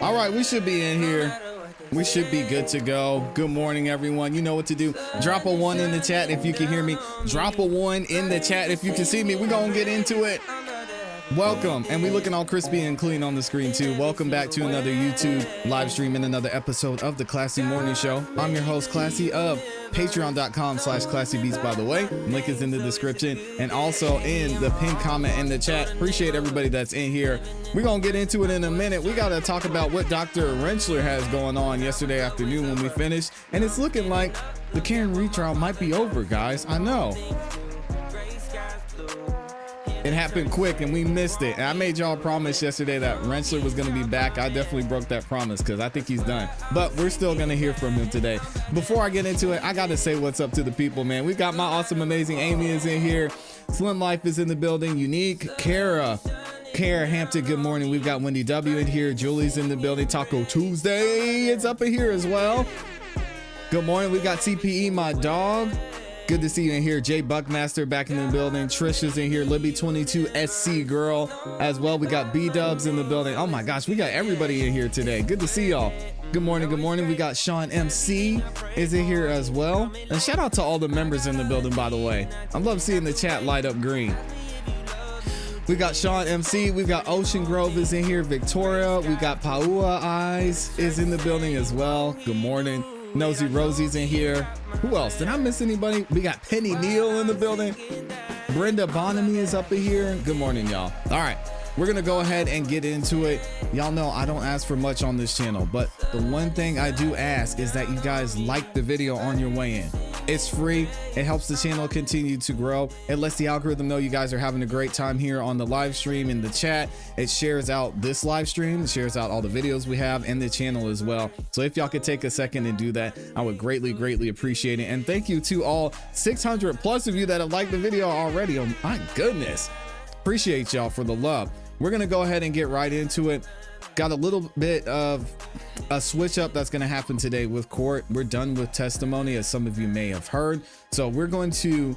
All right, we should be in here. We should be good to go. Good morning, everyone. You know what to do. Drop a 1 in the chat if you can hear me. Drop a 1 in the chat if you can see me. We're going to get into it. Welcome. And we looking all crispy and clean on the screen, too. Welcome back to another YouTube live stream and another episode of the ClassE Morning Show. I'm your host, ClassE of patreon.com/ClassEbeats, by the way. Link is in the description and also in the pinned comment in the chat. Appreciate everybody that's in here. We're going to get into it in a minute. We got to talk about what Dr. Rentschler has going on yesterday afternoon when we finished. And it's looking like the Karen Reed trial might be over, guys. I know. It happened quick and we missed it. And I made y'all promise yesterday that Rentschler was going to be back. I definitely broke that promise because I think he's done. But we're still going to hear from him today. Before I get into it, I got to say what's up to the people, man. We've got my awesome, amazing Amy is in here. Slim Life is in the building. Unique, Kara Hampton, good morning. We've got Wendy W in here. Julie's in the building. Taco Tuesday, it's up in here as well. Good morning. We got CPE, my dog. Good to see you in here. Jay Buckmaster back in the building. Trisha's in here. Libby22 SC girl as well. We got B-Dubs in the building. Oh my gosh, we got everybody in here today. Good to see y'all. Good morning. Good morning. We got Sean MC is in here as well. And shout out to all the members in the building, by the way. I love seeing the chat light up green. We got Sean MC. We've got Ocean Grove is in here. Victoria. We got Paua Eyes is in the building as well. Good morning. Nosy Rosie's in here. Who else? Did I miss anybody? We got Penny Neal in the building. Brenda Bonamy is up in here. Good morning, y'all. All right, we're gonna go ahead and get into it. Y'all know I don't ask for much on this channel, but the one thing I do ask is that you guys like the video on your way in. It's free. It helps the channel continue to grow. It lets the algorithm know you guys are having a great time here on the live stream, in the chat. It shares out this live stream. It shares out all the videos we have and the channel as well. So if y'all could take a second and do that, I would greatly appreciate it. And thank you to all 600 plus of you that have liked the video already. Oh my goodness. Appreciate y'all for the love. We're going to go ahead and get right into it. Got a little bit of a switch up that's going to happen today with court. We're done with testimony, as some of you may have heard. So we're going to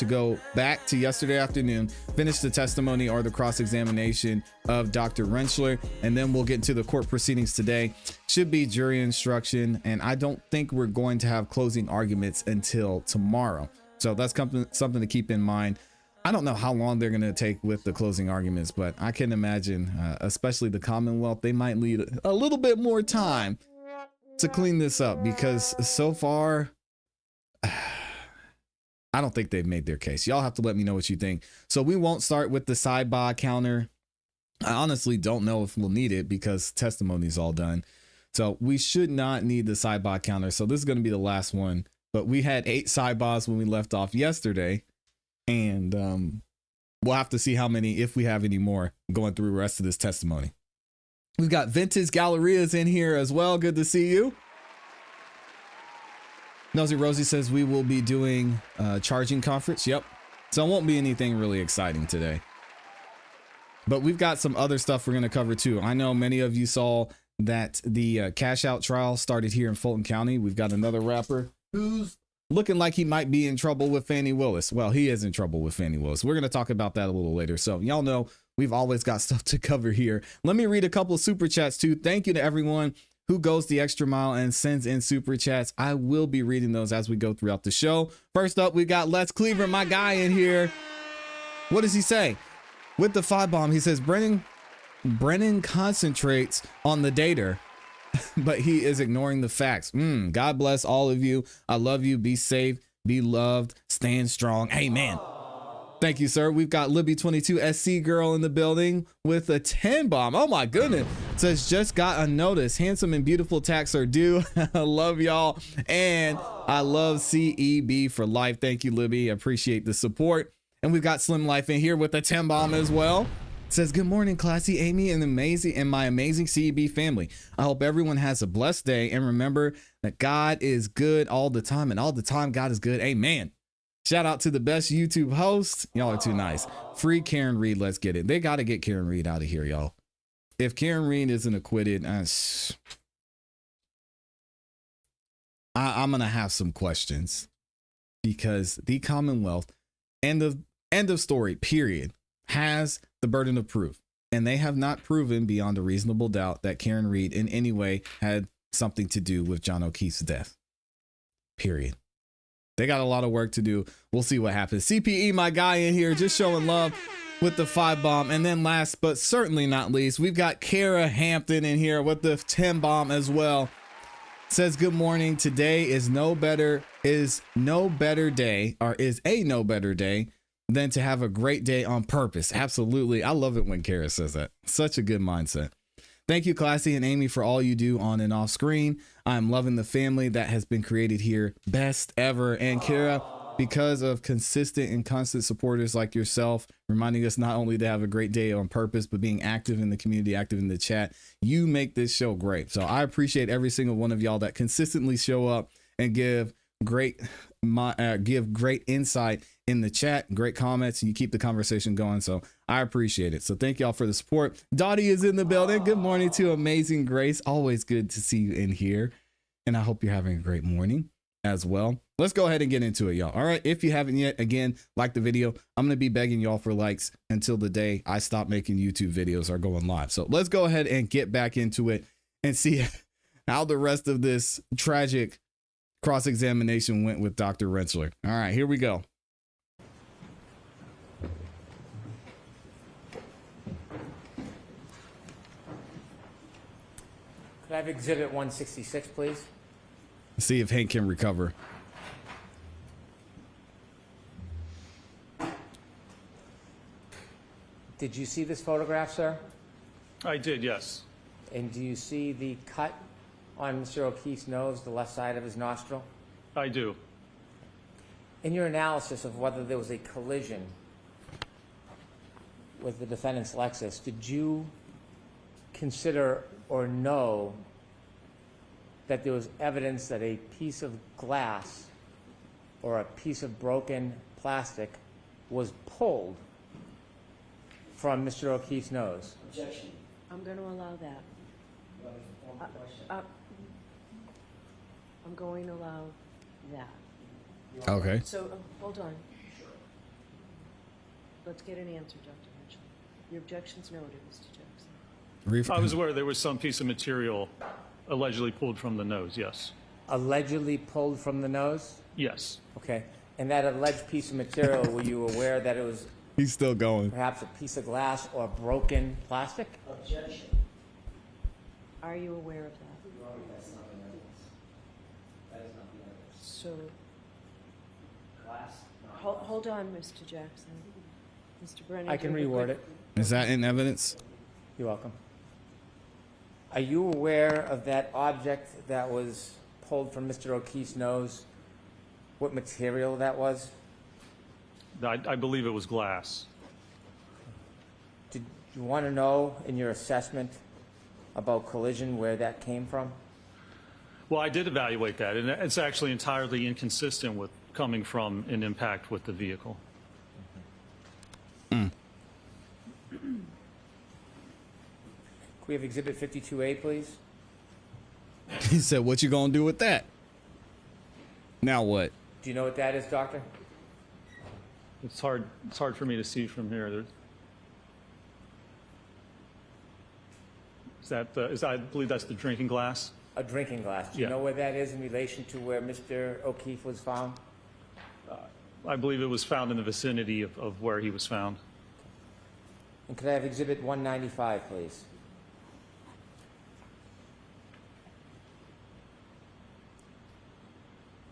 go back to yesterday afternoon, finish the testimony or the cross-examination of Dr. Rentschler, and then we'll get into the court proceedings today. Should be jury instruction, and I don't think we're going to have closing arguments until tomorrow. So that's something to keep in mind. I don't know how long they're going to take with the closing arguments, but I can imagine, especially the Commonwealth, they might need a little bit more time to clean this up, because so far, I don't think they've made their case. Y'all have to let me know what you think. So we won't start with the sidebar counter. I honestly don't know if we'll need it because testimony is all done. So we should not need the sidebar counter. So this is going to be the last one, but we had 8 sidebars when we left off yesterday. And we'll have to see how many, if we have any more, going through the rest of this testimony. We've got Vintage Gallerias in here as well. Good to see you. Nosy Rosie says we will be doing a charging conference. Yep. So it won't be anything really exciting today. But we've got some other stuff we're going to cover too. I know many of you saw that the cash out trial started here in Fulton County. We've got another rapper who's looking like he might be in trouble with Fannie Willis. Well, he is in trouble with Fannie Willis. We're going to talk about that a little later. So y'all know we've always got stuff to cover here. Let me read a couple of super chats too. Thank you to everyone who goes the extra mile and sends in super chats. I will be reading those as we go throughout the show. First up, we got Les Cleaver, my guy in here. What does he say? With the 5-bomb, he says, Brennan concentrates on the dater, but he is ignoring the facts. God bless all of you. I love you. Be safe, be loved, stand strong. Amen. Thank you, sir. We've got Libby22 SC girl in the building with a 10-bomb. Oh my goodness. Says, just got a notice. Handsome and beautiful tax are due. I love y'all. And I love CEB for life. Thank you, Libby. I appreciate the support. And we've got Slim Life in here with a 10-bomb as well. Says, good morning, ClassE, Amy, and my amazing CEB family. I hope everyone has a blessed day. And remember that God is good all the time, and all the time God is good. Amen. Shout out to the best YouTube host. Y'all are too nice. Free Karen Reed. Let's get it. They got to get Karen Reed out of here, y'all. If Karen Reed isn't acquitted, I'm going to have some questions, because the Commonwealth, end of story, period, has the burden of proof. and they have not proven beyond a reasonable doubt that Karen Reed in any way had something to do with John O'Keefe's death. Period. They got a lot of work to do. We'll see what happens. CPE, my guy in here, just showing love with the 5 bomb. And then last but certainly not least, we've got Kara Hampton in here with the 10 bomb as well. Says good morning. Today is no better day than to have a great day on purpose. Absolutely. I love it when Kara says that. Such a good mindset. Thank you, ClassE and Amy, for all you do on and off screen. I'm loving the family that has been created here. Best ever. And Kara, because of consistent and constant supporters like yourself, reminding us not only to have a great day on purpose, but being active in the community, active in the chat, you make this show great. So I appreciate every single one of y'all that consistently show up and give great insight in the chat, great comments, and you keep the conversation going. So I appreciate it. So thank y'all for the support. Dottie is in the building. Good morning to Amazing Grace. Always good to see you in here. And I hope you're having a great morning as well. Let's go ahead and get into it, y'all. All right. If you haven't yet, again, like the video. I'm going to be begging y'all for likes until the day I stop making YouTube videos or going live. So let's go ahead and get back into it and see how the rest of this tragic cross-examination went with Dr. Rentschler. All right, here we go. Could I have Exhibit 166, please? See if Hank can recover. Did you see this photograph, sir? I did, yes. And do you see the cut on Mr. O'Keefe's nose, the left side of his nostril? I do. In your analysis of whether there was a collision with the defendant's Lexus, did you consider or know that there was evidence that a piece of glass or a piece of broken plastic was pulled from Mr. O'Keefe's nose? Objection. I'm going to allow that. I'm going to allow that. Okay. So, hold on. Let's get an answer, Dr. Mitchell. Your objection's noted, Mr. Jackson. I was aware there was some piece of material allegedly pulled from the nose, yes. Allegedly pulled from the nose? Yes. Okay. And that alleged piece of material, were you aware that it was He's still going. perhaps a piece of glass or broken plastic? Objection. Are you aware of that? Your Honor, that's not the evidence. That is not the evidence. So, Class. hold on, Mr. Jackson. Mr. Brennan. I can do you have a reword quick- it. Is that in evidence? You're welcome. Are you aware of that object that was pulled from Mr. O'Keefe's nose? What material that was? I believe it was glass. Did you want to know in your assessment about collision where that came from? Well, I did evaluate that, and it's actually entirely inconsistent with coming from an impact with the vehicle. Can we have Exhibit 52A, please? He said, what you gonna do with that? Now what? Do you know what that is, Doctor? It's hard for me to see from here. I believe that's the drinking glass. A drinking glass. Do you Yeah. know where that is in relation to where Mr. O'Keefe was found? I believe it was found in the vicinity of where he was found. And could I have Exhibit 195, please?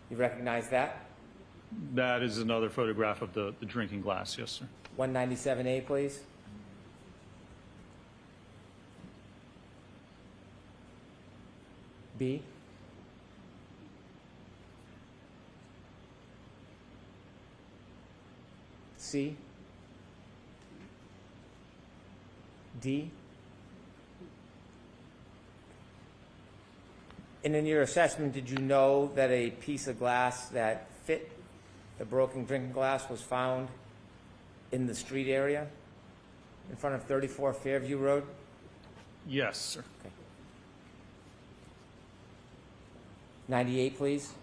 You recognize that? That is another photograph of the drinking glass, yes, sir. 197A, please. B. C. D. And in your assessment, did you know that a piece of glass that fit the broken drinking glass was found in the street area in front of 34 Fairview Road? Yes, sir. Okay. 98, please.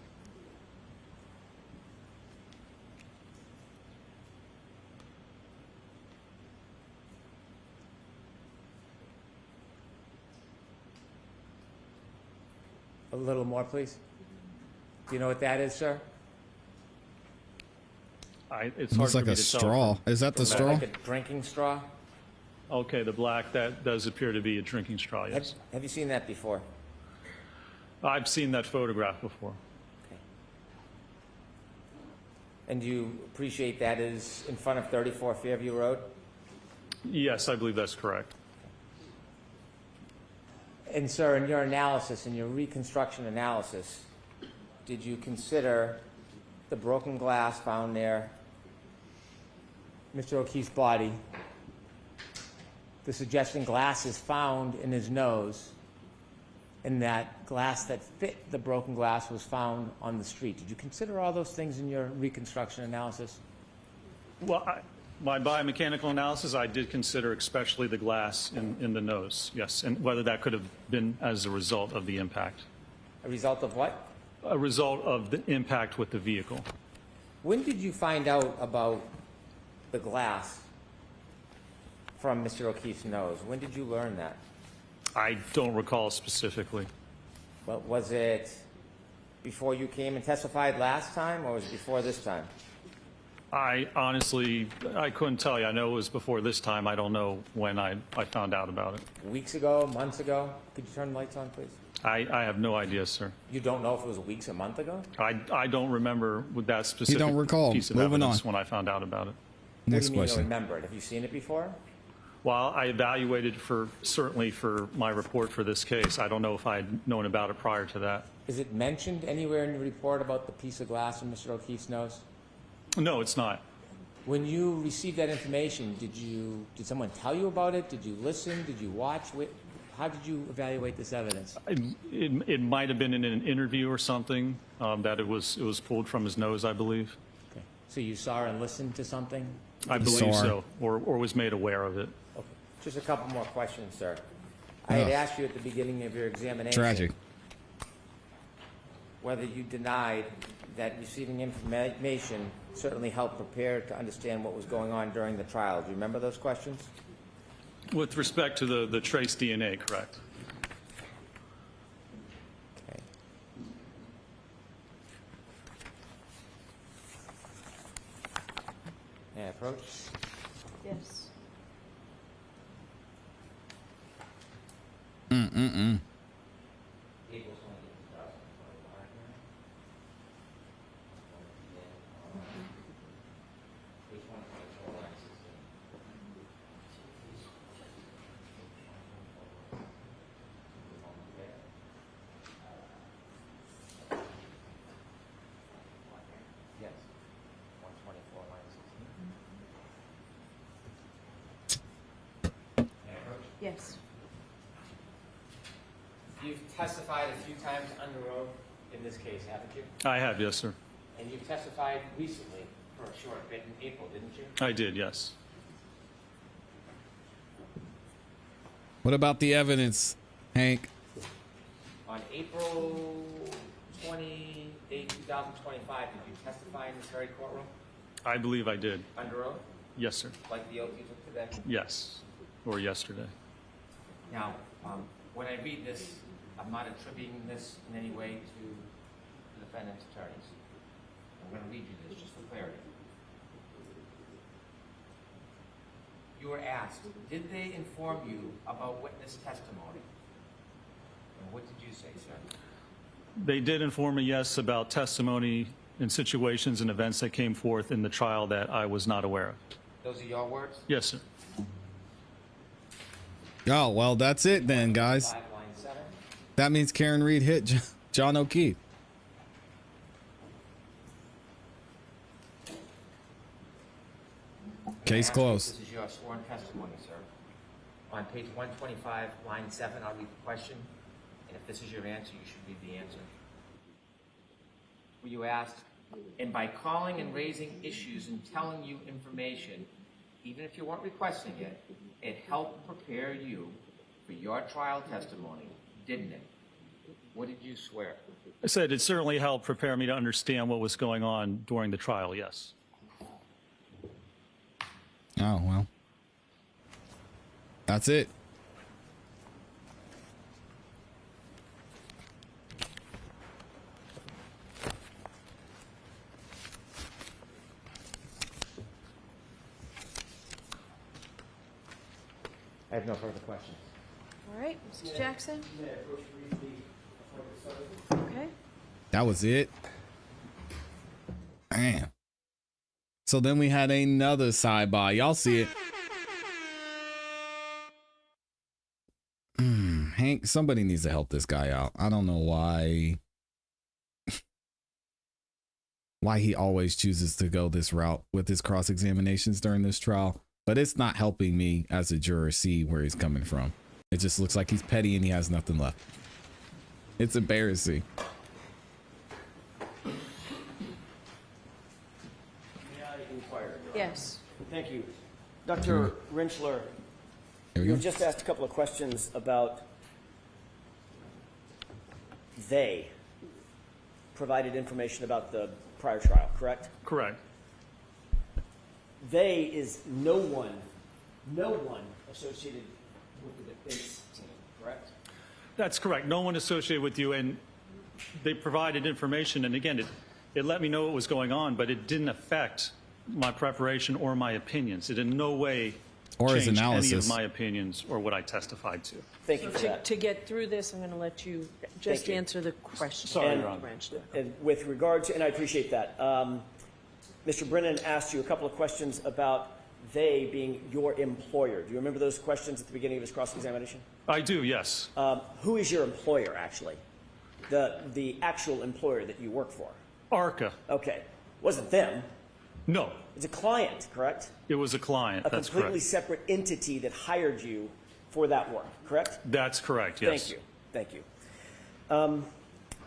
A little more, please. Do you know what that is, sir? It's hard Looks for like me a to tell straw. from- Is that the Is that straw? like a drinking straw? Okay, the black, that does appear to be a drinking straw, yes. Have you seen that before? I've seen that photograph before. Okay. And do you appreciate that is in front of 34 Fairview Road? Yes, I believe that's correct. And sir, in your analysis, in your reconstruction analysis, did you consider the broken glass found near Mr. O'Keefe's body, the suggestion glass is found in his nose, and that glass that fit the broken glass was found on the street? Did you consider all those things in your reconstruction analysis? Well, my biomechanical analysis, I did consider especially the glass in the nose, yes, and whether that could have been as a result of the impact. A result of what? A result of the impact with the vehicle. When did you find out about the glass from Mr. O'Keefe's nose? When did you learn that? I don't recall specifically. But was it before you came and testified last time, or was it before this time? I honestly, I couldn't tell you. I know it was before this time. I don't know when I found out about it. Weeks ago, months ago? Could you turn the lights on, please? I have no idea, sir. You don't know if it was weeks or month ago? I don't remember with that specific don't recall. piece of Moving evidence on. when I found out about it. Next What do you mean you question. don't remember it? Have you seen it before? While I evaluated certainly for my report for this case, I don't know if I had known about it prior to that. Is it mentioned anywhere in your report about the piece of glass in Mr. O'Keefe's nose? No, it's not. When you received that information, did someone tell you about it? Did you listen? Did you watch? How did you evaluate this evidence? It might have been in an interview or something that it was pulled from his nose, I believe. Okay. So you saw and listened to something? I believe Saw. so, or was made aware of it. Okay. Just a couple more questions, sir. I had Ugh. asked you at the beginning of your examination Tragic. whether you denied that receiving information certainly helped prepare to understand what was going on during the trial. Do you remember those questions? With respect to the trace DNA, correct? Okay. May I approach? Yes. April 20th, 2025 hearing. Page 124, line 16. Yes, 124, line 16. May I approach? Yes. You've testified a few times under oath in this case, haven't you? I have, yes, sir. And you testified recently for a short bit in April, didn't you? I did, yes. What about the evidence, Hank? On April 28, 2025, did you testify in this very courtroom I believe I did. under oath, Yes, sir. like the oath you took today? Yes, or yesterday. Now, when I read this, I'm not attributing this in any way to the defendant's attorneys. I'm going to read you this just for clarity. You were asked, did they inform you about witness testimony? And what did you say, sir? They did inform me, yes, about testimony and situations and events that came forth in the trial that I was not aware of. Those are your words? Yes, sir. Oh, well, that's it then, guys. 5, line 7. That means Karen Reed hit John O'Keefe. Case closed. This is your sworn testimony, sir. On page 125, line 7, I'll read the question, and if this is your answer, you should read the answer. Were you asked, and by calling and raising issues and telling you information, even if you weren't requesting it, it helped prepare you for your trial testimony, didn't it? What did you swear? I said it certainly helped prepare me to understand what was going on during the trial, yes. Oh, well. That's it. have no further questions. All right, Mr. Jackson? Okay. That was it. Damn. So then we had another sidebar. Y'all see it. Hank, somebody needs to help this guy out. I don't know why he always chooses to go this route with his cross-examinations during this trial, but it's not helping me as a juror see where he's coming from. It just looks like he's petty and he has nothing left. It's embarrassing. May I inquire? Yes. Thank you. Dr. Rentschler, Here we you go. just asked a couple of questions about they provided information about the prior trial, correct? Correct. They is no one associated with the defense team, correct? That's correct. No one associated with you, and they provided information, and again, it let me know what was going on, but it didn't affect my preparation or my opinions. It in no way Or his changed any of analysis. my opinions or what I testified to. Thank you for that. To get through this, I'm going to let you just Thank you. answer the question. Sorry, And- Your Honor. Rentschler. And with regard to, and I appreciate that, Mr. Brennan asked you a couple of questions about they being your employer. Do you remember those questions at the beginning of his cross-examination? I do, yes. Who is your employer, actually? The actual employer that you work for? ARCA. Okay. Wasn't them. No, It's a client, correct? it was a client. A That's completely correct. separate entity that hired you for that work, correct? That's correct, yes. Thank you. Thank you.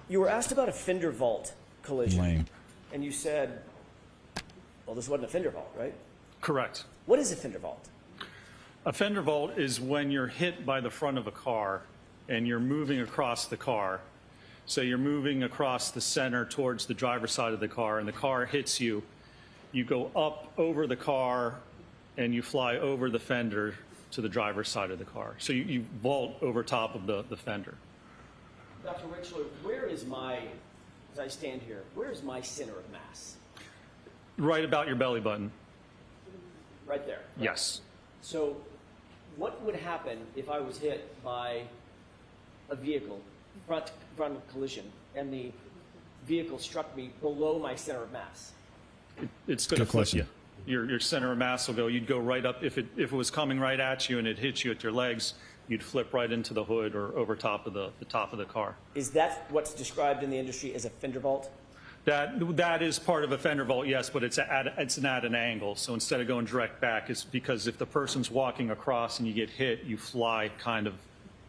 You were asked about a fender vault collision. Lame. And you said, well, this wasn't a fender vault, right? Correct. What is a fender vault? A fender vault is when you're hit by the front of a car and you're moving across the car. So you're moving across the center towards the driver's side of the car, and the car hits you. You go up over the car and you fly over the fender to the driver's side of the car. So you vault over top of the fender. Dr. Rentschler, where is my, as I stand here, where is my center of mass? Right about your belly button. Right there. Yes. So what would happen if I was hit by a vehicle, front collision, and the vehicle struck me below my center of mass? It's going to Good flip question. you. Your center of mass will go, you'd go right up. If it was coming right at you and it hit you at your legs, you'd flip right into the hood or over top of the top of the car. Is that what's described in the industry as a fender vault? That is part of a fender vault, yes, but it's at an angle. So instead of going direct back, it's because if the person's walking across and you get hit, you fly kind of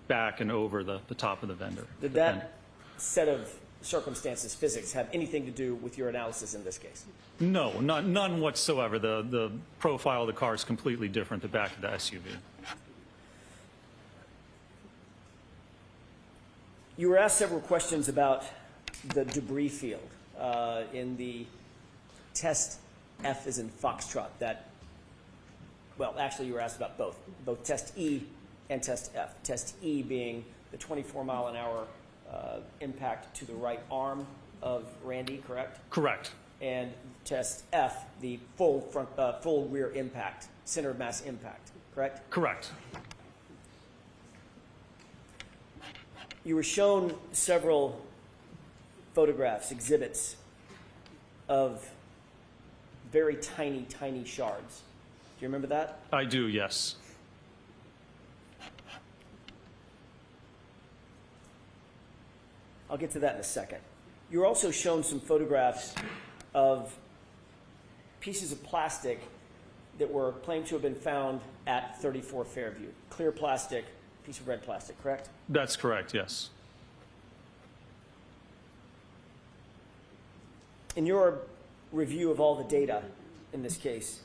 back and over the top of the fender. Did that set of circumstances, physics, have anything to do with your analysis in this case? No, none whatsoever. The profile of the car is completely different, the back of the SUV. You were asked several questions about the debris field in the test F as in Foxtrot. Well, actually, you were asked about both test E and test F. Test E being the 24-mile-an-hour impact to the right arm of Randy, correct? Correct. And test F, the full rear impact, center of mass impact, correct? Correct. You were shown several photographs, exhibits of very tiny, tiny shards. Do you remember that? I do, yes. I'll get to that in a second. You were also shown some photographs of pieces of plastic that were claimed to have been found at 34 Fairview. Clear plastic, piece of red plastic, correct? That's correct, yes. In your review of all the data in this case,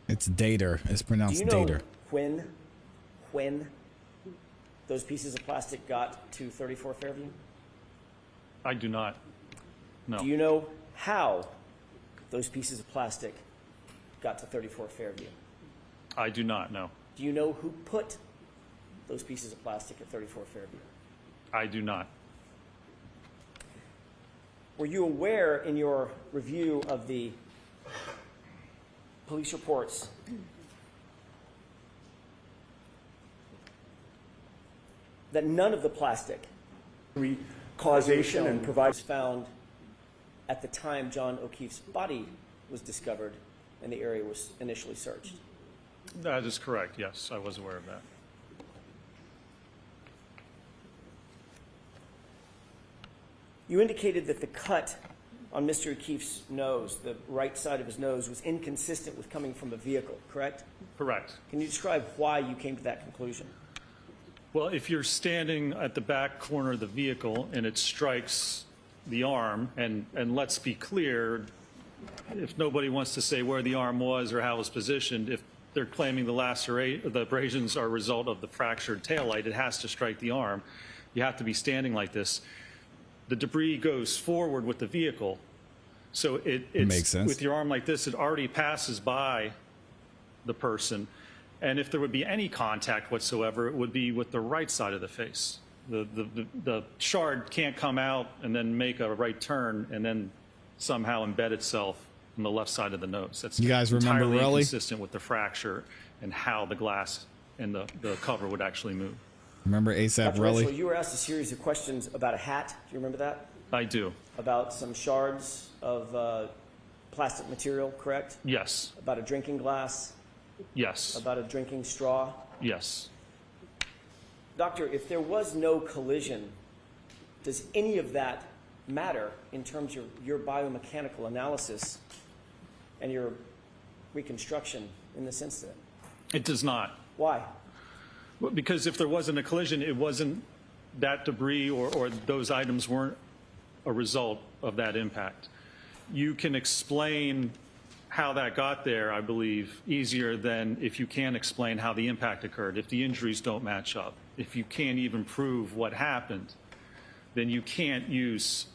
It's Dater. It's do pronounced you know Dater. when those pieces of plastic got to 34 Fairview? I do not. No. Do you know how those pieces of plastic got to 34 Fairview? I do not, no. Do you know who put those pieces of plastic at 34 Fairview? I do not. Were you aware in your review of the police reports that none of the plastic causation and provides found at the time John O'Keefe's body was discovered and the area was initially searched. That is correct, yes, I was aware of that. You indicated that the cut on Mr. O'Keefe's nose, the right side of his nose, was inconsistent with coming from a vehicle, correct? Correct. Can you describe why you came to that conclusion? Well, if you're standing at the back corner of the vehicle and it strikes the arm, and let's be clear, if nobody wants to say where the arm was or how it was positioned, if they're claiming the abrasions are a result of the fractured taillight, it has to strike the arm. You have to be standing like this. The debris goes forward with the vehicle, so it's makes sense. with your arm like this, it already passes by the person, and if there would be any contact whatsoever, it would be with the right side of the face. The shard can't come out and then make a right turn and then somehow embed itself on the left side of the nose. That's You guys remember entirely Relly? inconsistent with the fracture and how the glass and the cover would actually move. Remember ASAP Dr. Relly? Rentschler, you were asked a series of questions about a hat. Do you remember that? I do. About some shards of plastic material, correct? Yes. About a drinking glass, Yes. about a drinking straw. Yes. Doctor, if there was no collision, does any of that matter in terms of your biomechanical analysis and your reconstruction in this incident? It does not. Why? Well, because if there wasn't a collision, it wasn't that debris or those items weren't a result of that impact. You can explain how that got there, I believe, easier than if you can't explain how the impact occurred. If the injuries don't match up, if you can't even prove what happened, then you can't use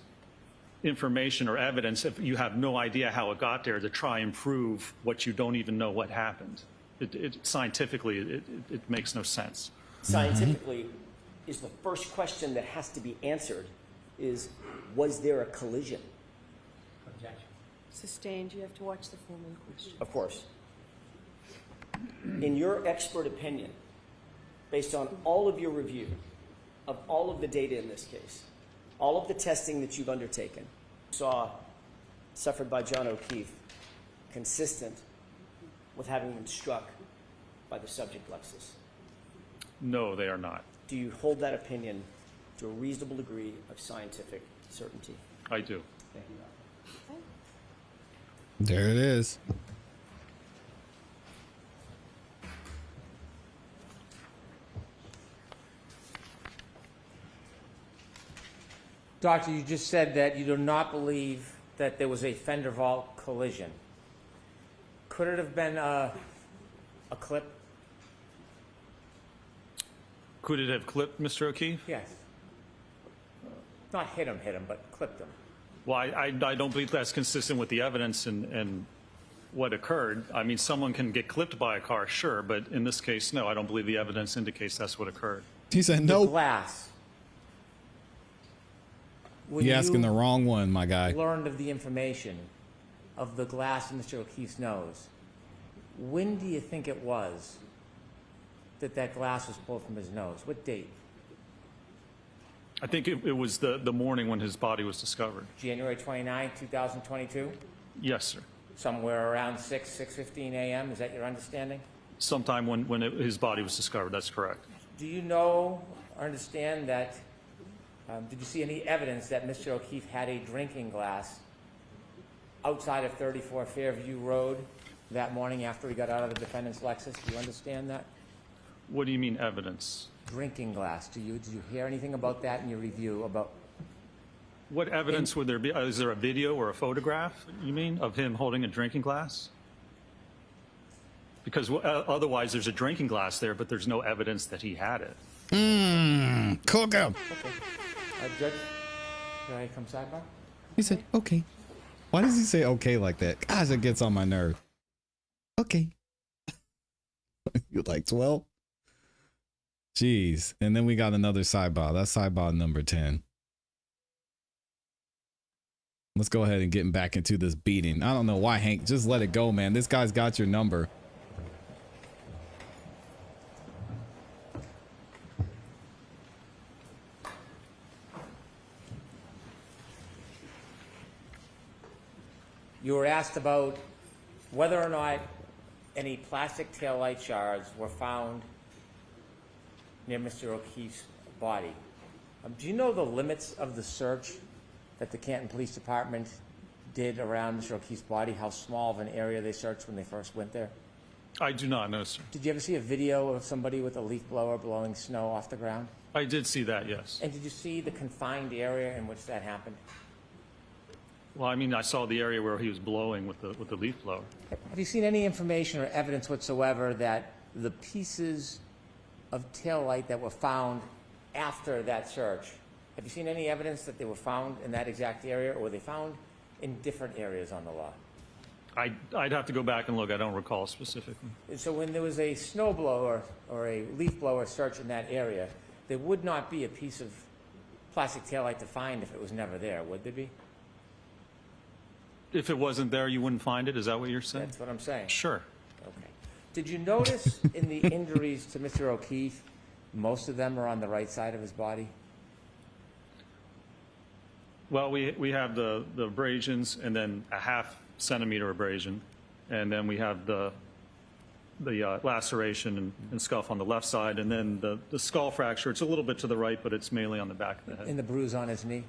information or evidence if you have no idea how it got there to try and prove what you don't even know what happened. Scientifically, it makes no sense. Scientifically, is the first question that has to be answered is, was there a collision? Objection. Sustained, you have to watch the form of the question. Of course. In your expert opinion, based on all of your review of all of the data in this case, all of the testing that you've undertaken, saw suffered by John O'Keefe, consistent with having been struck by the subject Lexus? No, they are not. Do you hold that opinion to a reasonable degree of scientific certainty? I do. Thank you, Doctor. There it is. Doctor, you just said that you do not believe that there was a fender vault collision. Could it have been a clip? Could it have clipped Mr. O'Keefe? Yes. Not hit him, but clipped him. Well, I don't believe that's consistent with the evidence and what occurred. I mean, someone can get clipped by a car, sure, but in this case, no, I don't believe the evidence indicates that's what occurred. He said The no. glass. When You're asking the you wrong one, my guy. learned of the information of the glass in Mr. O'Keefe's nose, when do you think it was that that glass was pulled from his nose? What date? I think it was the morning when his body was discovered. January 29, 2022? Yes, sir. Somewhere around 6:15 a.m., is that your understanding? Sometime when his body was discovered, that's correct. Do you know or understand that, did you see any evidence that Mr. O'Keefe had a drinking glass outside of 34 Fairview Road that morning after he got out of the defendant's Lexus? Do you understand that? What do you mean evidence? Drinking glass. Did you hear anything about that in your review about? What evidence would there be? Is there a video or a photograph, you mean, of him holding a drinking glass? Because otherwise there's a drinking glass there, but there's no evidence that he had it. Cook him. Okay. Judge, can I come sidebar? He said, okay. Why does he say okay like that? Gosh, it gets on my nerve. Okay. You're like 12? Jeez. And then we got another sidebar. That's sidebar number 10. Let's go ahead and get him back into this beating. I don't know why, Hank. Just let it go, man. This guy's got your number. You were asked about whether or not any plastic taillight shards were found near Mr. O'Keefe's body. Do you know the limits of the search that the Canton Police Department did around Mr. O'Keefe's body? How small of an area they searched when they first went there? I do not know, sir. Did you ever see a video of somebody with a leaf blower blowing snow off the ground? I did see that, yes. And did you see the confined area in which that happened? Well, I mean, I saw the area where he was blowing with the leaf blower. Have you seen any information or evidence whatsoever that the pieces of taillight that were found after that search, have you seen any evidence that they were found in that exact area, or were they found in different areas on the lot? I'd have to go back and look. I don't recall specifically. And so when there was a snow blower or a leaf blower search in that area, there would not be a piece of plastic taillight to find if it was never there, would there be? If it wasn't there, you wouldn't find it? Is that what you're saying? That's what I'm saying. Sure. Okay. Did you notice in the injuries to Mr. O'Keefe, most of them are on the right side of his body? Well, we have the abrasions and then a half-centimeter abrasion, and then we have the laceration and scuff on the left side, and then the skull fracture. It's a little bit to the right, but it's mainly on the back of the head. And the bruise on his knee?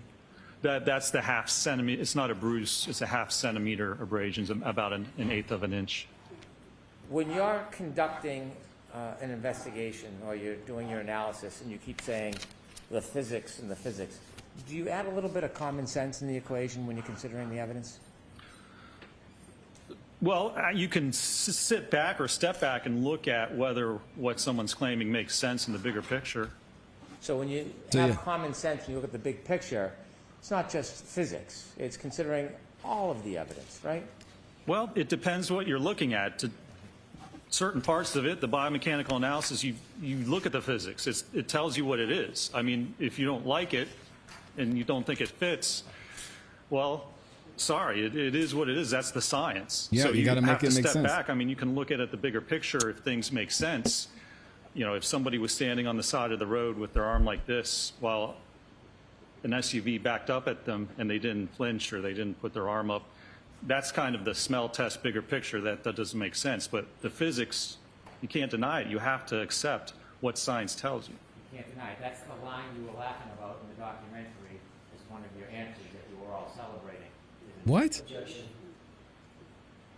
That's the half-centimeter. It's not a bruise. It's a half-centimeter abrasion, about an eighth of an inch. When you're conducting an investigation or you're doing your analysis and you keep saying the physics and the physics, do you add a little bit of common sense in the equation when you're considering the evidence? Well, you can sit back or step back and look at whether what someone's claiming makes sense in the bigger picture. So when you have common sense and you look at the big picture, it's not just physics. It's considering all of the evidence, right? Well, it depends what you're looking at. To certain parts of it, the biomechanical analysis, you look at the physics. It tells you what it is. I mean, if you don't like it and you don't think it fits, well, sorry, it is what it is. That's the science. Yeah, so you got to make it make step sense. back. I mean, you can look at it the bigger picture if things make sense. You know, if somebody was standing on the side of the road with their arm like this while an SUV backed up at them and they didn't flinch or they didn't put their arm up, that's kind of the smell test bigger picture that doesn't make sense. But the physics, you can't deny it. You have to accept what science tells you. You can't deny it. That's the line you were laughing about in the documentary as one of your answers that you were all celebrating. What? Objection.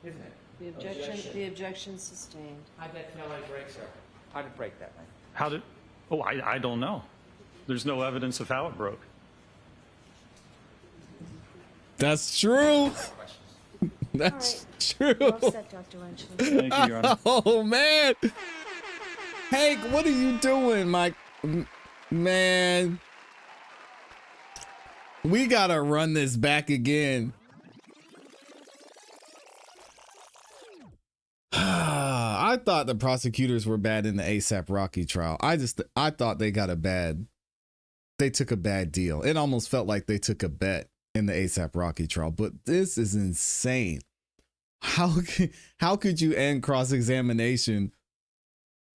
Isn't it? The objection sustained. How'd that taillight break, sir? How'd it break that night? How did, oh, I don't know. There's no evidence of how it broke. That's true. That's true. You're all set, Dr. Rentschler. Thank you, Your Honor. Oh man, Hank, what are you doing, Mike? Man, we gotta run this back again. I thought the prosecutors were bad in the ASAP Rocky trial. I thought they took a bad deal. It almost felt like they took a bet in the ASAP Rocky trial, but this is insane. How could you end cross-examination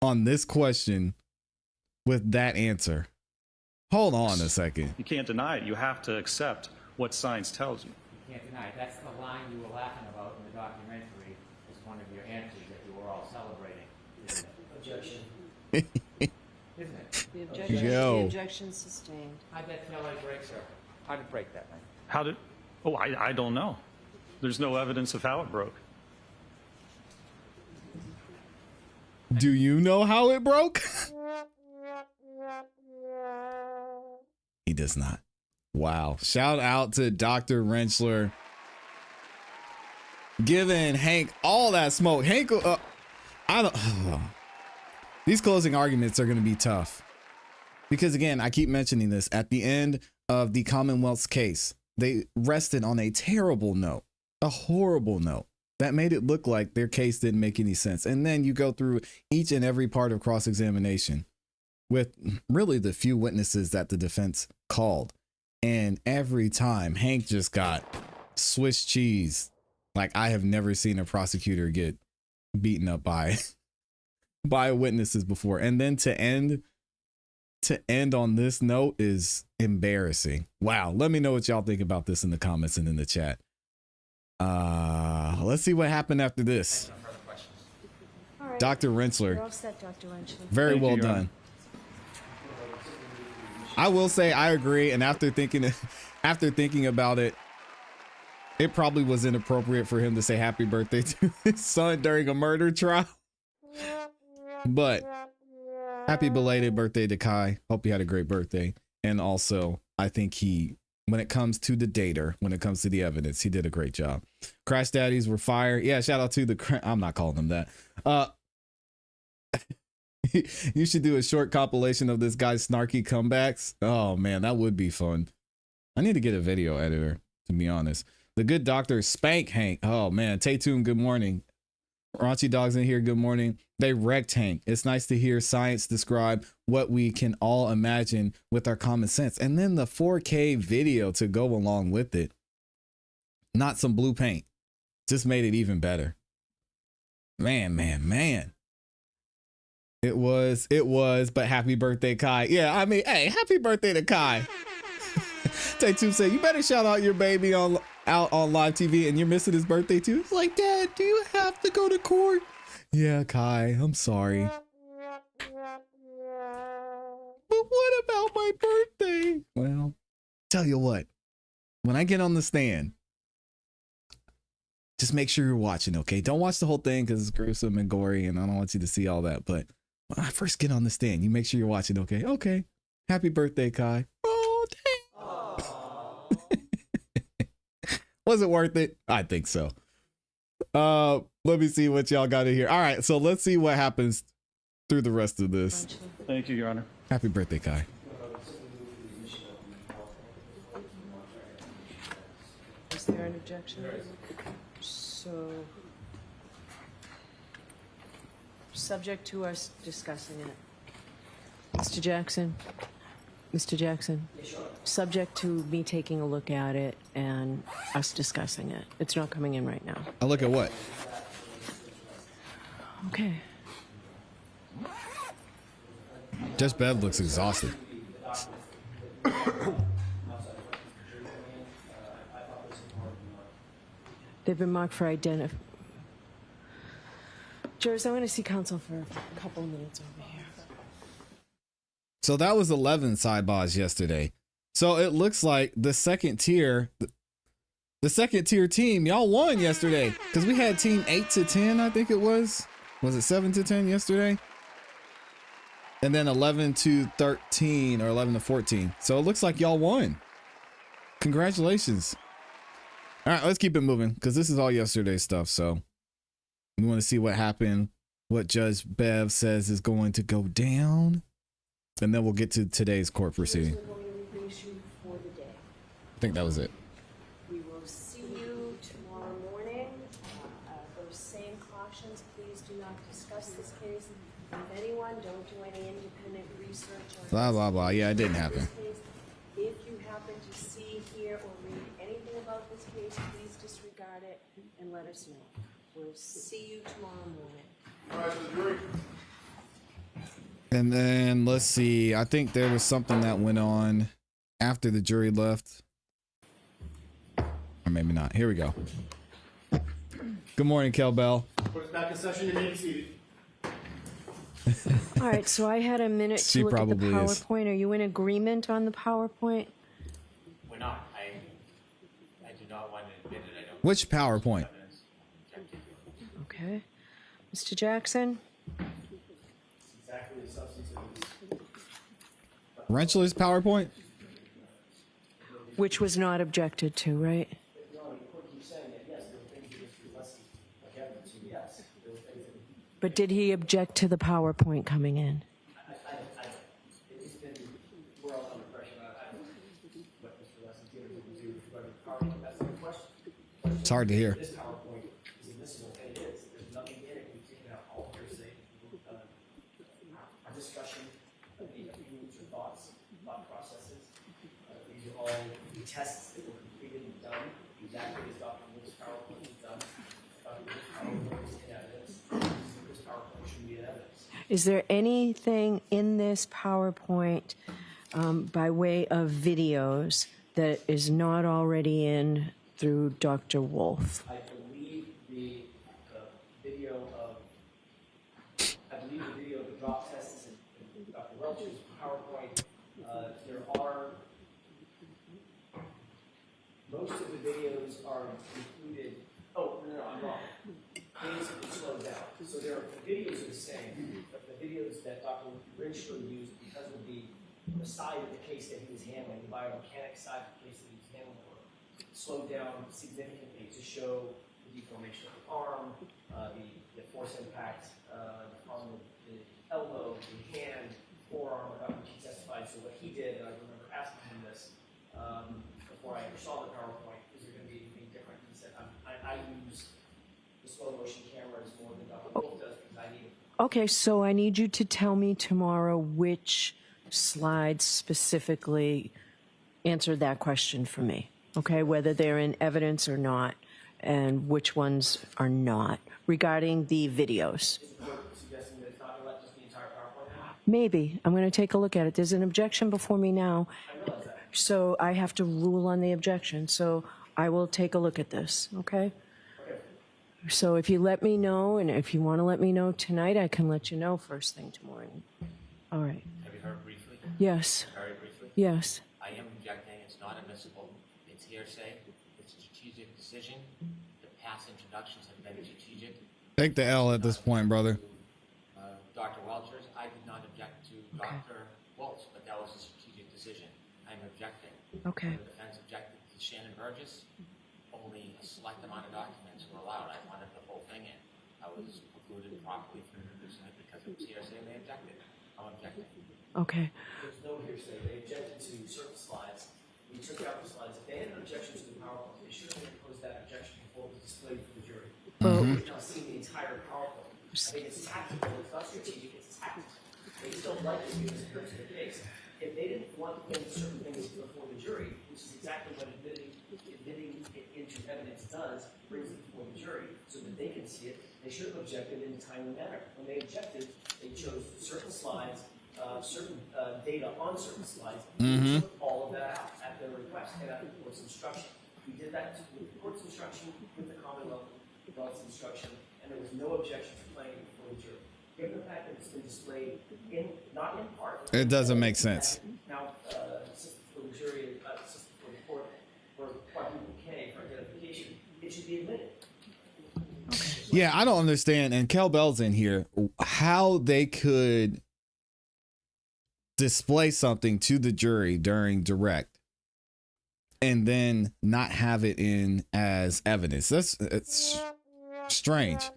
on this question with that answer? Hold on a second. You can't deny it. You have to accept what science tells you. You can't deny it. That's the line you were laughing about in the documentary as one of your answers that you were all celebrating. Isn't it? Objection. Isn't it? Yo. The objection sustained. How'd that taillight break, sir? How'd it break that night? How did, oh, I don't know. There's no evidence of how it broke. Do you know how it broke? He does not. Wow. Shout out to Dr. Rentschler giving Hank all that smoke. Hank, these closing arguments are going to be tough because, again, I keep mentioning this at the end of the Commonwealth's case. They rested on a terrible note, a horrible note that made it look like their case didn't make any sense. And then you go through each and every part of cross-examination with really the few witnesses that the defense called. And every time Hank just got Swiss cheese. Like I have never seen a prosecutor get beaten up by witnesses before. And then to end on this note is embarrassing. Wow. Let me know what y'all think about this in the comments and in the chat. Let's see what happened after this. All right. Dr. You're Rentschler, all set, Dr. Rentschler. very Thank you, well Your Honor. done. I will say I agree, and after thinking about it, it probably was inappropriate for him to say happy birthday to his son during a murder trial. But happy belated birthday to Kai. Hope you had a great birthday. And also, I think when it comes to the data, when it comes to the evidence, he did a great job. Crash Daddies were fire. Yeah, shout out to I'm not calling them that. You should do a short compilation of this guy's snarky comebacks. Oh man, that would be fun. I need to get a video editor, to be honest. The good doctor Spank Hank. Oh man, Tatum, good morning. Raunchy Dogs in here, good morning. They wrecked Hank. It's nice to hear science describe what we can all imagine with our common sense. And then the 4K video to go along with it. Not some blue paint. Just made it even better. Man. It was, but happy birthday, Kai. Yeah, I mean, hey, happy birthday to Kai. Tatum said, you better shout out your baby out on live TV and you're missing his birthday too. It's like, Dad, do you have to go to court? Yeah, Kai, I'm sorry. But what about my birthday? Well, tell you what, when I get on the stand, just make sure you're watching, okay? Don't watch the whole thing because it's gruesome and gory and I don't want you to see all that. But when I first get on the stand, you make sure you're watching, okay? Okay. Happy birthday, Kai. Oh, dang. Was it worth it? I think so. Let me see what y'all got in here. All right, so let's see what happens through the rest of this. Thank you, Your Honor. Happy birthday, Kai. Is there an objection? So, subject to us discussing it. Mr. Jackson? Mr. Jackson? Subject to me taking a look at it and us discussing it. It's not coming in right now. I look at what? Okay. Judge Bev looks exhausted. They've been marked for identity. Jurors, I want to see counsel for a couple of minutes over here. So that was 11 sidebars yesterday. So it looks like the second tier team, y'all won yesterday because we had team 8 to 10, I think it was. Was it 7 to 10 yesterday? And then 11 to 13 or 11 to 14. So it looks like y'all won. Congratulations. All right, let's keep it moving because this is all yesterday's stuff. So we want to see what happened, what Judge Bev says is going to go down. And then we'll get to today's court proceeding. We're going to release you for the day. I think that was it. We will see you tomorrow morning. Those same cautions, please do not discuss this case with anyone. Don't do any independent research or Blah, blah, blah. Yeah, it didn't happen. If you happen to see, hear, or read anything about this case, please disregard it and let us know. We'll see you tomorrow morning. And then let's see. I think there was something that went on after the jury left. Or maybe not. Here we go. Good morning, Kel Bell. Put us back in session and be seated. All right, so I had a minute She to look at the probably is. PowerPoint. Are you in agreement on the PowerPoint? We're not. I do not want to admit it. I don't. Which PowerPoint? Okay. Mr. Jackson? Exactly the substance of this. Rentschler's PowerPoint? Which was not objected to, right? No, the court keeps saying that, yes, there were things that Mr. Leslie, like evidence, yes. There were things that But did he object to the PowerPoint coming in? it's been, we're all under pressure. I don't know what Mr. Leslie did or didn't do, whether PowerPoint, that's the question. It's hard to hear. This PowerPoint is admissible, and it is. There's nothing in it. We've taken out all hearsay. Our discussion, the opinions or thoughts, thought processes. These are all the tests that were completed and done, exactly as Dr. Wood's PowerPoint was done. Dr. Wood's PowerPoint is in evidence. This PowerPoint should be in evidence. Is there anything in this PowerPoint by way of videos that is not already in through Dr. Wolf. I believe the video of, the drop test is in Dr. Welch's PowerPoint. There are, most of the videos are included, oh, no, I'm wrong. Things have been slowed down. So the videos are the same, but the videos that Dr. Rentschler used because of the side of the case that he was handling, the biomechanics side of the case that he was handling, were slowed down significantly to show the deformation of the arm, the force impact on the elbow, the hand, forearm, about which he testified. So what he did, and I remember asking him this before I ever saw the PowerPoint, is there going to be anything different? He said, I use the slow motion cameras more than Dr. Wolf does because I need it. Okay, so I need you to tell me tomorrow which slides specifically answer that question for me, okay, whether they're in evidence or not, and which ones are not, regarding the videos. Is the board suggesting that it's not going to let just the entire PowerPoint out? Maybe. I'm going to take a look at it. There's an objection before me now, I realize that. so I have to rule on the objection. So I will take a look at this, okay? Okay. So if you let me know, and if you want to let me know tonight, I can let you know first thing tomorrow. All right. Have you heard briefly? Yes. Very briefly? Yes. I am objecting, it's not admissible, it's hearsay, it's a strategic decision. The past introductions have been strategic. Take the L at this point, brother. Dr. Welchers, I did not object to Dr. Wolf's, but that was a strategic decision. I'm objecting. Okay. The defense objected to Shannon Burgess. Only a select amount of documents were allowed. I wanted the whole thing in. I was precluded properly from introducing it because it was hearsay and they objected. I'm objecting. Okay. There's no hearsay. They objected to certain slides. We took out the slides. If they had an objection to the PowerPoint, they should have proposed that objection before it was displayed for the jury. We've now seen the entire PowerPoint. I think it's tactical. It's not strategic. It's tactical. They still like it because it hurts their case. If they didn't want to put certain things before the jury, which is exactly what admitting it into evidence does, brings it before the jury so that they can see it, they should have objected in a timely manner. When they objected, they chose certain slides, certain data on certain slides, and took all of that out at their request and at the court's instruction. We did that with the court's instruction, with the Commonwealth's instruction, and there was no objection to playing it before the jury. Given the fact that it's been displayed not in part. It doesn't make sense. Now, system for the jury, system for the court, for quadruple K for identification, it should be admitted. Yeah, I don't understand. And Kel Bell's in here. How they could display something to the jury during direct and then not have it in as evidence. It's strange.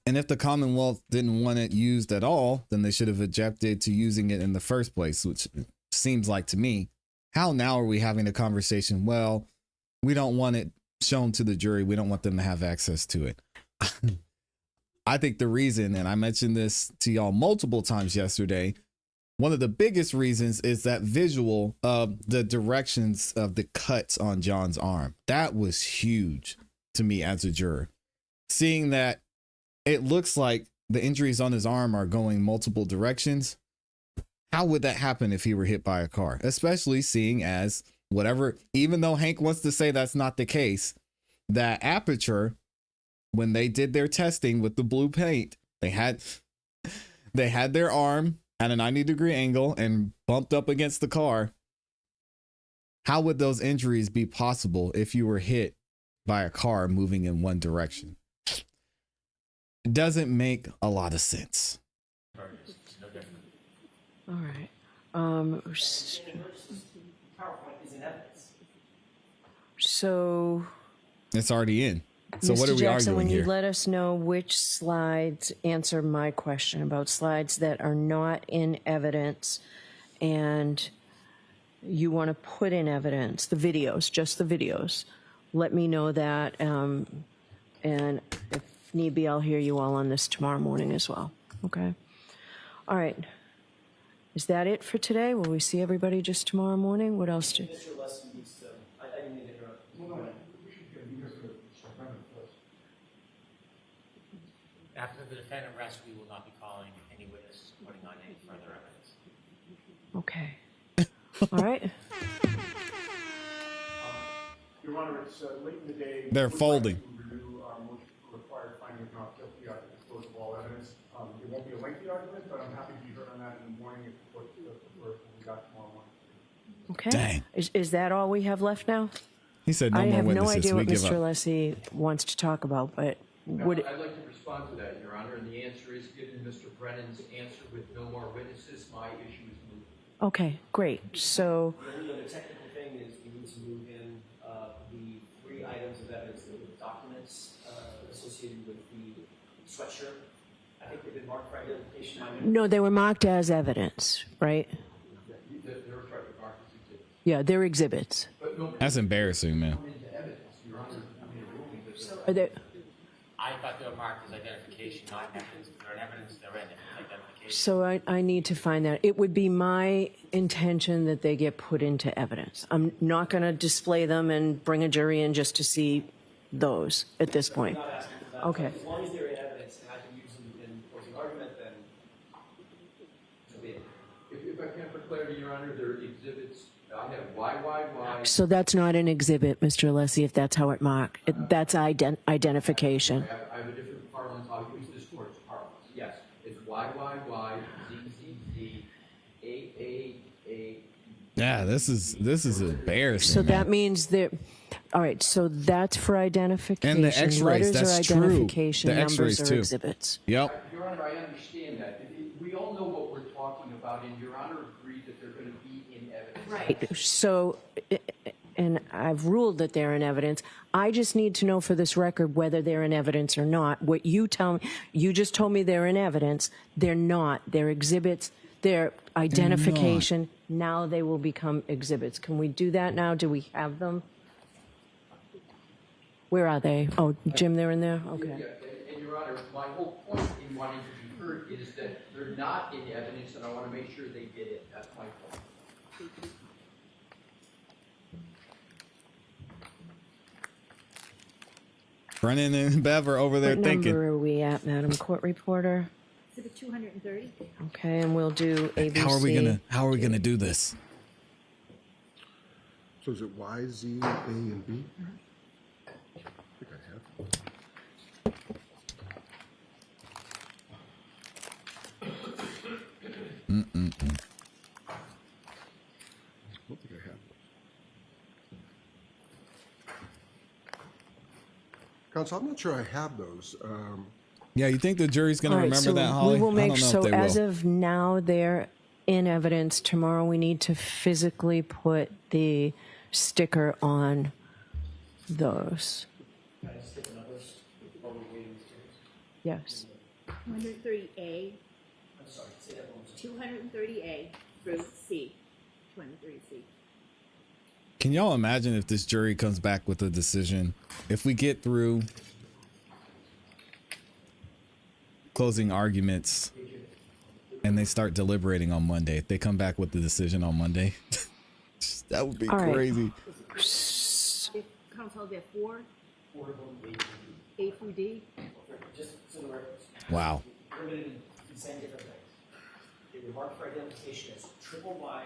And if the Commonwealth didn't want it used at all, then they should have objected to using it in the first place, which seems like to me, how now are we having a conversation? Well, we don't want it shown to the jury. We don't want them to have access to it. I think the reason, and I mentioned this to y'all multiple times yesterday, one of the biggest reasons is that visual of the directions of the cuts on John's arm. That was huge to me as a juror. Seeing that it looks like the injuries on his arm are going multiple directions. How would that happen if he were hit by a car? Especially seeing as whatever, even though Hank wants to say that's not the case, that aperture, when they did their testing with the blue paint, they had their arm at a 90-degree angle and bumped up against the car. How would those injuries be possible if you were hit by a car moving in one direction? It doesn't make a lot of sense. All right. PowerPoint is in evidence. So, It's already in. So Mr. what are we Jackson, arguing when you here? let us know which slides answer my question about slides that are not in evidence and you want to put in evidence, the videos, just the videos, let me know that. And if need be, I'll hear you all on this tomorrow morning as well. Okay. All right. Is that it for today? Will we see everybody just tomorrow morning? What else do? Mr. Leslie needs to, I didn't mean to interrupt. After the defendant rests, we will not be calling any witnesses, putting on any further evidence. Okay. All right. Your Honor, it's late in the day. They're We'd like folding. to renew our motion to require finding of not guilty after disclose of all evidence. It won't be a lengthy argument, but I'm happy to be heard on that in the morning if the court prefers when we got tomorrow morning. Okay. Dang. Is that all we have left now? He said no I more have witnesses. no idea we what give Mr. up. Leslie wants to talk about, but would it, I'd like to respond to that, Your Honor, and the answer is, given Mr. Brennan's answer with no more witnesses, my issue is moved. okay, great. So, The only other technical thing is we need to move in the 3 items of evidence, the documents associated with the sweatshirt. I think they've been marked for identification. no, they were marked as evidence, right? They're correct, Mark, it's exhibit. Yeah, they're exhibits. But no, That's embarrassing, man. come into evidence, Your Honor, I mean, a ruling that Are they, I thought they were marked as identification, not evidence. If they're in evidence, they're in. If it's identification. so I need to find that. It would be my intention that they get put into evidence. I'm not going to display them and bring a jury in just to see those at this point. I'm not asking for that. Okay. As long as they're in evidence and I can use them in closing argument, then so be it. if I can, for clarity, Your Honor, there are exhibits, I have Y. So that's not an exhibit, Mr. Leslie, if that's how it marked. That's identification. I have a different parlance, I'll use this court's parlance. Yes, it's YYY, ZZZ, AAA. Yeah, this is embarrassing. So man. that means that, all right, so that's for identification. And the X-rays, Letters that's are true. identification, The numbers X-rays, are too. exhibits. Yep. Your Honor, I understand that. We all know what we're talking about, and Your Honor agreed that they're going to be in evidence. Right. So, and I've ruled that they're in evidence. I just need to know for this record whether they're in evidence or not. What you tell me, you just told me they're in evidence. They're not. They're exhibits. They're identification. Now they will become exhibits. Can we do that now? Do we have them? Where are they? Oh, Jim, they're in there? Okay. Yeah, and Your Honor, my whole point in wanting to be heard is that they're not in evidence, and I want to make sure they get it. That's my point. Brennan and Bev are over there What thinking. number are we at, Madam Court Reporter? Exhibit 230. Okay, and we'll do ABC. How are we gonna do this? So is it Y, Z, A, and B? I think I have. I don't think I have those. Counsel, I'm not sure I have those. Yeah, you think the jury's gonna All right, remember so that, Holly? we will make I don't know so if they as will. of now they're in evidence. Tomorrow we need to physically put the sticker on those. Can I just take the numbers before we wait in Yes. 230A, I'm sorry, say that one more time. 230A through C. 230C. Can y'all imagine if this jury comes back with a decision? If we get through closing arguments and they start deliberating on Monday, if they come back with the decision on Monday, that would be All right. crazy. If council, there are 4, Four of them, A through D. just so the record. Wow. Limited in saying different things. They were marked for identification as triple Y,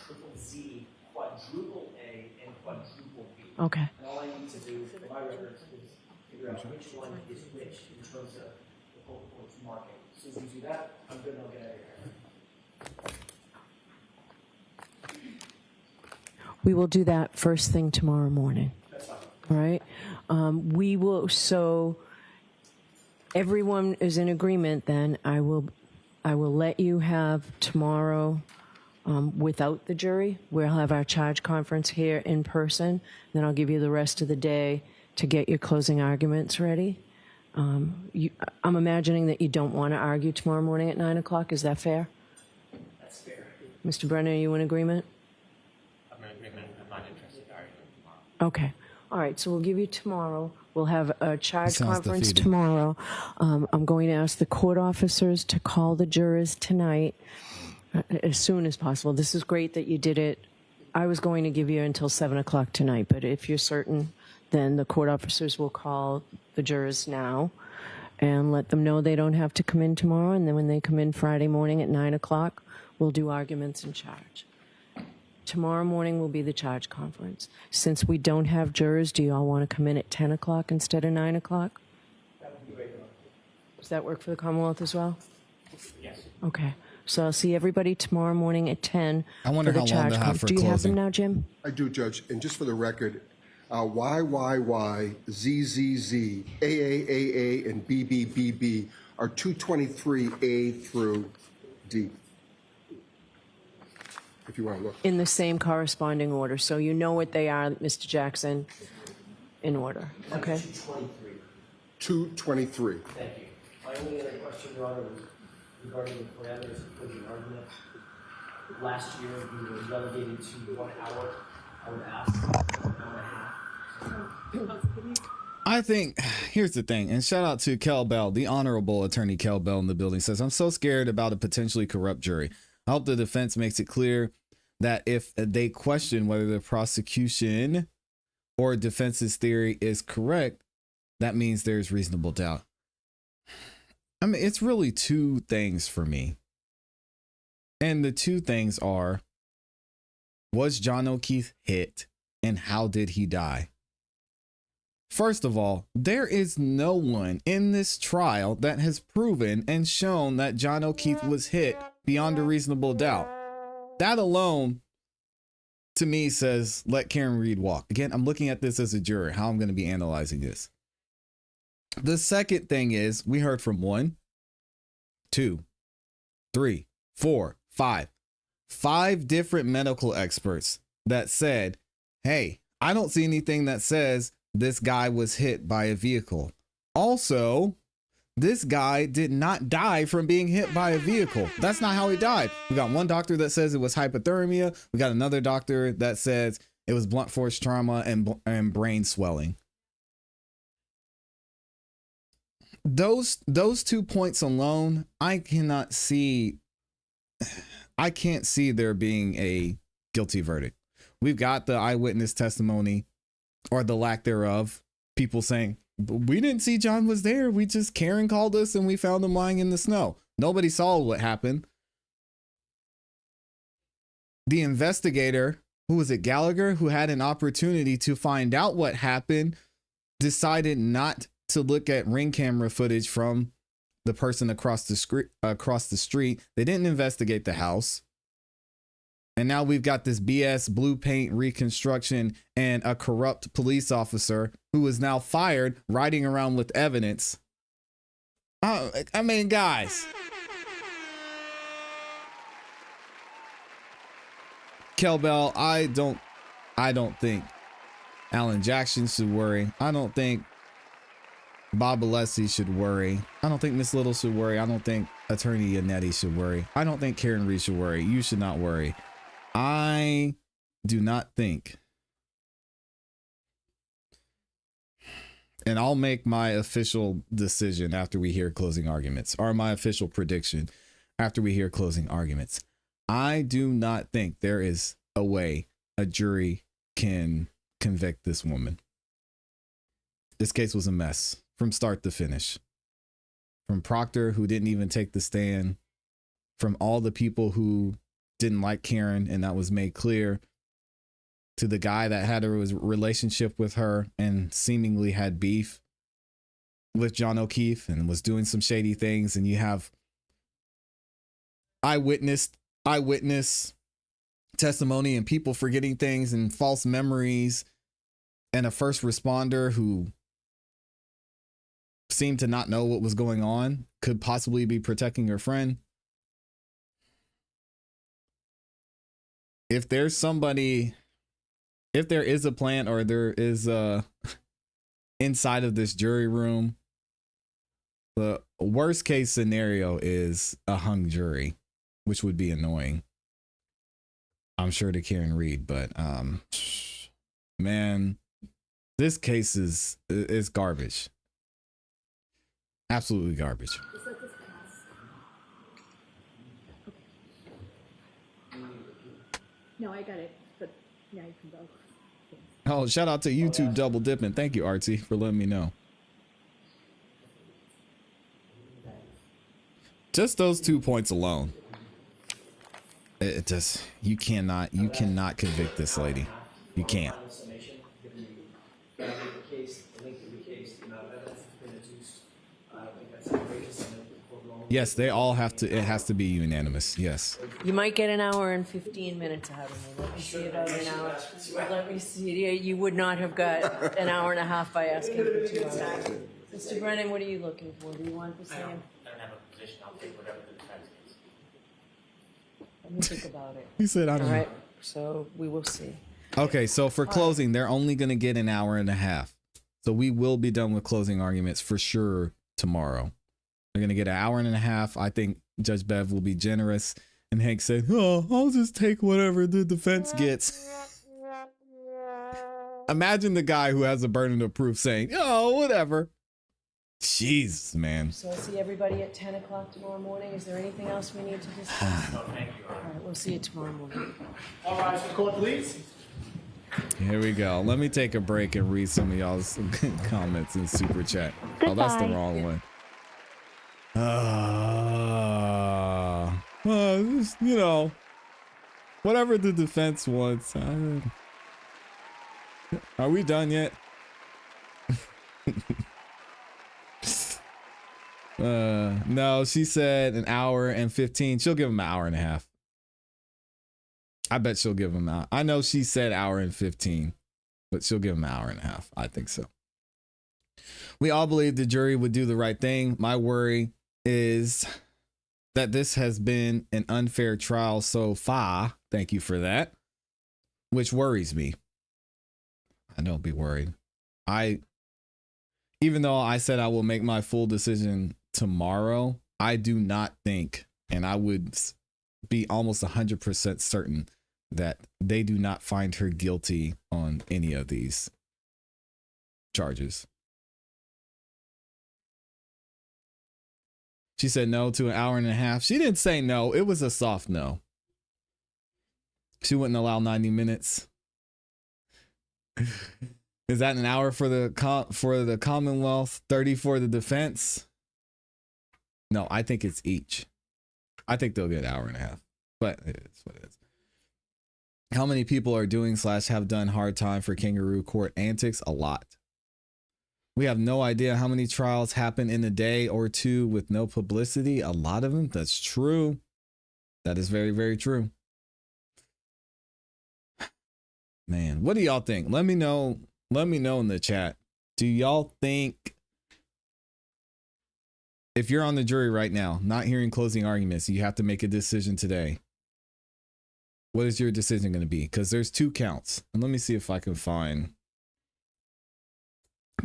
triple Z, quadruple A, and quadruple B. Okay. And all I need to do for my records is figure out which one is which in terms of the whole court's marking. So as you do that, I'm good and I'll get out of here. We will do that first thing tomorrow morning. That's fine. All right. We will. So everyone is in agreement. Then I will let you have tomorrow without the jury. We'll have our charge conference here in person. Then I'll give you the rest of the day to get your closing arguments ready. I'm imagining that you don't want to argue tomorrow morning at 9 o'clock. Is that fair? That's fair. Mr. Brennan, are you in agreement? I'm in agreement. I'm not interested in arguing tomorrow. Okay. All right. So we'll give you tomorrow. We'll have a charge Sounds conference defeated. tomorrow. I'm going to ask the court officers to call the jurors tonight as soon as possible. This is great that you did it. I was going to give you until 7 o'clock tonight, but if you're certain, then the court officers will call the jurors now and let them know they don't have to come in tomorrow. And then when they come in Friday morning at 9 o'clock, we'll do arguments and charge. Tomorrow morning will be the charge conference. Since we don't have jurors, do you all want to come in at 10 o'clock instead of 9 o'clock? That would be great. Does that work for the Commonwealth as well? Yes. Okay. So I'll see everybody tomorrow morning at 10 I wonder for the how long charge they'll have conference. for Do you have closing. them now, Jim? I do, Judge. And just for the record, YYY, ZZZ, AAAA, and BBBB are 223A through D. If you want to look. In the same corresponding order. So you know what they are, Mr. Jackson, in order. Okay? 223. 223. Thank you. My only other question, Your Honor, was regarding the parameters of closing argument. Last year, we were relegated to 1 hour. I would ask 1 hour and a half. I think here's the thing, and shout out to Kel Bell, the honorable attorney Kel Bell in the building says, I'm so scared about a potentially corrupt jury. I hope the defense makes it clear that if they question whether the prosecution or defense's theory is correct, that means there's reasonable doubt. I mean, it's really two things for me. And the two things are, was John O'Keefe hit and how did he die? First of all, there is no one in this trial that has proven and shown that John O'Keefe was hit beyond a reasonable doubt. That alone, to me, says, let Karen Reed walk. Again, I'm looking at this as a juror, how I'm going to be analyzing this. The second thing is, we heard from 1, 2, 3, 4, 5 different medical experts that said, hey, I don't see anything that says this guy was hit by a vehicle. Also, this guy did not die from being hit by a vehicle. That's not how he died. We got one doctor that says it was hypothermia. We got another doctor that says it was blunt force trauma and brain swelling. Those 2 points alone, I can't see there being a guilty verdict. We've got the eyewitness testimony, or the lack thereof, people saying, we didn't see John was there. Karen called us and we found him lying in the snow. Nobody saw what happened. The investigator, who was it, Gallagher, who had an opportunity to find out what happened, decided not to look at ring camera footage from the person across the street. They didn't investigate the house. And now we've got this BS blue paint reconstruction and a corrupt police officer who is now fired, riding around with evidence. I mean, guys. Kel Bell, I don't think Alan Jackson should worry. I don't think Bob Alessi should worry. I don't think Miss Little should worry. I don't think Attorney Yannetti should worry. I don't think Karen Reed should worry. You should not worry. I do not think, and I'll make my official decision after we hear closing arguments, or my official prediction after we hear closing arguments. I do not think there is a way a jury can convict this woman. This case was a mess from start to finish. From Proctor, who didn't even take the stand, from all the people who didn't like Karen, and that was made clear, to the guy that had a relationship with her and seemingly had beef with John O'Keefe and was doing some shady things. And you have eyewitness testimony and people forgetting things and false memories, and a first responder who seemed to not know what was going on, could possibly be protecting her friend. If there's somebody, if there is a plan, or there is a inside of this jury room, the worst case scenario is a hung jury, which would be annoying, I'm sure, to Karen Reed. But man, this case is garbage. Absolutely garbage. No, I got it, but now you can go. Oh, shout out to YouTube double dipping. Thank you, Artsy, for letting me know. Just those 2 points alone. It just, you cannot convict this lady. You can't. Final summation, given the gravity of the case, the length of the case, the amount of evidence that's been adduced. I don't think that's outrageous. I know the court will only- Yes, they all have to. It has to be unanimous. Yes. You might get an hour and 15 minutes out of me. Let me see about an hour. Let me see. You would not have got an hour and a half by asking for 2 hours. Mr. Brennan, what are you looking for? Do you want the I same? don't have a position, I'll take whatever the defense gives. Let me think about it. He said, "I All don't know." right. So we will see. Okay, so for closing, they're only going to get an hour and a half. So we will be done with closing arguments for sure tomorrow. They're going to get an hour and a half. I think Judge Bev will be generous. And Hank said, "Oh, I'll just take whatever the defense gets." Imagine the guy who has the burden of proof saying, "Oh, whatever." Jesus, man. So I'll see everybody at 10 o'clock tomorrow morning. Is there anything else we need to discuss? No, thank you. All right, we'll see you tomorrow morning. All rise for the court, please. Here we go. Let me take a break and read some of y'all's comments in super chat. Oh, that's the wrong one. Just, you know, whatever the defense wants. Are we done yet? No, she said an hour and 15. She'll give him an hour and a half. I bet she'll give him out. I know she said hour and 15, but she'll give him an hour and a half. I think so. We all believe the jury would do the right thing. My worry is that this has been an unfair trial so far. Thank you for that. Which worries me. I don't be worried. Even though I said I will make my full decision tomorrow, I do not think, and I would be almost 100% certain that they do not find her guilty on any of these charges. She said no to an hour and a half. She didn't say no. It was a soft no. She wouldn't allow 90 minutes. Is that an hour for the Commonwealth, 30 for the defense? No, I think it's each. I think they'll get an hour and a half, but it's what it is. How many people are doing / have done hard time for kangaroo court antics? A lot. We have no idea how many trials happen in a day or two with no publicity. A lot of them. That's true. That is very, very true. Man, what do y'all think? Let me know. Let me know in the chat. Do y'all think, if you're on the jury right now, not hearing closing arguments, you have to make a decision today, what is your decision going to be? Because there's 2 counts. And let me see if I can find,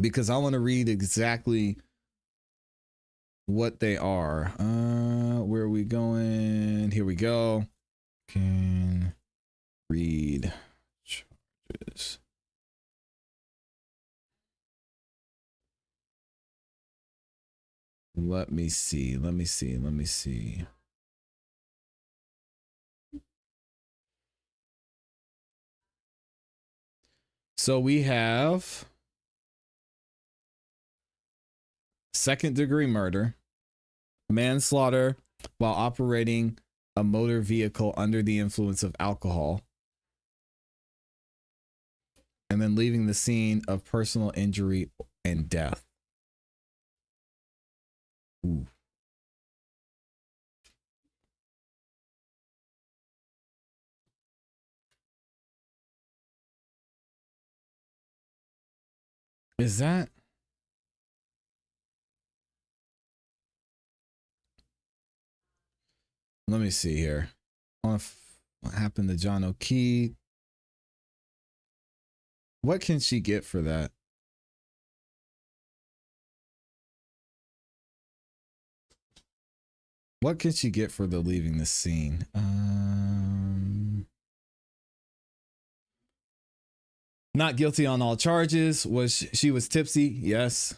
because I want to read exactly what they are. Where are we going? Here we go. Can read charges. Let me see. So we have 2nd-degree murder, manslaughter while operating a motor vehicle under the influence of alcohol, and then leaving the scene of personal injury and death. Ooh. Is that? Let me see here. What happened to John O'Kee? What can she get for that? What can she get for the leaving the scene? Not guilty on all charges. She was tipsy? Yes.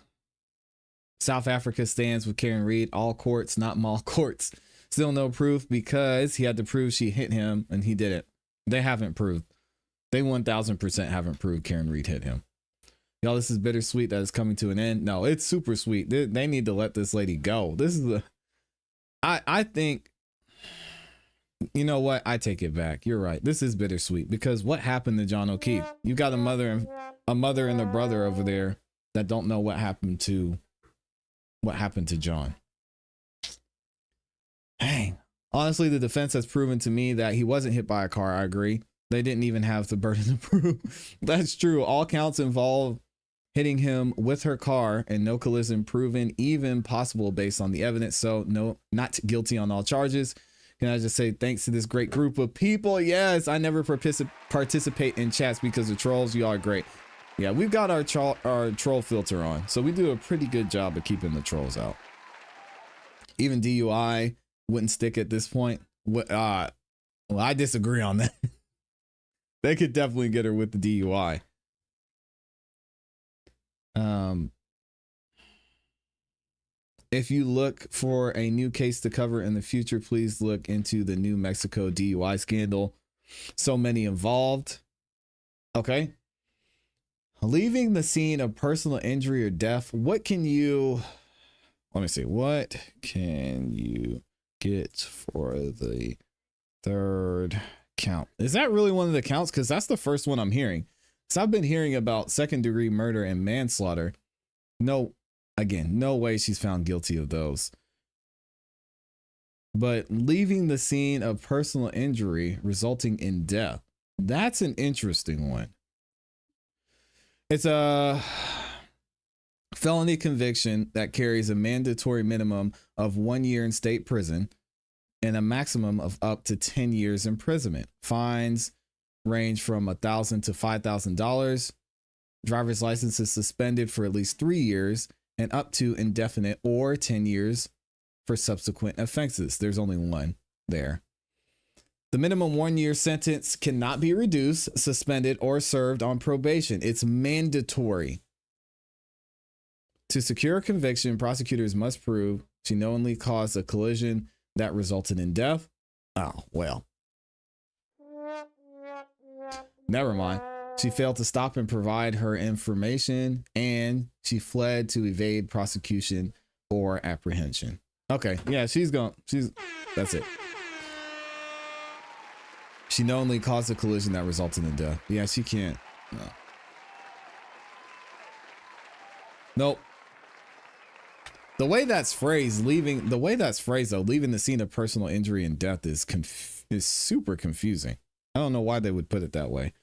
South Africa stands with Karen Reed. All courts, not mall courts. Still no proof because he had to prove she hit him and he didn't. They haven't proved. They 1000% haven't proved Karen Reed hit him. Y'all, this is bittersweet that it's coming to an end. No, it's super sweet. They need to let this lady go. This is I think You know what? I take it back. You're right. This is bittersweet because what happened to John O'Keefe? You got a mother and a brother over there that don't know what happened to John. Dang. Honestly, the defense has proven to me that he wasn't hit by a car. I agree. They didn't even have the burden to prove. That's true. All counts involve hitting him with her car and no collision proven, even possible based on the evidence. So no, not guilty on all charges. Can I just say thanks to this great group of people? Yes, I never participate in chats because of trolls. You are great. Yeah, we've got our troll filter on, so we do a pretty good job of keeping the trolls out. Even DUI wouldn't stick at this point. Well, I disagree on that. They could definitely get her with the DUI. If you look for a new case to cover in the future, please look into the New Mexico DUI scandal. So many involved. Okay. Leaving the scene of personal injury or death. What can you get for the third count? Is that really one of the counts? Because that's the first one I'm hearing. So I've been hearing about second-degree murder and manslaughter. No way she's found guilty of those. But leaving the scene of personal injury resulting in death, that's an interesting one. It's a felony conviction that carries a mandatory minimum of 1 year in state prison and a maximum of up to 10 years imprisonment. Fines range from $1,000 to $5,000. Driver's license is suspended for at least 3 years and up to indefinite or 10 years for subsequent offenses. There's only one there. The minimum 1 year sentence cannot be reduced, suspended, or served on probation. It's mandatory. To secure a conviction, prosecutors must prove she knowingly caused a collision that resulted in death. Oh, well. Never mind. She failed to stop and provide her information, and she fled to evade prosecution or apprehension. Okay, yeah, that's it. She knowingly caused a collision that resulted in death. Yeah, she can't. No. Nope. The way that's phrased, leaving the scene of personal injury and death is super confusing. I don't know why they would put it that way.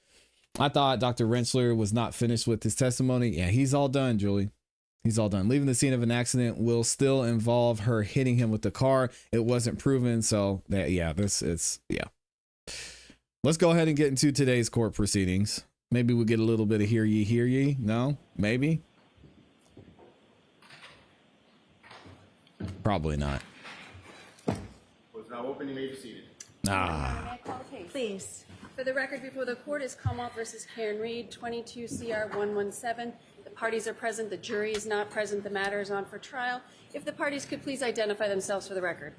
I thought Dr. Rentschler was not finished with his testimony. Yeah, he's all done, Julie. He's all done. Leaving the scene of an accident will still involve her hitting him with the car. It wasn't proven, so yeah. Let's go ahead and get into today's court proceedings. Maybe we'll get a little bit of hear ye. No, maybe. Probably not. Was now open, you may be seated. Please. For the record before the court is Commonwealth versus Karen Reed, 22 CR 117. The parties are present. The jury is not present. The matter is on for trial. If the parties could please identify themselves for the record.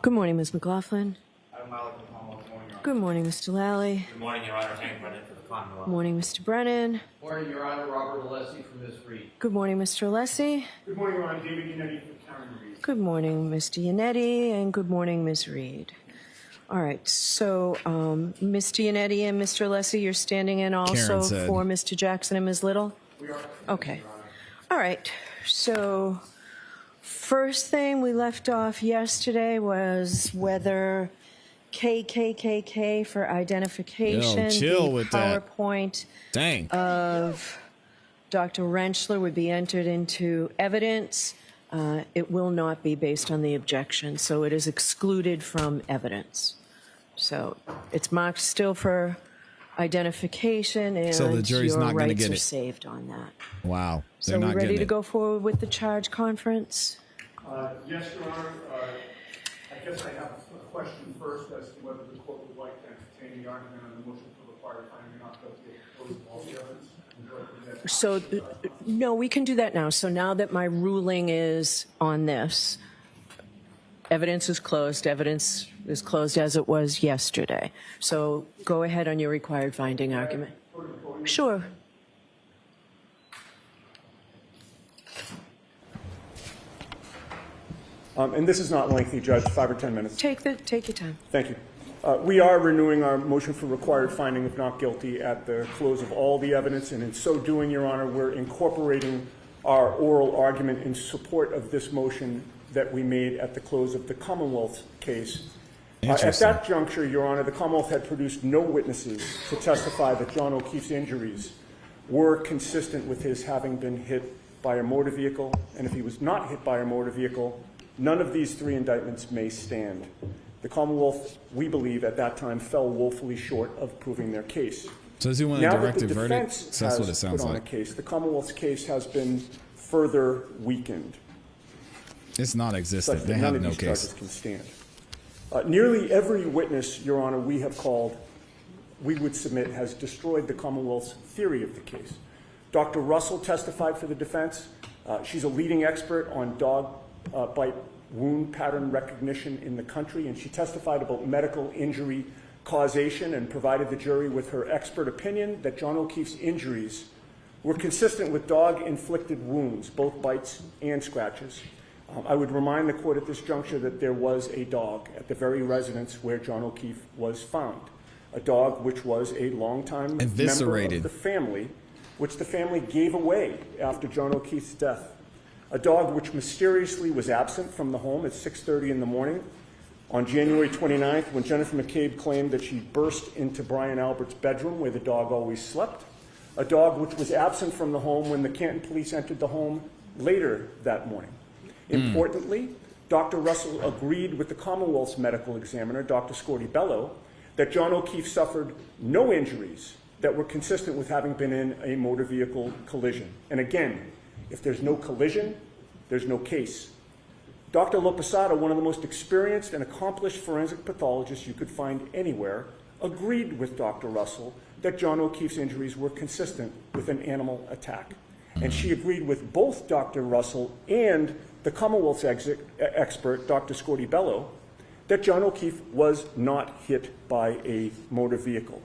Good morning, Ms. McLaughlin. Good morning, Mr. Lally. Good morning, Your Honor. Hank Brennan for the Commonwealth. Good morning, Mr. Brennan. Morning, Your Honor. Robert Alessi from Ms. Reed. Good morning, Mr. Alessi. Good morning, Your Honor. David Yannetti for Karen Reed. Good morning, Mr. Yannetti, and good morning, Ms. Reed. All right, so Mr. Yannetti and Mr. Alessi, you're standing in also for Mr. Jackson and Ms. Little? We are. Okay. All right, so first thing we left off yesterday was whether KKKK for identification, chill the with that. PowerPoint Dang. of Dr. Rentschler would be entered into evidence. It will not be based on the objection, so it is excluded from evidence. So it's marked still for identification, and so the jury's your not going to rights get are it. saved on that. Wow. So we're ready to go forward with the charge conference? Yes, Your Honor. I guess I have a question first as to whether the court would like to entertain the argument on the motion for the party finding not guilty of all the evidence. So, no, we can do that now. So now that my ruling is on this, evidence is closed. Evidence is closed as it was yesterday. So go ahead on your required finding argument. Sure. And this is not lengthy, Judge, 5 or 10 minutes. Take your time. Thank you. We are renewing our motion for required finding of not guilty at the close of all the evidence, and in so doing, Your Honor, we're incorporating our oral argument in support of this motion that we made at the close of the Commonwealth case. At that juncture, Your Honor, the Commonwealth had produced no witnesses to testify that John O'Keefe's injuries were consistent with his having been hit by a motor vehicle, and if he was not hit by a motor vehicle, none of these 3 indictments may stand. The Commonwealth, we believe, at that time fell woefully short of proving their case. So does he want a Now that directed the verdict? defense That's what it has sounds put on like. a case, the Commonwealth's case has been further weakened, It's not such existent. that They none have of no these case. charges can stand. Nearly every witness, Your Honor, we have called, we would submit, has destroyed the Commonwealth's theory of the case. Dr. Russell testified for the defense. She's a leading expert on dog bite wound pattern recognition in the country, and she testified about medical injury causation and provided the jury with her expert opinion that John O'Keefe's injuries were consistent with dog-inflicted wounds, both bites and scratches. I would remind the court at this juncture that there was a dog at the very residence where John O'Keefe was found, a dog which was a longtime member of the family, which the family gave away after John O'Keefe's death. A dog which mysteriously was absent from the home at 6:30 in the morning on January 29th, when Jennifer McCabe claimed that she burst into Brian Albert's bedroom where the dog always slept. A dog which was absent from the home when the Canton police entered the home later that morning. Importantly, Dr. Russell agreed with the Commonwealth's medical examiner, Dr. Scorti-Bello, that John O'Keefe suffered no injuries that were consistent with having been in a motor vehicle collision. And again, if there's no collision, there's no case. Dr. Lopesada, one of the most experienced and accomplished forensic pathologists you could find anywhere, agreed with Dr. Russell that John O'Keefe's injuries were consistent with an animal attack. And she agreed with both Dr. Russell and the Commonwealth's expert, Dr. Scorti-Bello, that John O'Keefe was not hit by a motor vehicle.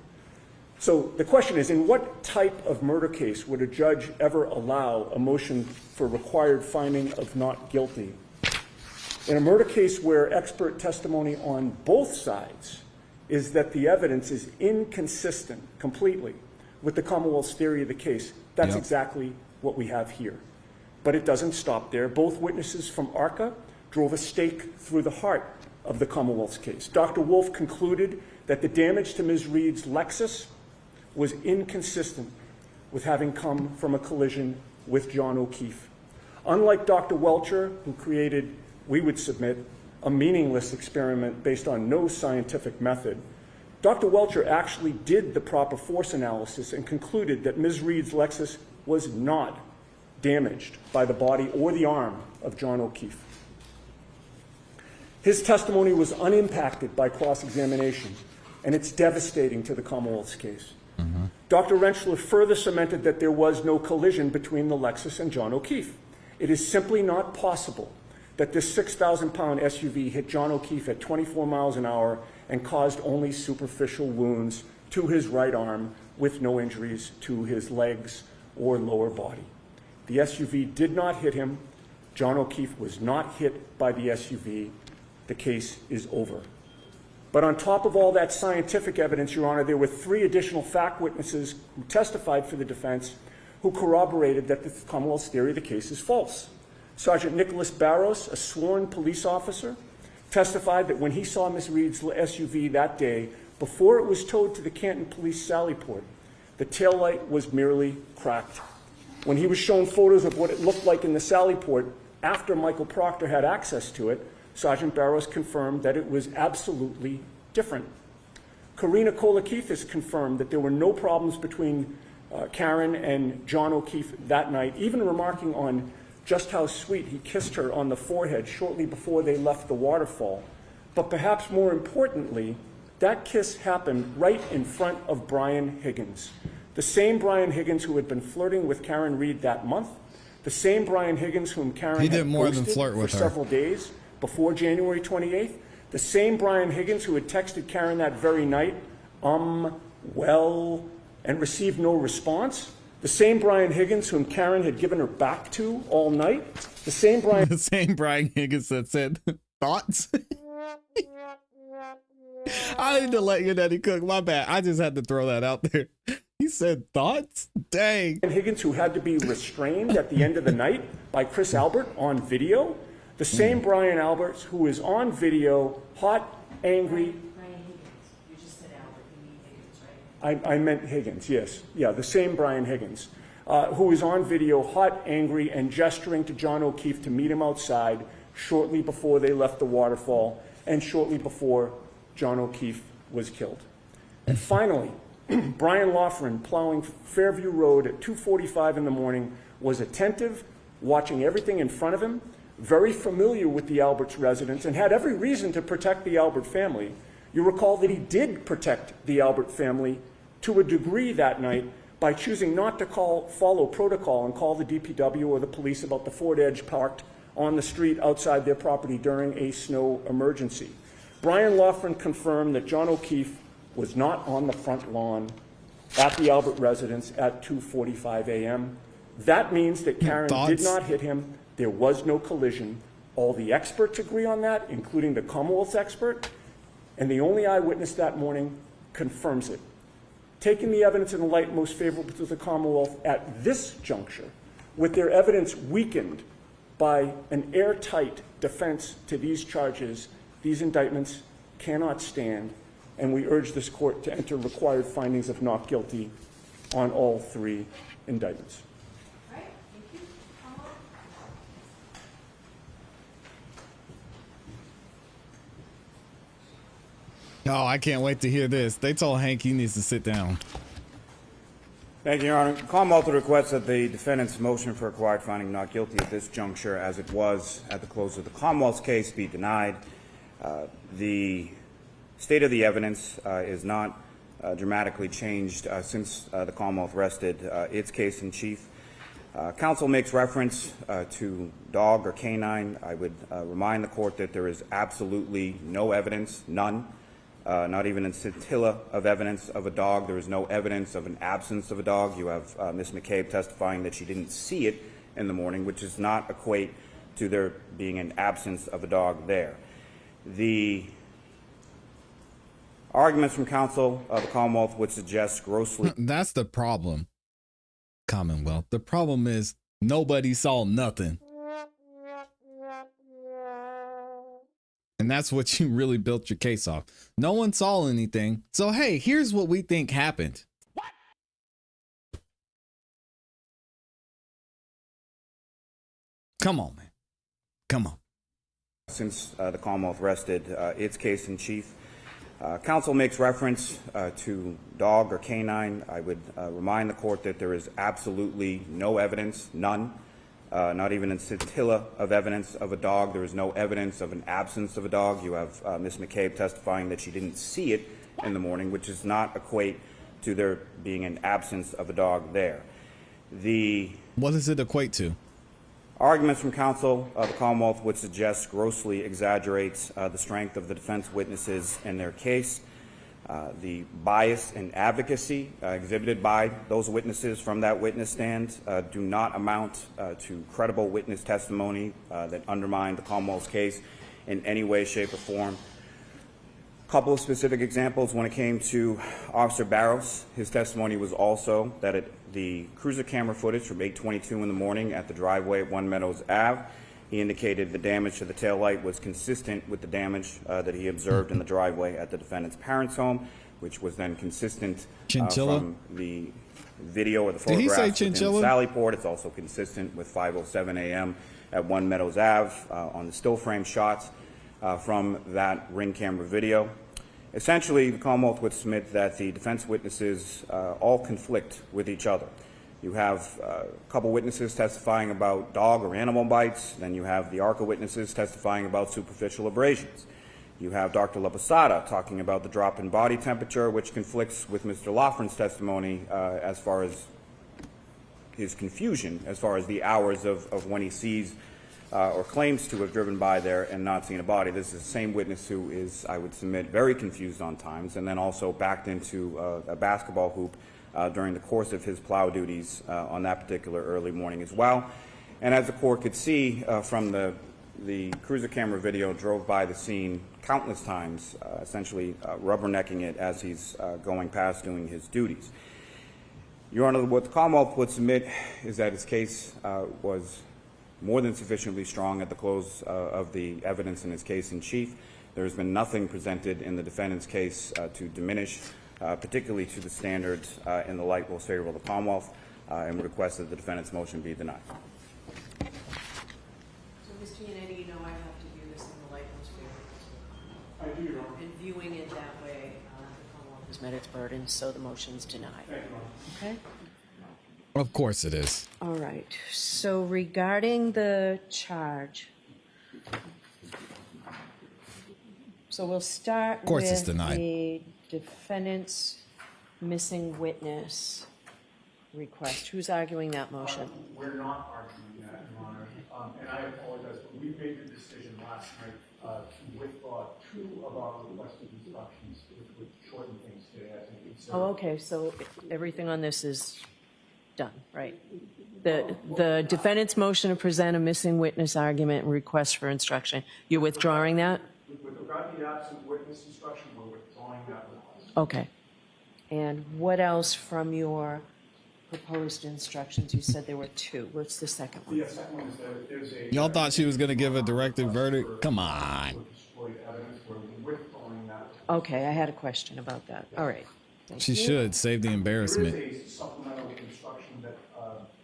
So the question is, in what type of murder case would a judge ever allow a motion for required finding of not guilty? In a murder case where expert testimony on both sides is that the evidence is inconsistent completely with the Commonwealth's theory of the case, that's exactly what we have here. But it doesn't stop there. Both witnesses from ARCA drove a stake through the heart of the Commonwealth's case. Dr. Wolf concluded that the damage to Ms. Reed's Lexus was inconsistent with having come from a collision with John O'Keefe. Unlike Dr. Welcher, who created, we would submit, a meaningless experiment based on no scientific method, Dr. Welcher actually did the proper force analysis and concluded that Ms. Reed's Lexus was not damaged by the body or the arm of John O'Keefe. His testimony was unimpacted by cross-examination, and it's devastating to the Commonwealth's case. Dr. Rentschler further cemented that there was no collision between the Lexus and John O'Keefe. It is simply not possible that this 6,000-pound SUV hit John O'Keefe at 24 miles an hour and caused only superficial wounds to his right arm with no injuries to his legs or lower body. The SUV did not hit him. John O'Keefe was not hit by the SUV. The case is over. But on top of all that scientific evidence, Your Honor, there were 3 additional fact witnesses who testified for the defense who corroborated that the Commonwealth's theory of the case is false. Sergeant Nicholas Barros, a sworn police officer, testified that when he saw Ms. Reed's SUV that day, before it was towed to the Canton Police Sally Port, the taillight was merely cracked. When he was shown photos of what it looked like in the Sally Port after Michael Proctor had access to it, Sergeant Barros confirmed that it was absolutely different. Karina Kolakithis confirmed that there were no problems between Karen and John O'Keefe that night, even remarking on just how sweet he kissed her on the forehead shortly before they left the waterfall. But perhaps more importantly, that kiss happened right in front of Brian Higgins, the same Brian Higgins who had been flirting with Karen Reed that month, the same Brian Higgins whom Karen He had did more than ghosted flirt for with her. several days before January 28th, the same Brian Higgins who had texted Karen that very night, well, and received no response, The same Brian Higgins whom Karen had given her back to all night. The same Brian... The same Brian Higgins that said, thoughts? I need to let your daddy cook. My bad. I just had to throw that out there. He said thoughts? Dang. Higgins who had to be restrained at the end of the night by Chris Albert on video. The same Brian Alberts who is on video, hot, angry. Brian Higgins. You just said Albert. You mean Higgins, right? I meant Higgins, yes. Yeah, the same Brian Higgins, who is on video, hot, angry, and gesturing to John O'Keefe to meet him outside shortly before they left the waterfall and shortly before John O'Keefe was killed. And finally, Brian Loughran, plowing Fairview Road at 2:45 in the morning, was attentive, watching everything in front of him, very familiar with the Alberts residence, and had every reason to protect the Albert family. You recall that he did protect the Albert family to a degree that night by choosing not to follow protocol and call the DPW or the police about the Ford Edge parked on the street outside their property during a snow emergency. Brian Loughran confirmed that John O'Keefe was not on the front lawn at the Albert residence at 2:45 a.m. That means that Karen did not hit him. There was no collision. All the experts agree on that, including the Commonwealth's expert, and the only eyewitness that morning confirms it. Taking the evidence in the light most favorable to the Commonwealth at this juncture, with their evidence weakened by an airtight defense to these charges, these indictments cannot stand, and we urge this court to enter required findings of not guilty on all three indictments. All right, thank you. Oh, I can't wait to hear this. They told Hank he needs to sit down. Thank you, Your Honor. Commonwealth requests that the defendant's motion for required finding not guilty at this juncture, as it was at the close of the Commonwealth's case, be denied. The state of the evidence is not dramatically changed since the Commonwealth rested its case in chief. Counsel makes reference to dog or canine. I would remind the court that there is absolutely no evidence, none, not even a scintilla of evidence of a dog. There is no evidence of an absence of a dog. You have Ms. McCabe testifying that she didn't see it in the morning, which does not equate to there being an absence of a dog there. The arguments from counsel of the Commonwealth would suggest grossly... That's the problem, Commonwealth. The problem is nobody saw nothing. And that's what you really built your case off. No one saw anything. So, hey, here's what we think happened. What? Come on, man. Come on. Since the Commonwealth rested its case in chief, counsel makes reference to dog or canine. I would remind the court that there is absolutely no evidence, none, not even a scintilla of evidence of a dog. There is no evidence of an absence of a dog. You have Ms. McCabe testifying that she didn't see it in the morning, which does not equate to there being an absence of a dog there. What does it equate to? Arguments from counsel of the Commonwealth would suggest grossly exaggerates the strength of the defense witnesses in their case. The bias and advocacy exhibited by those witnesses from that witness stand do not amount to credible witness testimony that undermine the Commonwealth's case in any way, shape, or form. A couple of specific examples. When it came to Officer Barros, his testimony was also that the cruiser camera footage from 8:22 in the morning at the driveway at One Meadows Ave, he indicated the damage to the taillight was consistent with the damage that he observed in the driveway at the defendant's parents' home, which was then consistent from the video or the photographs in Sallyport. It's also consistent with 5:07 a.m. at One Meadows Ave on the still frame shots from that ring camera video. Essentially, the Commonwealth would submit that the defense witnesses all conflict with each other. You have a couple witnesses testifying about dog or animal bites. Then you have the ARCA witnesses testifying about superficial abrasions. You have Dr. La Posada talking about the drop in body temperature, which conflicts with Mr. Loughran's testimony as far as his confusion, as far as the hours of when he sees or claims to have driven by there and not seen a body. This is the same witness who is, I would submit, very confused on times, and then also backed into a basketball hoop during the course of his plow duties on that particular early morning as well. And as the court could see from the cruiser camera video, drove by the scene countless times, essentially rubbernecking it as he's going past doing his duties. Your Honor, what the Commonwealth would submit is that his case was more than sufficiently strong at the close of the evidence in his case in chief. There has been nothing presented in the defendant's case to diminish, particularly to the standards in the light most favorable to the Commonwealth, and request that the defendant's motion be denied. So, Mr. Yannetti, you know I have to view this in the light most favorable. I do, Your Honor. And viewing it that way, the Commonwealth has met its burden, so the motion's denied. Thank you, Your Honor. Okay? Of course it is. All right. So regarding the charge, so we'll start Of course it's with denied. the defendant's missing witness request. Who's arguing that motion? We're not arguing that, Your Honor. And I apologize, but we made the decision last night to withdraw 2 of our requested instructions, which would shorten things today, I think. Oh, okay. So everything on this is done, right? The defendant's motion to present a missing witness argument and request for instruction. You're withdrawing that? With regard to the absent witness instruction, we're withdrawing that request. Okay. And what else from your proposed instructions? You said there were 2. What's the second one? The second one is that there's a... Y'all thought she was going to give a directed verdict? Come on. We're withdrawing that. Okay, I had a question about that. All right. Thank She you. should save the embarrassment. There is a supplemental instruction that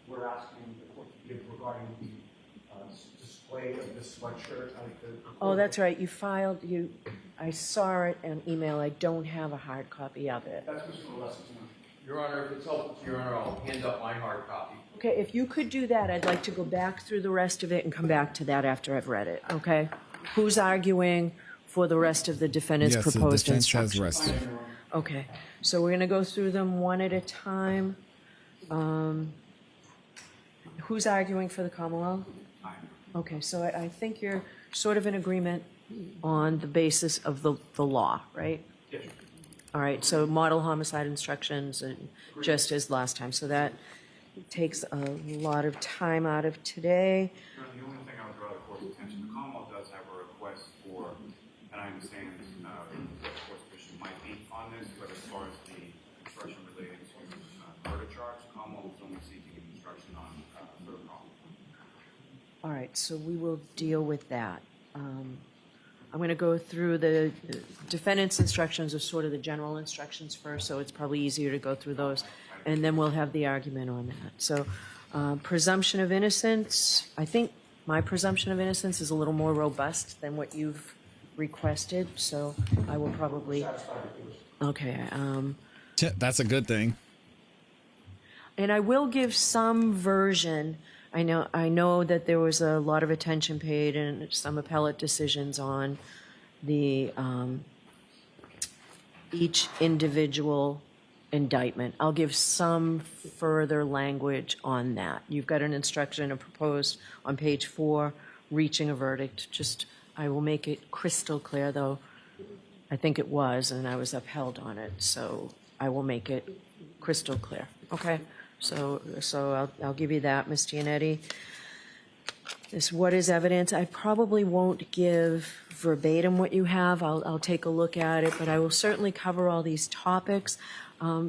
we're asking the court to give regarding the display of the sweatshirt. Oh, that's right. You filed, I saw it in email. I don't have a hard copy of it. That's Mr. Alessi's motion. Your Honor, if it's helpful to Your Honor, I'll hand up my hard copy. Okay, if you could do that, I'd like to go back through the rest of it and come back to that after I've read it, okay? Who's arguing for the rest of the defendant's Yes, the proposed defense has instructions? rested. Okay, so we're going to go through them one at a time. Who's arguing for the Commonwealth? Okay, so I think you're sort of in agreement on the basis of the law, right? Yes. All right, so model homicide instructions, and just as last time. So that takes a lot of time out of today. The only thing I would draw the court's attention, the Commonwealth does have a request for, and I understand the court's position might be on this, but as far as the instruction related to murder charge, the Commonwealth is only seeking an instruction on murder problem. All right, so we will deal with that. I'm going to go through the defendant's instructions, or sort of the general instructions first, so it's probably easier to go through those, and then we'll have the argument on that. So presumption of innocence, I think my presumption of innocence is a little more robust than what you've requested, so I will probably, okay. That's a good thing. And I will give some version. I know that there was a lot of attention paid and some appellate decisions on the each individual indictment. I'll give some further language on that. You've got an instruction proposed on page 4, reaching a verdict. Just, I will make it crystal clear, though I think it was, and I was upheld on it, so I will make it crystal clear. Okay? So I'll give you that, Ms. Giannetti. This what is evidence. I probably won't give verbatim what you have. I'll take a look at it, but I will certainly cover all these topics.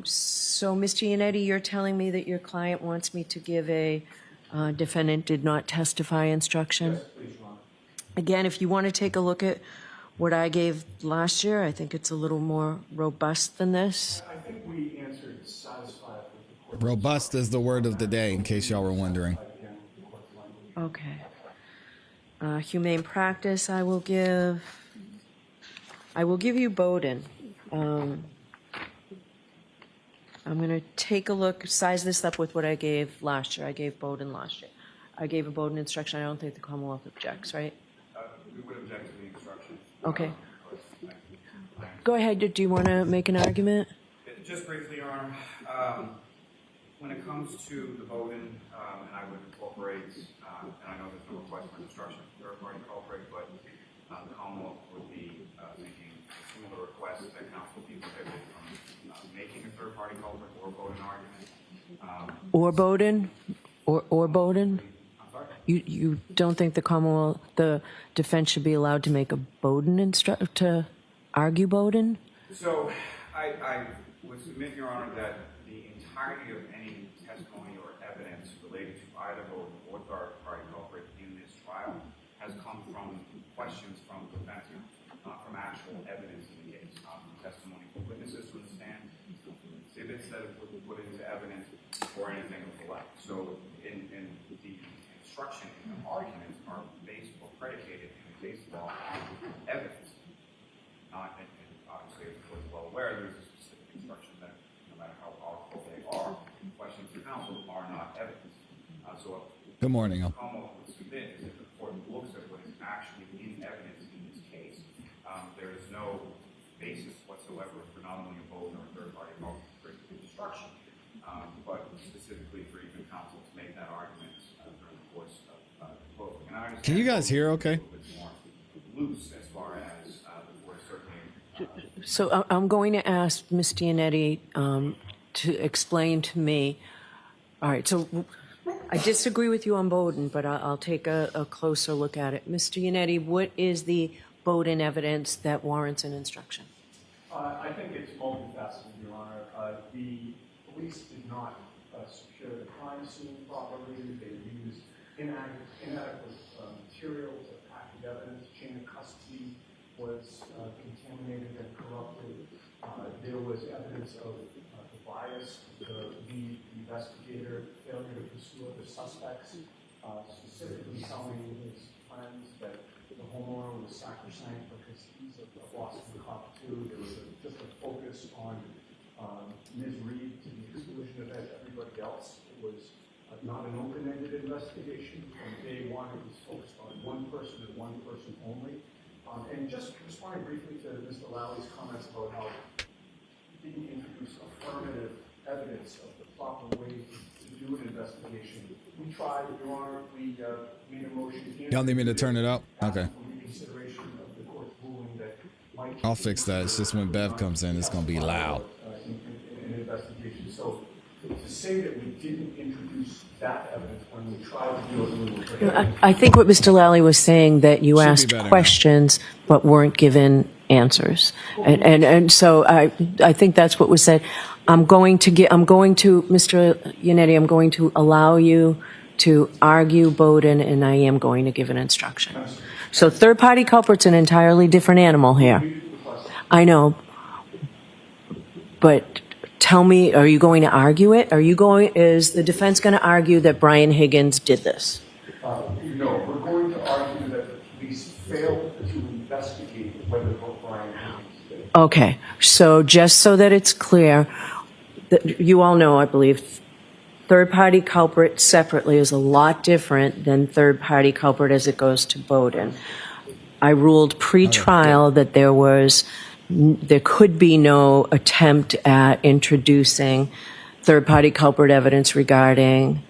So, Ms. Giannetti, you're telling me that your client wants me to give a defendant did not testify instruction? Yes, please, Your Honor. Again, if you want to take a look at what I gave last year, I think it's a little more robust than this. I think we answered satisfied with the court. Robust is the word of the day, in case y'all were wondering. Okay. Humane practice, I will give you Bowden. I'm going to take a look, size this up with what I gave last year. I gave Bowden last year. I gave a Bowden instruction. I don't think the Commonwealth objects, right? We would object to the instruction. Okay. Go ahead. Do you want to make an argument? Just briefly, Your Honor, when it comes to the Bowden, and I would incorporate, and I know there's no request for instruction for third-party culprit, but the Commonwealth would be making a similar request that counsel be prohibited from making a third-party culprit or Bowden argument. Or Bowden? Or Bowden? You don't think the defense should be allowed to make a Bowden to argue Bowden? So I would submit, Your Honor, that the entirety of any testimony or evidence related to either Bowden or third-party culprit in this trial has come from questions from the defense counsel, not from actual evidence in the case, not from testimony from witnesses to the stand, exhibits that have been put into evidence, or anything of the like. So in the instruction and the arguments are based or predicated in the case law on evidence. Not, and obviously, as the court is well aware, there's a specific instruction that no matter how powerful they are, questions to counsel are not evidence. So Good morning. Commonwealth would submit is if the court looks at what is actually in evidence in this case, there is no basis whatsoever for not only a Bowden or third-party culprit instruction, but specifically for even counsel to make that argument during the course of the closing. And I understand Can you guys hear okay? a little bit more loose as far as the court certainly. So I'm going to ask Ms. Giannetti to explain to me. All right, so I disagree with you on Bowden, but I'll take a closer look at it. Ms. Giannetti, what is the Bowden evidence that warrants an instruction? I think it's multifaceted, Your Honor. The police did not secure the crime scene properly. They used inadequate materials to pack the evidence. Chain of custody was contaminated and corrupted. There was evidence of the bias, the lead investigator, failure to pursue other suspects, specifically telling his friends that the homeowner was sacrosanct because he's a Boston cop too. There was just a focus on Ms. Reed to the exclusion of everybody else. It was not an open-ended investigation. From day one, it was focused on one person and one person only. And just responding briefly to Mr. Lowry's comments about how he didn't introduce affirmative evidence of the proper way to do an investigation. We tried, Your Honor, we made a motion. Y'all need me to turn it up? Okay. Reconsideration of the court's ruling that might I'll fix that. It's just when Bev comes in, it's going to be loud. in an investigation. So to say that we didn't introduce that evidence when we tried to do it when we were prohibited. I think what Mr. Lally was saying that you Should be asked better now. questions but weren't given answers, and so I think that's what was said. I'm going to Mr. Yannetti, I'm going to allow you to argue Bowden, and I am going to give an instruction. So third-party culprit's an entirely different animal here. I know, but tell me, are you going to argue it? Is the defense going to argue that Brian Higgins did this? No, we're going to argue that the police failed to investigate whether Brian Higgins did it. Okay, so just so that it's clear, you all know, I believe, third-party culprit separately is a lot different than third-party culprit as it goes to Bowden. I ruled pre-trial that there could be no attempt at introducing third-party culprit evidence regarding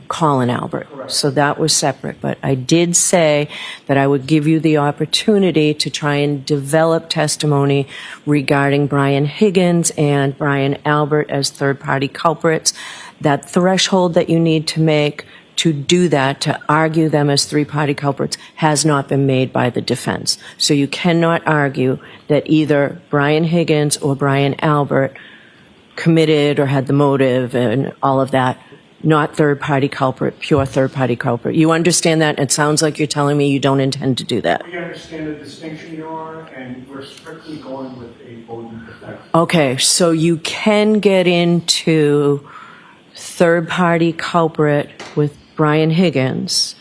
Colin Albert. So that was separate. But I did say that I would give you the opportunity to try and develop testimony regarding Brian Higgins and Brian Albert as third-party culprits. That threshold that you need to make to do that, to argue them as three-party culprits, has not been made by the defense. So you cannot argue that either Brian Higgins or Brian Albert committed or had the motive and all of that. Not third-party culprit, pure third-party culprit. You understand that? It sounds like you're telling me you don't intend to do that. We understand the distinction, Your Honor, and we're strictly going with a Bowden defense. Okay, so you can get into third-party culprit with Brian Higgins,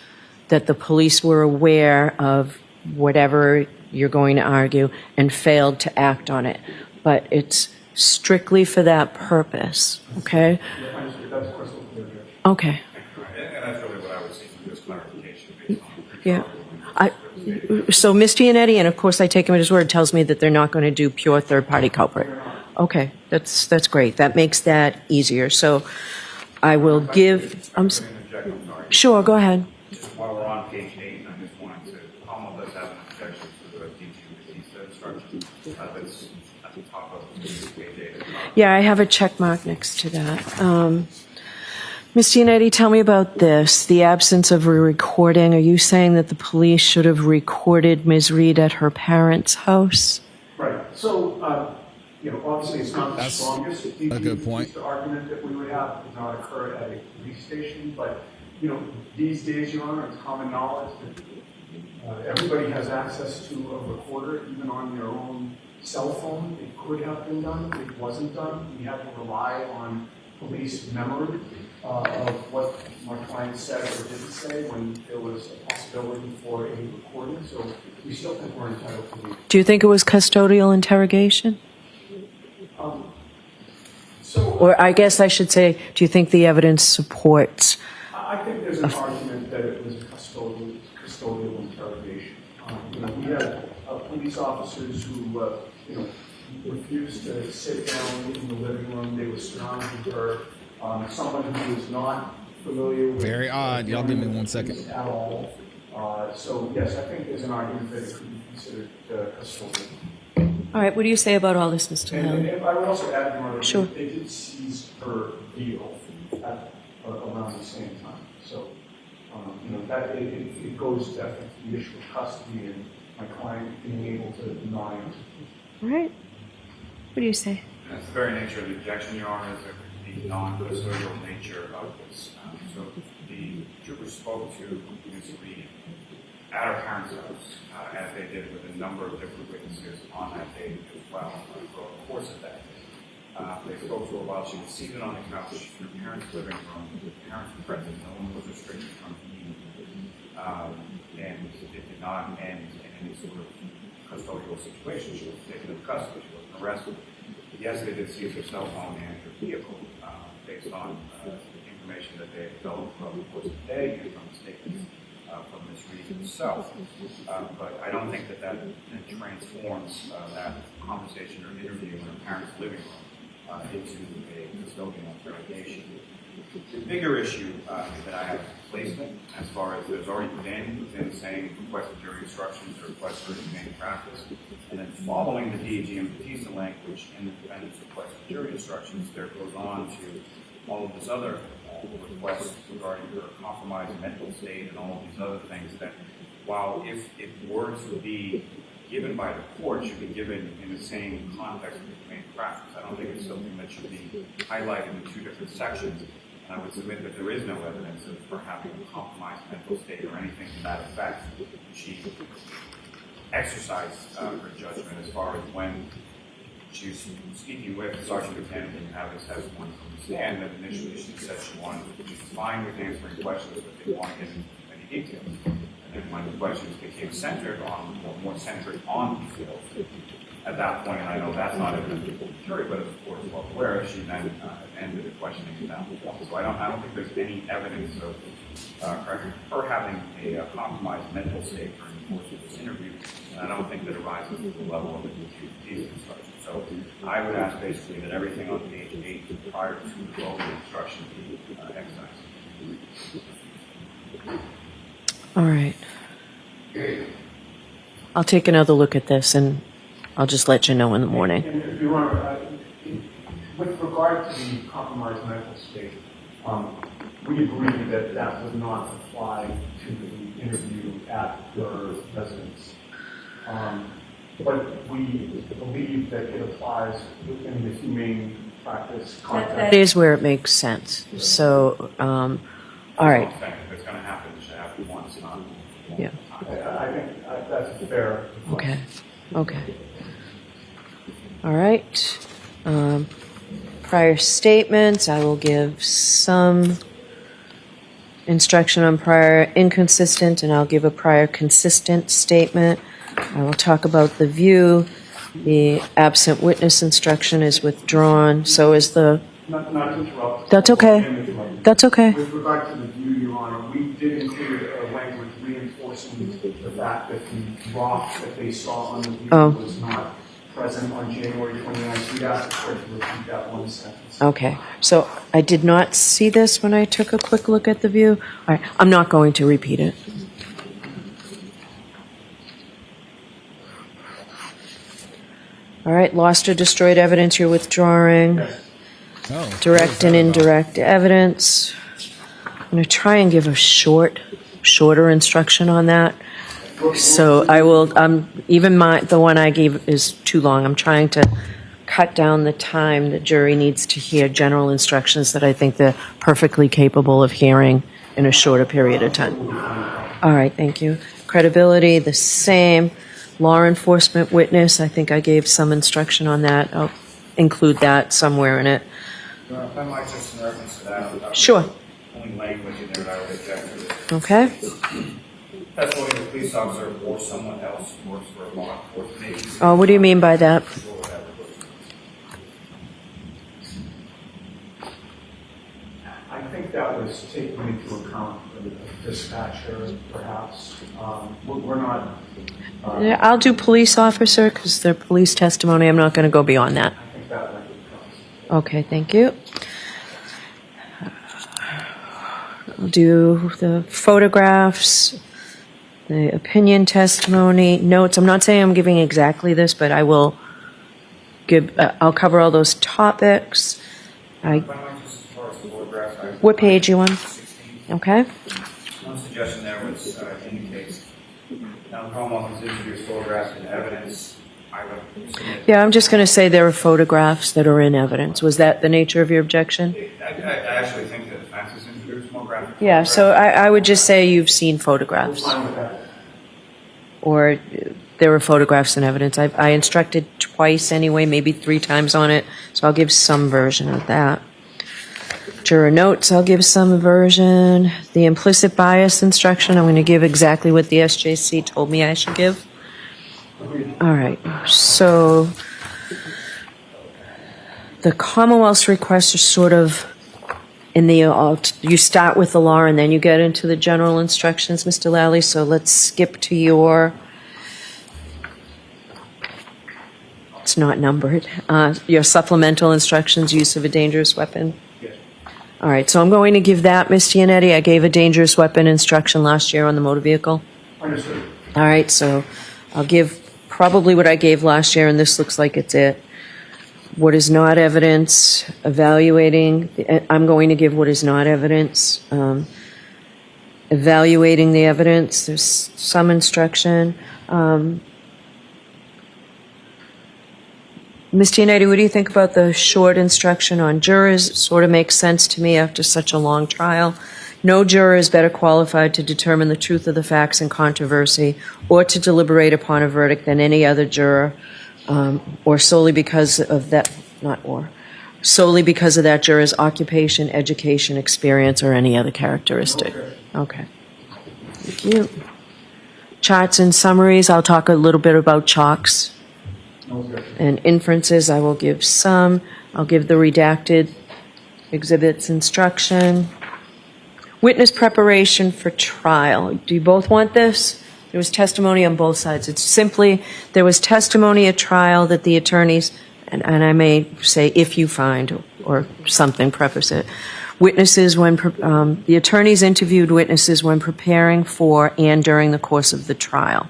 that the police were aware of whatever you're going to argue and failed to act on it. But it's strictly for that purpose, okay? That's crystal clear, Judge. Okay. And that's really what I was seeking, just clarification based on Yeah. So Ms. Giannetti, and of course I take him at his word, tells me that they're not going to do pure third-party culprit. Okay, that's great. That makes that easier. So I will give. Sure, go ahead. While we're on page 8, I just wanted to, Commonwealth does have an objection to the D2 instruction that's at the top of page 8. Yeah, I have a check mark next to that. Ms. Giannetti, tell me about this, the absence of a recording. Are you saying that the police should have recorded Ms. Reed at her parents' house? Right. So, obviously it's not the That's strongest. a good point. The argument that we would have did not occur at a police station, but, these days, Your Honor, it's common knowledge that everybody has access to a recorder, even on their own cell phone. It could have been done. It wasn't done. We had to rely on police memory of what my client said or didn't say when there was a possibility for a recording. So we still think we're entitled to the. Do you think it was custodial interrogation? Or I guess I should say, do you think the evidence supports? I think there's an argument that it was a custodial interrogation. We had police officers who, refused to sit down in the living room. They were surrounding her. Someone who was not familiar with. Very odd. Y'all give me 1 second. At all. So yes, I think there's an argument that it could be considered custodial. All right, what do you say about all this, Mr. Hill? And I would also add, Your Honor, Sure. they did seize her vehicle at around the same time. So, that it goes to, I think, the issue of custody and my client being able to deny it. All right. What do you say? That's the very nature of the objection, Your Honor, is the non-custodial nature of this. So the trooper spoke to Ms. Reed at her parents' house, as they did with a number of different witnesses on that day as well, throughout the course of that day. They spoke to her while she was seated on the couch in her parents' living room. The parents were present. No one was restricted from being. And it did not end in any sort of custodial situation. She was taken into custody. She wasn't arrested. Yes, they did seize her cell phone and her vehicle based on information that they had developed throughout the course of the day and from statements from Ms. Reed herself. But I don't think that transforms that conversation or interview in her parents' living room into a custodial interrogation. The bigger issue that I have is placement, as far as there's already been within saying requested jury instructions or request for humane practice, and then following the DAG and Batista language in the defendant's requested jury instructions, there goes on to all of this other requests regarding her compromised mental state and all of these other things that, while if it were to be given by the court, should be given in the same context of humane practice. I don't think it's something that should be highlighted in two different sections. And I would submit that there is no evidence of her having a compromised mental state or anything to that effect. She exercised her judgment as far as when she was speaking with Sergeant Lieutenant and having testimony from the stand, that initially she said she wanted to be fine with answering questions, but didn't want to get into any details. And then when the questions became centered on, or more centered on details, at that point, and I know that's not evidence before the jury, but as the court is well aware, she then ended the questioning at that point. So I don't think there's any evidence of her having a compromised mental state during the course of this interview, and I don't think that arises to the level of the instruction. So I would ask basically that everything on page 8 prior to the voting instruction be excised. All right. I'll take another look at this and I'll just let you know in the morning. And if you want, with regard to the compromised mental state, we agree that that would not apply to the interview at her residence. But we believe that it applies within the humane practice context. That is where it makes sense. So, all right. If it's going to happen, it should happen once, not Yeah. I think that's fair. Okay. Okay. All right. Prior statements, I will give some instruction on prior inconsistent, and I'll give a prior consistent statement. I will talk about the view. The absent witness instruction is withdrawn. So is the... Not to interrupt. That's okay. That's okay. With regard to the view, Your Honor, we did include a language reinforcing the fact that the drop that they saw on the view was not present on January 29th. We'd ask the court to repeat that one sentence. Okay. So I did not see this when I took a quick look at the view. All right. I'm not going to repeat it. All right. Lost or destroyed evidence you're withdrawing. Yes. Oh, Direct and indirect evidence. going to try and give a shorter instruction on that. So I will, even the one I gave is too long. I'm trying to cut down the time the jury needs to hear general instructions that I think they're perfectly capable of hearing in a shorter period of time. All right, thank you. Credibility, the same. Law enforcement witness, I think I gave some instruction on that. I'll include that somewhere in it. If I might just reference to that. Sure. Only language in there that I would object to. Okay. Testimony of a police officer or someone else who works for a law enforcement agency. Oh, what do you mean by that? I think that was taken into account for the dispatcher, perhaps. We're not. Yeah, I'll do police officer because they're police testimony. I'm not going to go beyond that. I think that might be possible. Okay, thank you. I'll do the photographs, the opinion testimony, notes. I'm not saying I'm giving exactly this, but I will give, I'll cover all those topics. What page you on? Okay. One suggestion there was indicates now Commonwealth has introduced photographs and evidence. I would submit. Yeah, I'm just going to say there are photographs that are in evidence. Was that the nature of your objection? I actually think the defense has introduced more graphic. Yeah, so I would just say you've seen photographs. Or there were photographs and evidence. I instructed twice anyway, maybe 3 times on it, so I'll give some version of that. Juror notes, I'll give some version. The implicit bias instruction, I'm going to give exactly what the SJC told me I should give. All right, so the Commonwealth's requests are sort of in the, you start with the law and then you get into the general instructions, Mr. Lally, so let's skip to your, it's not numbered, your supplemental instructions, use of a dangerous weapon. All right, so I'm going to give that, Ms. Giannetti. I gave a dangerous weapon instruction last year on the motor vehicle. Understood. All right, so I'll give probably what I gave last year, and this looks like it's it. What is not evidence, evaluating, I'm going to give what is not evidence, evaluating the evidence, there's some instruction. Ms. Giannetti, what do you think about the short instruction on jurors? It sort of makes sense to me after such a long trial. No juror is better qualified to determine the truth of the facts in controversy or to deliberate upon a verdict than any other juror, or solely because of that, solely because of that juror's occupation, education, experience, or any other characteristic. Okay. Thank you. Charts and summaries, I'll talk a little bit about chalks. And inferences, I will give some. I'll give the redacted exhibits instruction. Witness preparation for trial. Do you both want this? There was testimony on both sides. It's simply, there was testimony at trial that the attorneys, and I may say if you find, or something, preface it. Witnesses when, the attorneys interviewed witnesses when preparing for and during the course of the trial.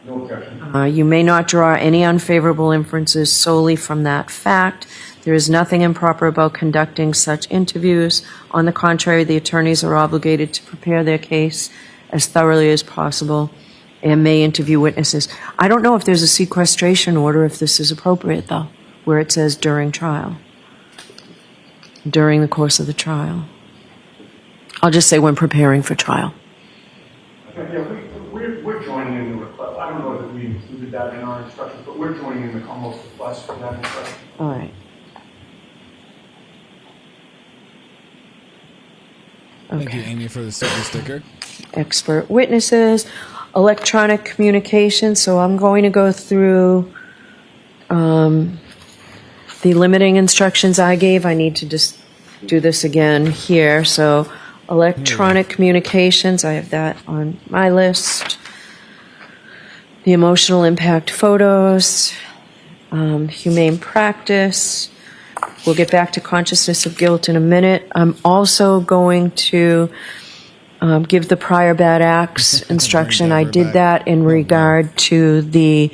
No objection. You may not draw any unfavorable inferences solely from that fact. There is nothing improper about conducting such interviews. On the contrary, the attorneys are obligated to prepare their case as thoroughly as possible and may interview witnesses. I don't know if there's a sequestration order, if this is appropriate, though, where it says during trial, during the course of the trial. I'll just say when preparing for trial. Yeah, we're joining in the request. I don't know that we included that in our instructions, but we're joining in the Commonwealth's request for that instruction. All right. Thank you, Amy, for the super sticker. Expert witnesses, electronic communication. So I'm going to go through the limiting instructions I gave. I need to just do this again here. So electronic communications, I have that on my list. The emotional impact photos, humane practice. We'll get back to consciousness of guilt in a minute. I'm also going to give the prior bad acts instruction. I did that in regard to the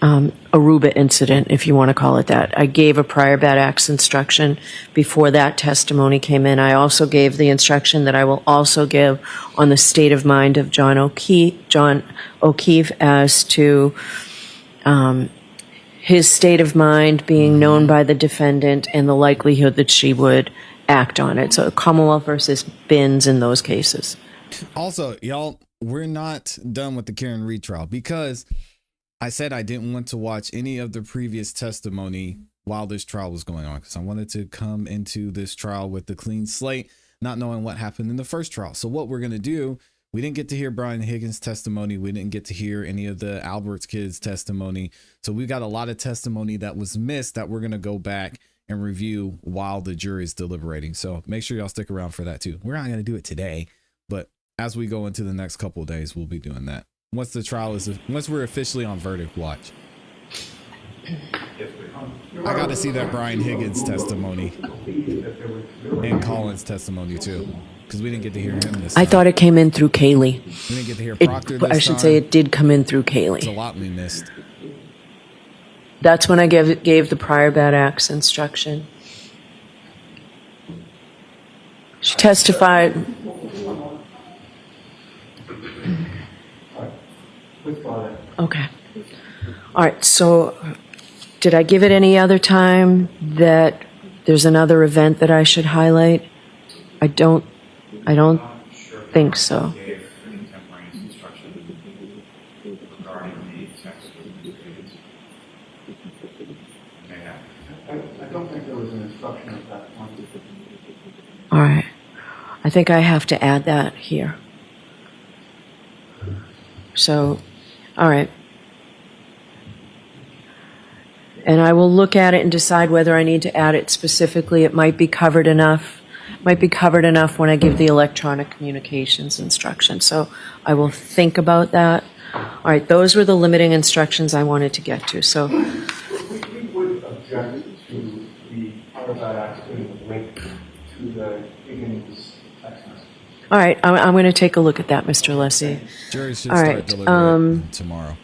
Aruba incident, if you want to call it that. I gave a prior bad acts instruction before that testimony came in. I also gave the instruction that I will also give on the state of mind of John O'Keefe as to his state of mind being known by the defendant and the likelihood that she would act on it. So Commonwealth versus Binns in those cases. Also, y'all, we're not done with the Karen Reed trial because I said I didn't want to watch any of the previous testimony while this trial was going on because I wanted to come into this trial with the clean slate, not knowing what happened in the first trial. So what we're going to do, we didn't get to hear Brian Higgins' testimony. We didn't get to hear any of the Alberts kids' testimony. So we got a lot of testimony that was missed that we're going to go back and review while the jury is deliberating. So make sure y'all stick around for that too. We're not going to do it today, but as we go into the next couple of days, we'll be doing that. Once the trial is, once we're officially on verdict watch. I got to see that Brian Higgins testimony and Collins testimony too, because we didn't get to hear him this time. I thought it came in through Kaylee. We didn't get to hear Proctor this time. I should say it did come in through Kaylee. It's a lot we missed. That's when I gave the prior bad acts instruction. She testified. Okay. All right. So did I give it any other time that there's another event that I should highlight? I don't think so. I don't think there was an instruction at that point. All right. I think I have to add that here. So, all right. And I will look at it and decide whether I need to add it specifically. It might be covered enough. Might be covered enough when I give the electronic communications instruction. So I will think about that. All right. Those were the limiting instructions I wanted to get to. So. We would object to the prior bad acts being linked to the Higgins text message. All right. I'm going to take a look at that, Mr. Lessie. Jury should start deliberating tomorrow.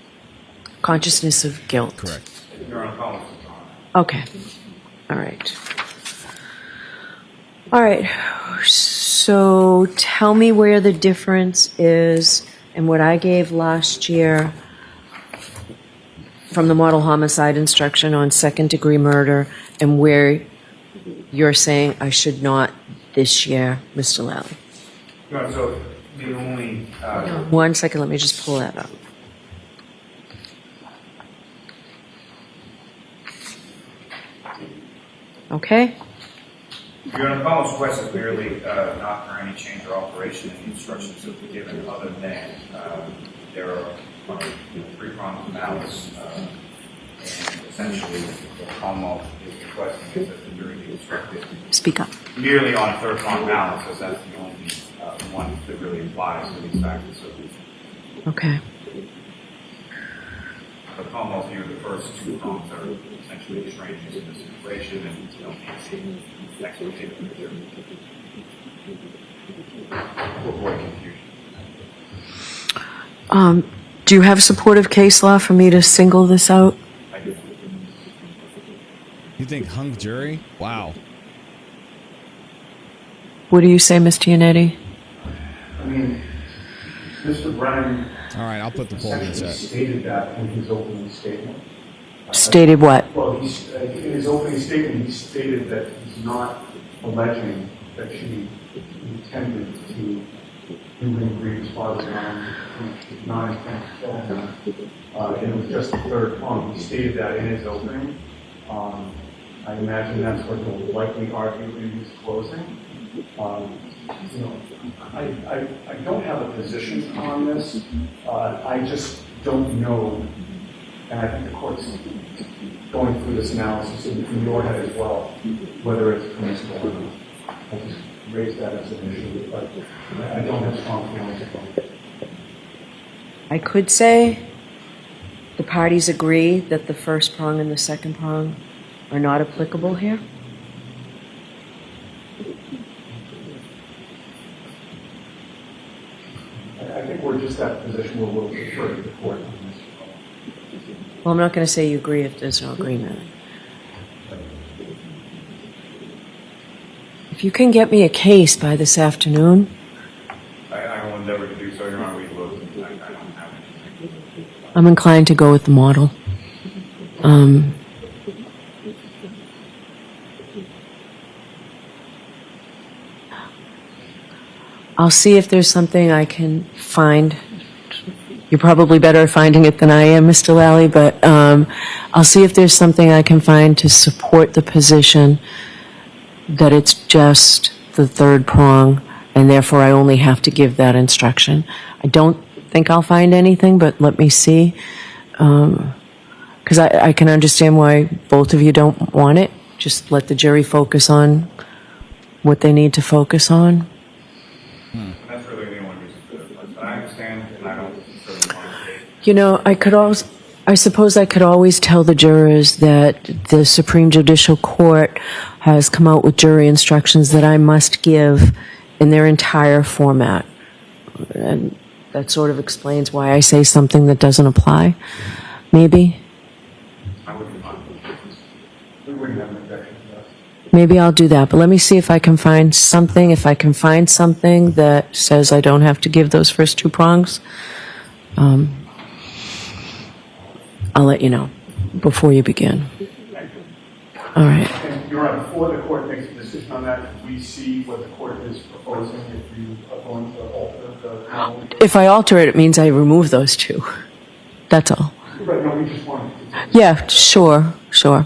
Consciousness of guilt. Correct. Okay. All right. All right. So tell me where the difference is in what I gave last year from the model homicide instruction on second-degree murder and where you're saying I should not this year, Mr. Lally. No, so the only... 1 second, let me just pull that up. Okay. Your Honor, Collins' request is merely not for any change or alteration in the instructions that were given, other than there are three prongs of malice, and essentially the Commonwealth is requesting is that the jury be instructed. Speak up. Merely on a third prong malice, because that's the only one that really applies to these factors. Okay. The Commonwealth here, the first two prongs are essentially extraneous to this situation, and you don't need to explicate the jury. To avoid confusion. Do you have supportive case law for me to single this out? I do. You think hung jury? Wow. What do you say, Mr. Yannetti? I mean, Mr. Brennan. All right, I'll put the poll in the chat. Stated that in his opening statement. Stated what? Well, in his opening statement, he stated that he's not alleging that she intended to do him grievous bodily harm, not intended to kill him. It was just the third prong. He stated that in his opening. I imagine that's what he'll likely argue in his closing. You know, I don't have a position on this. I just don't know, and I think the court's going through this analysis in your head as well, whether it's permissible or not. I just raised that as an issue, but I don't have strong feelings about it. I could say the parties agree that the first prong and the second prong are not applicable here. I think we're just at a position where we'll defer to the court on this. Well, I'm not going to say you agree if there's no agreement. If you can get me a case by this afternoon, I will endeavor to do so, Your Honor. We will. I don't have anything. I'm inclined to go with the model. I'll see if there's something I can find. You're probably better at finding it than I am, Mr. Lally, but I'll see if there's something I can find to support the position that it's just the third prong, and therefore I only have to give that instruction. I don't think I'll find anything, but let me see. Because I can understand why both of you don't want it. Just let the jury focus on what they need to focus on. That's really the only reason for it. But I understand, and I don't certainly want to. You know, I suppose I could always tell the jurors that the Supreme Judicial Court has come out with jury instructions that I must give in their entire format. And that sort of explains why I say something that doesn't apply. Maybe. I wouldn't mind. We wouldn't have an objection to that. Maybe I'll do that, but let me see if I can find something. If I can find something that says I don't have to give those first two prongs, I'll let you know before you begin. All right. And Your Honor, before the court makes a decision on that, we see what the court is proposing if you are going to alter the penalty. If I alter it, it means I remove those two. That's all. Right, no, we just wanted to. Yeah, sure.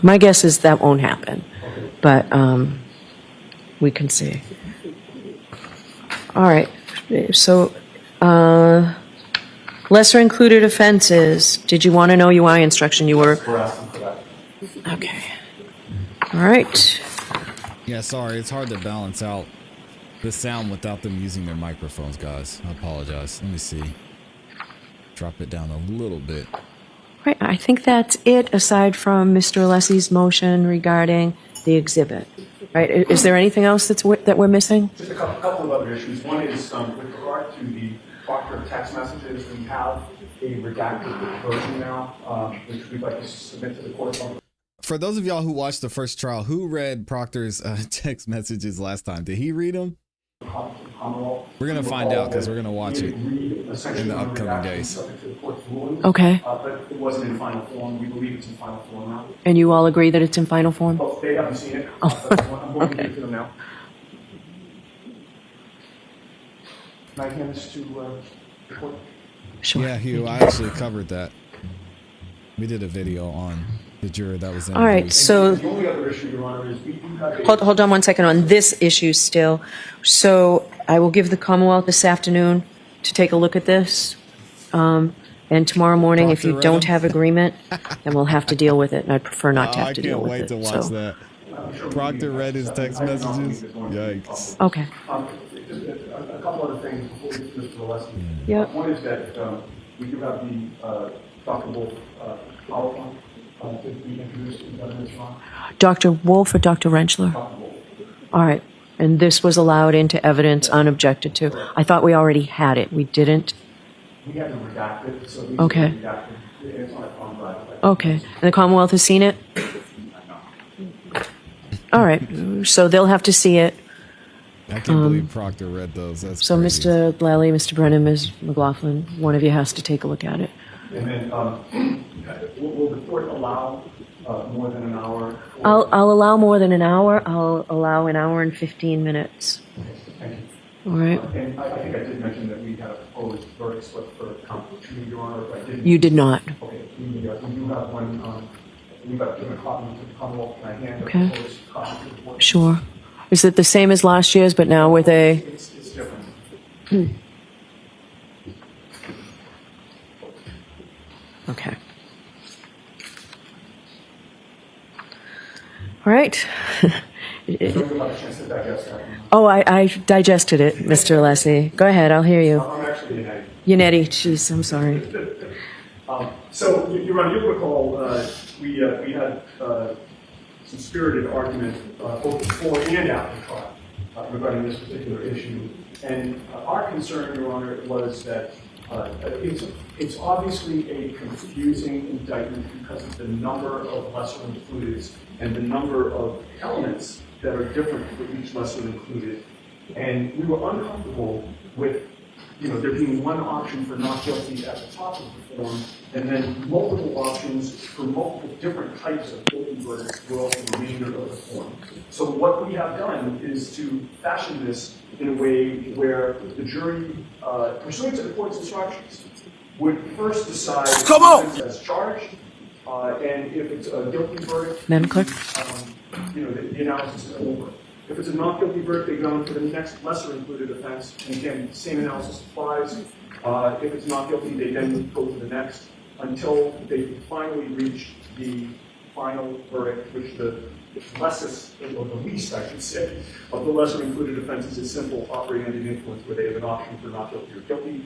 My guess is that won't happen, but we can see. All right. So, lesser included offenses. Did you want to know UI instruction? You were. We're asking for that. Okay. All right. Yeah, sorry, it's hard to balance out the sound without them using their microphones, guys. I apologize. Let me see. Drop it down a little bit. Right. I think that's it, aside from Mr. Alessi's motion regarding the exhibit. Right. Is there anything else that we're missing? Just a couple of other issues. One is with regard to the Proctor text messages, we have a redacted version now, which we'd like to submit to the court. For those of y'all who watched the first trial, who read Proctor's text messages last time? Did he read them? We're going to find out because we're going to watch it in the upcoming days. Okay. But it wasn't in final form. We believe it's in final form now. And you all agree that it's in final form? Well, they haven't seen it. Oh. I'm going to Okay. give it to them now. Can I hand this to the court? Sure. Yeah, Hugh, I actually covered that. We did a video on the juror that was in. All right. So The only other issue, Your Honor, is we do have a... hold on one second on this issue still. So I will give the Commonwealth this afternoon to take a look at this. And tomorrow morning, if you Proctor don't read 'em? have agreement, then we'll have to deal with it. And I'd prefer not to have I to deal can't with wait it. to watch So, that. Proctor read his text messages. Yikes. okay. Just a couple other things before we get to Mr. Alessi. Yep. One is that we do have the Dr. Wolf PowerPoint to be introduced in evidence on. Dr. Wolf or Dr. Rentschler? Dr. Wolf. All right. And this was allowed into evidence unobjected to. I thought we already had it. We didn't. We have them redacted, so these Okay. are redacted. It's on a phone drive. Okay. And the Commonwealth has seen it? All right. So they'll have to see it. I can't believe Proctor read those. That's So crazy. Mr. Lally, Mr. Brennan, Ms. McLaughlin, one of you has to take a look at it. And then will the court allow more than an hour? I'll allow more than an hour. I'll allow an hour and 15 minutes. Thank you. All right. And I think I did mention that we had a proposed verdict slip for count 2, Your Honor. If I didn't. You did not. Okay, we do have one, we've got given a copy to the Commonwealth, and I hand the Okay. proposed copy to the court. Sure. Is it the same as last year's, but now with a... It's different. Okay. All right. So you'll have a chance to digest that. Oh, I digested it, Mr. Alessi. Go ahead, I'll hear you. I'm actually an Yannetti, jeez, I'm sorry. So, Your Honor, you'll recall we had some spirited argument both before and after trial regarding this particular issue. And our concern, Your Honor, was that It's obviously a confusing indictment because of the number of lesser includeds and the number of elements that are different for each lesser included. And we were uncomfortable with, there being one option for not guilty at the top of the form, and then multiple options for multiple different types of guilty verdicts throughout the remainder of the form. So what we have done is to fashion this in a way where the jury, pursuant to the court's instructions, would first decide as charged, and if it's a guilty verdict, Madam Clerk? The analysis is over. If it's a not guilty verdict, they go on to the next lesser included offense, and again, same analysis applies. If it's not guilty, they then go to the next until they finally reach the final verdict, which the lessest, or the least, I should say, of the lesser included offenses is simple operating under the influence, where they have an option for not guilty or guilty.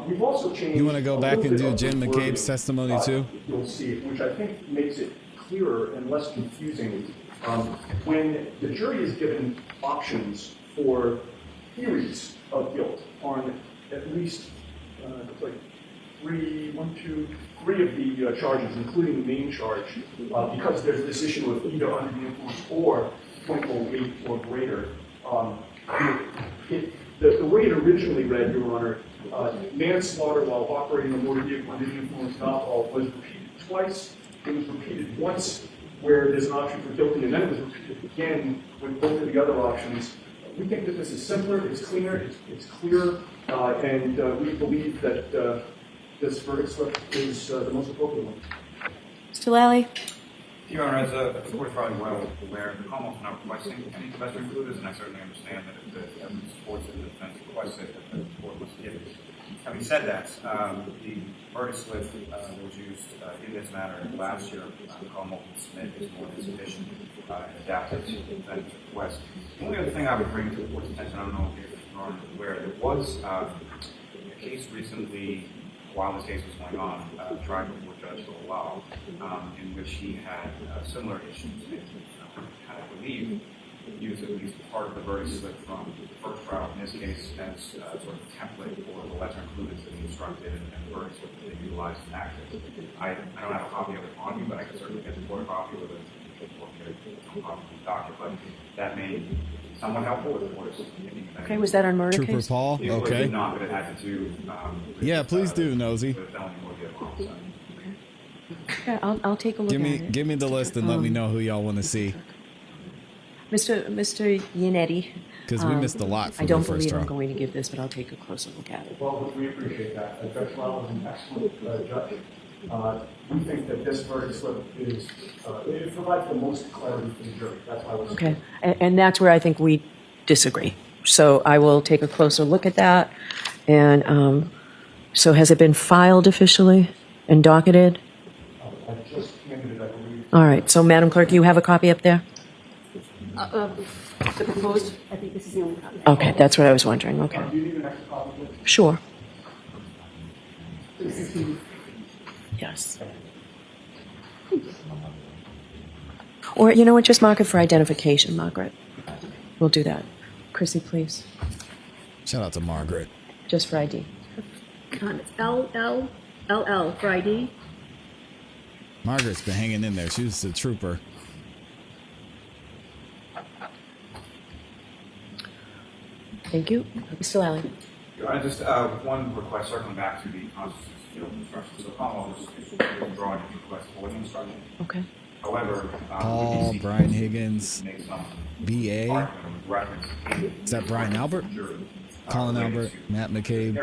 We've also changed. You want to go back and do Jen McCabe's testimony too? You'll see it, which I think makes it clearer and less confusing. When the jury is given options for theories of guilt on at least three of the charges, including the main charge, because there's this issue of either under the influence or 0.08 or greater. The way it originally read, Your Honor, manslaughter while operating a motor vehicle under the influence of alcohol was repeated twice. It was repeated once where there's an option for guilty, and then it was repeated again with both of the other options. We think that this is simpler, it's cleaner, it's clearer, and we believe that this verdict slip is the most appropriate one. Mr. Lally? Your Honor, as the court is probably well aware, the Commonwealth is not requesting any lesser included, and I certainly understand that if the evidence supports it, the defense requests it, that the court must give it. Having said that, the verdict slip that was used in this matter last year, the Commonwealth will submit is more than sufficient and adapted to the defendant's request. The only other thing I would bring to the court's attention, I don't know if Your Honor is aware, there was a case recently, while this case was going on, tried before Judge Lowell, in which he had similar issues. I believe used at least part of the verdict slip from the first trial, in this case, as sort of a template for the lesser included that he instructed and the verdict slip that they utilized in action. I don't have a copy of it on me, but I can certainly get the court a copy with it, or get a copy of the docket, but that may be somewhat helpful with the court. Okay, was that on murder Trooper case? Paul? Okay. Not, but it had to do Yeah, please do, Nosy. Okay, I'll take a look at it. Give me the list and let me know who y'all want to see. Mr. Yannetti. Because we missed a lot from I don't the first believe trial. I'm going to give this, but I'll take a closer look at it. Well, we appreciate that. Judge Lowell is an excellent judge. We think that this verdict slip is, it provides the most clarity for the jury. That's why we're Okay, and that's where I think we disagree. So I will take a closer look at that. And so has it been filed officially and docketed? I just handed it, I believe. All right, so Madam Clerk, you have a copy up there? The proposed, I think this is the only copy. Okay, that's what I was wondering, okay. Do you need an extra copy? Sure. Yes. Or, you know what, just mark it for identification, Margaret. We'll do that. Chrissy, please. Shout out to Margaret. Just for ID. It's LLLL for ID. Margaret's been hanging in there. She was a trooper. Thank you. Mr. Lally. I just one request circling back to the constitutional instructions. So Commonwealth is withdrawing its request for the instruction. Okay. However, Paul, Brian Higgins, B.A. Is that Brian Albert? Colin Albert, Matt McCabe.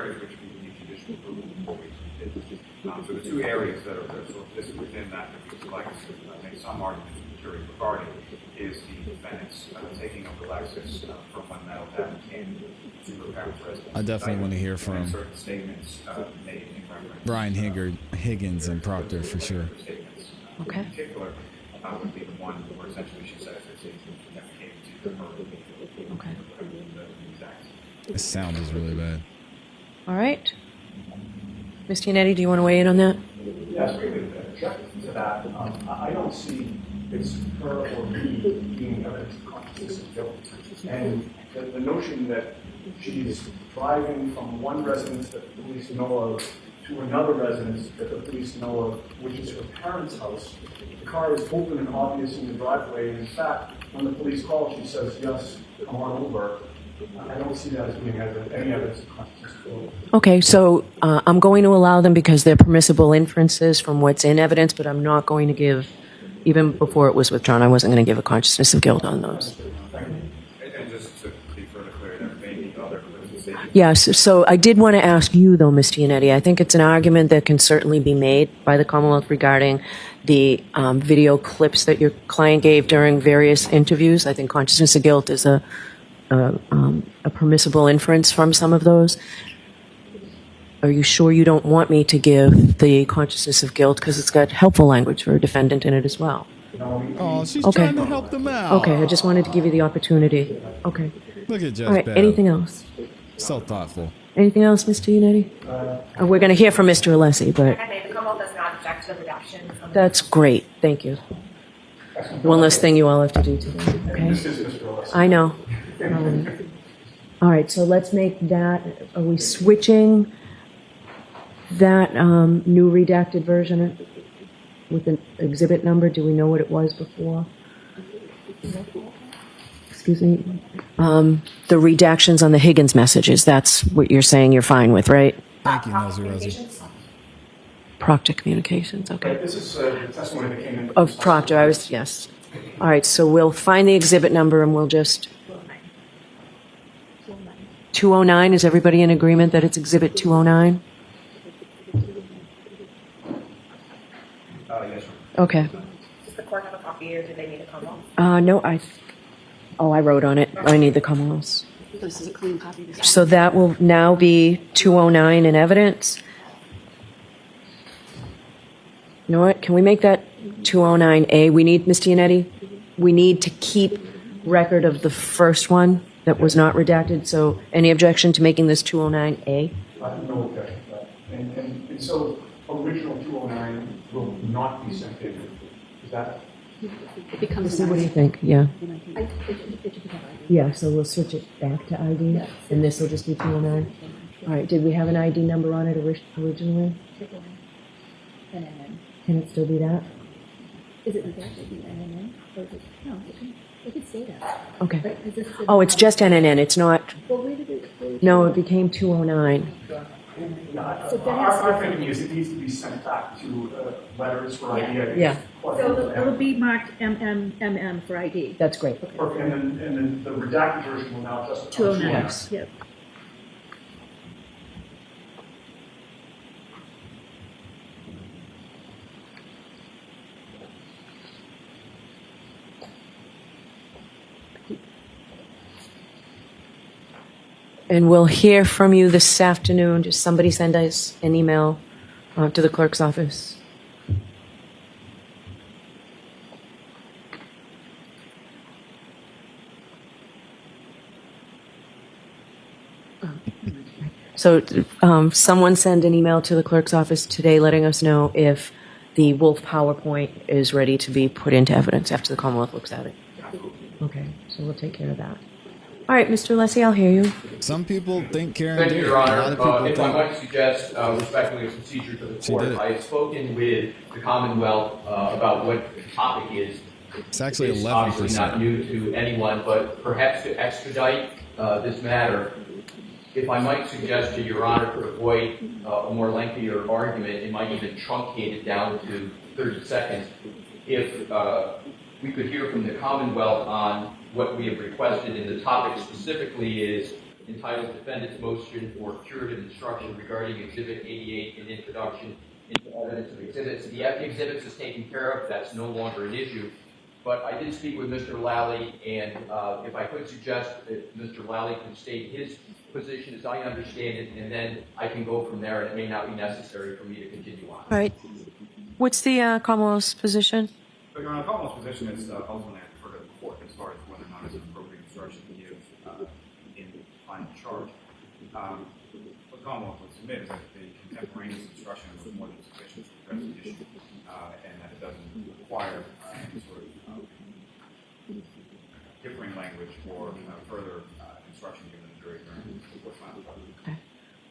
So the two areas that are sort of listed within that we would like to make some argument to the jury regarding is the defendant's taking of the Lexus from when metal that came to the parent's residence. I definitely want to hear from certain statements made in reference Brian Higgins and Proctor for sure. Okay. In particular, would be the one where essentially she says that it never came to her. Okay. The sound is really bad. All right. Mr. Yannetti, do you want to weigh in on that? Yeah, desperately object to that. I don't see it's her or me being evidence of consciousness of guilt. And the notion that she's driving from one residence that the police know of to another residence that the police know of, which is her parents' house. The car is open and obvious in the driveway. And in fact, when the police call, she says, yes, come on over. I don't see that as being any evidence of consciousness of guilt. Okay, so I'm going to allow them because they're permissible inferences from what's in evidence, but I'm not going to give, even before it was withdrawn, I wasn't going to give a consciousness of guilt on those. And just to be further clear, there may be other clues. Yes, so I did want to ask you, though, Mr. Yannetti, I think it's an argument that can certainly be made by the Commonwealth regarding the video clips that your client gave during various interviews. I think consciousness of guilt is a permissible inference from some of those. Are you sure you don't want me to give the consciousness of guilt because it's got helpful language for a defendant in it as well? Oh, she's Okay. trying to help them out. Okay, I just wanted to give you the opportunity. Okay. Look at Judge All right, Bev. anything else? So thoughtful. Anything else, Mr. Yannetti? We're going to hear from Mr. Alessi, but The Commonwealth does not object to the redaction. that's great. Thank you. One less thing you all have to do today, okay? I know. All right, so let's make that, are we switching that new redacted version with an exhibit number? Do we know what it was before? Excuse me? The redactions on the Higgins messages, that's what you're saying you're fine with, right? Thank you, Nosy Rosie. Proctor Communications, okay. This is the testimony that came in. Of Proctor, yes. All right, so we'll find the exhibit number and we'll just... 209, is everybody in agreement that it's exhibit 209? Yes, Okay. Does the court have a copy or do they need a Commonwealth? No, I wrote on it. I need the Commonwealths. This is a clean copy. So that will now be 209 in evidence. You know what? Can we make that 209A? We need, Mr. Yannetti, we need to keep record of the first one that was not redacted. So any objection to making this 209A? No objection to that. And so original 209 will not be sent in. Is that? It becomes What do you think? Yeah. Yeah, so we'll switch it back to ID, and this will just be 209. All right, did we have an ID number on it originally? Can it still be that? Is it redacted in NNN? Or is it, no, it could say that. Okay. But is this the- Oh, it's just NNN, it's not, Well, where did it? no, it became 209. So then Our thinking is it needs to be sent back to letters for ID. Yeah. So it'll be marked MMMM for ID. That's great. Perfect. And then the redacted version will now just. 209. Yes. Yep. And we'll hear from you this afternoon. Just somebody send us an email to the clerk's office. So someone send an email to the clerk's office today letting us know if the Wolf PowerPoint is ready to be put into evidence after the Commonwealth looks at it. Okay, so we'll take care of that. All right, Mr. Alessi, I'll hear you. Some people think Karen Thank did you, it. Your A Honor. lot of people If I think. might suggest respectfully a procedure to the She court, did it. I have spoken with the Commonwealth about what the topic is. It's actually It's obviously not 11%. new to anyone, but perhaps to expedite this matter, if I might suggest to Your Honor to avoid a more lengthier argument, it might even truncate it down to 30 seconds. If we could hear from the Commonwealth on what we have requested, and the topic specifically is entitled Defendant's Motion for Curative Instruction regarding Exhibit 88 and Introduction into Evidence of Exhibits. The exhibits is taken care of, that's no longer an issue. But I did speak with Mr. Lally, and if I could suggest that Mr. Lally can state his position as I understand it, and then I can go from there, and it may not be necessary for me to continue on. All right. What's the Commonwealth's position? But Your Honor, Commonwealth's position is ultimately for the court as far as whether or not it's an appropriate instruction to give in the final charge. What Commonwealth would submit is that the contemporaneous instruction was more than sufficient to address the issue, and that it doesn't require any sort of differing language or further instruction given to the jury during the final trial.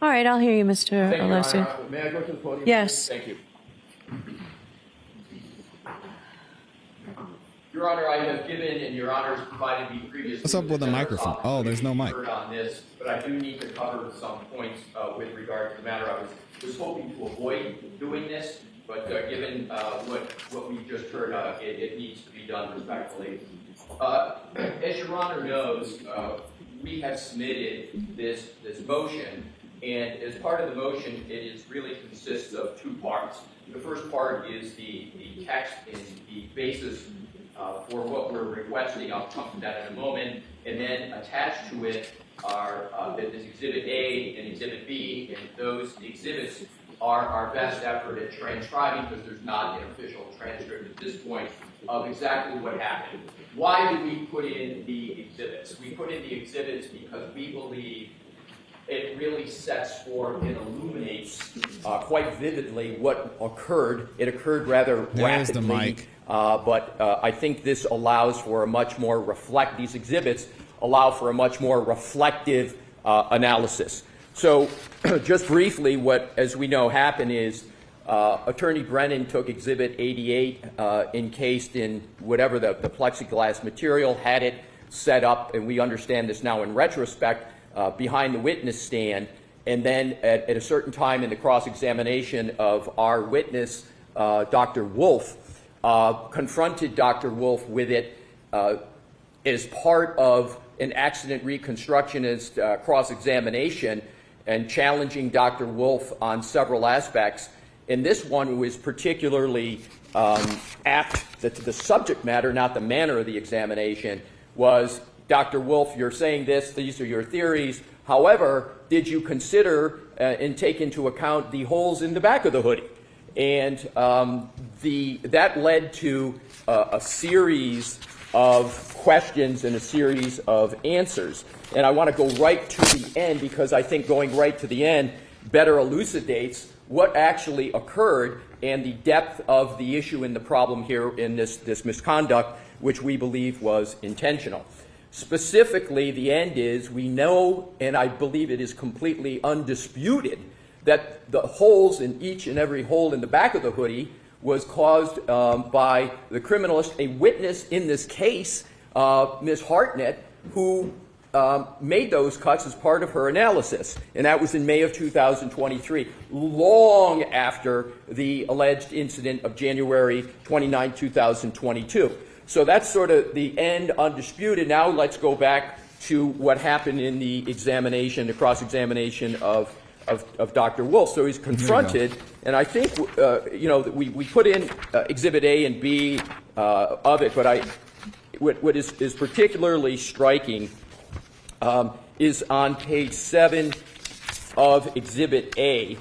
All right, I'll hear you, Mr. Thank you, Your Alessi. Honor. May I go to the podium? Yes. Thank you. Your Honor, I have given, and Your Honor's provided me previously. What's up with the microphone? Oh, there's no mic. On this, but I do need to cover some points with regard to the matter. I was hoping to avoid doing this, but given what we just heard, it needs to be done respectfully. As Your Honor knows, we have submitted this motion, and as part of the motion, it really consists of two parts. The first part is the text and the basis for what we're requesting. I'll come to that in a moment. And then attached to it are is Exhibit A and Exhibit B, and those exhibits are our best effort at transcribing, because there's not an official transcript at this point of exactly what happened. Why do we put in the exhibits? We put in the exhibits because we believe it really sets forth and illuminates quite vividly what occurred. It occurred rather There's rapidly. the mic. But I think this allows for a much more these exhibits allow for a much more reflective analysis. So just briefly, what, as we know, happened is Attorney Brennan took Exhibit 88 encased in whatever the plexiglass material, had it set up, and we understand this now in retrospect, behind the witness stand, and then at a certain time in the cross-examination of our witness, Dr. Wolf, confronted Dr. Wolf with it as part of an accident reconstructionist cross-examination, and challenging Dr. Wolf on several aspects. And this one was particularly apt, that the subject matter, not the manner of the examination, was, Dr. Wolf, you're saying this, these are your theories. However, did you consider and take into account the holes in the back of the hoodie? And that led to a series of questions and a series of answers. And I want to go right to the end, because I think going right to the end better elucidates what actually occurred and the depth of the issue and the problem here in this misconduct, which we believe was intentional. Specifically, the end is, we know, and I believe it is completely undisputed, that the holes in each and every hole in the back of the hoodie was caused by the criminalist, a witness in this case, Ms. Hartnett, who made those cuts as part of her analysis. And that was in May of 2023, long after the alleged incident of January 29, 2022. So that's sort of the end, undisputed. Now let's go back to what happened in the examination, the cross-examination of Dr. Wolf. So he's confronted, and I think we put in Exhibit A and B of it, but what is particularly striking is on page 7 of Exhibit A,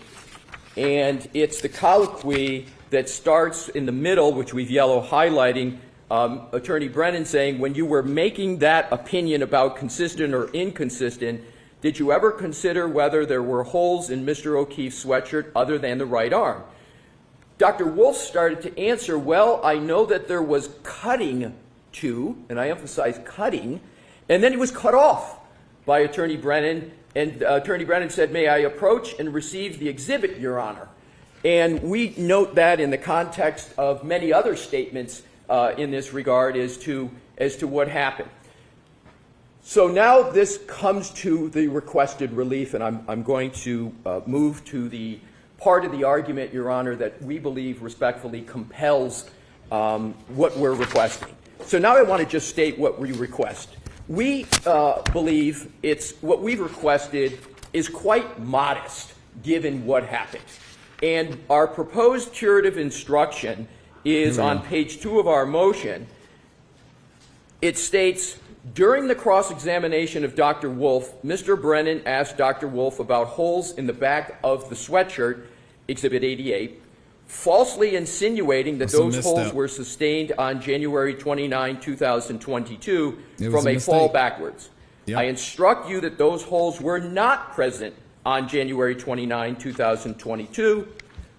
and it's the colloquy that starts in the middle, which we've yellow highlighting. Attorney Brennan saying, when you were making that opinion about consistent or inconsistent, did you ever consider whether there were holes in Mr. O'Keefe's sweatshirt other than the right arm? Dr. Wolf started to answer, well, I know that there was cutting to, and I emphasize cutting, and then he was cut off by Attorney Brennan, and Attorney Brennan said, may I approach and receive the exhibit, Your Honor? And we note that in the context of many other statements in this regard as to what happened. So now this comes to the requested relief, and I'm going to move to the part of the argument, Your Honor, that we believe respectfully compels what we're requesting. So now I want to just state what we request. We believe what we've requested is quite modest given what happened. And our proposed curative instruction is on page 2 of our motion. It states, during the cross-examination of Dr. Wolf, Mr. Brennan asked Dr. Wolf about holes in the back of the sweatshirt, Exhibit 88, falsely insinuating that those holes were sustained on January 29, 2022 from a fall backwards. Yep. I instruct you that those holes were not present on January 29, 2022.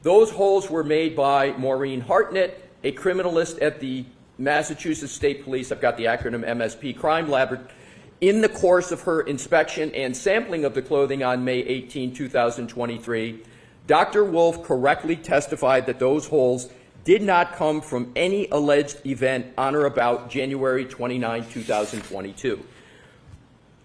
Those holes were made by Maureen Hartnett, a criminalist at the Massachusetts State Police, I've got the acronym MSP, Crime Lab, in the course of her inspection and sampling of the clothing on May 18, 2023. Dr. Wolf correctly testified that those holes did not come from any alleged event on or about January 29, 2022.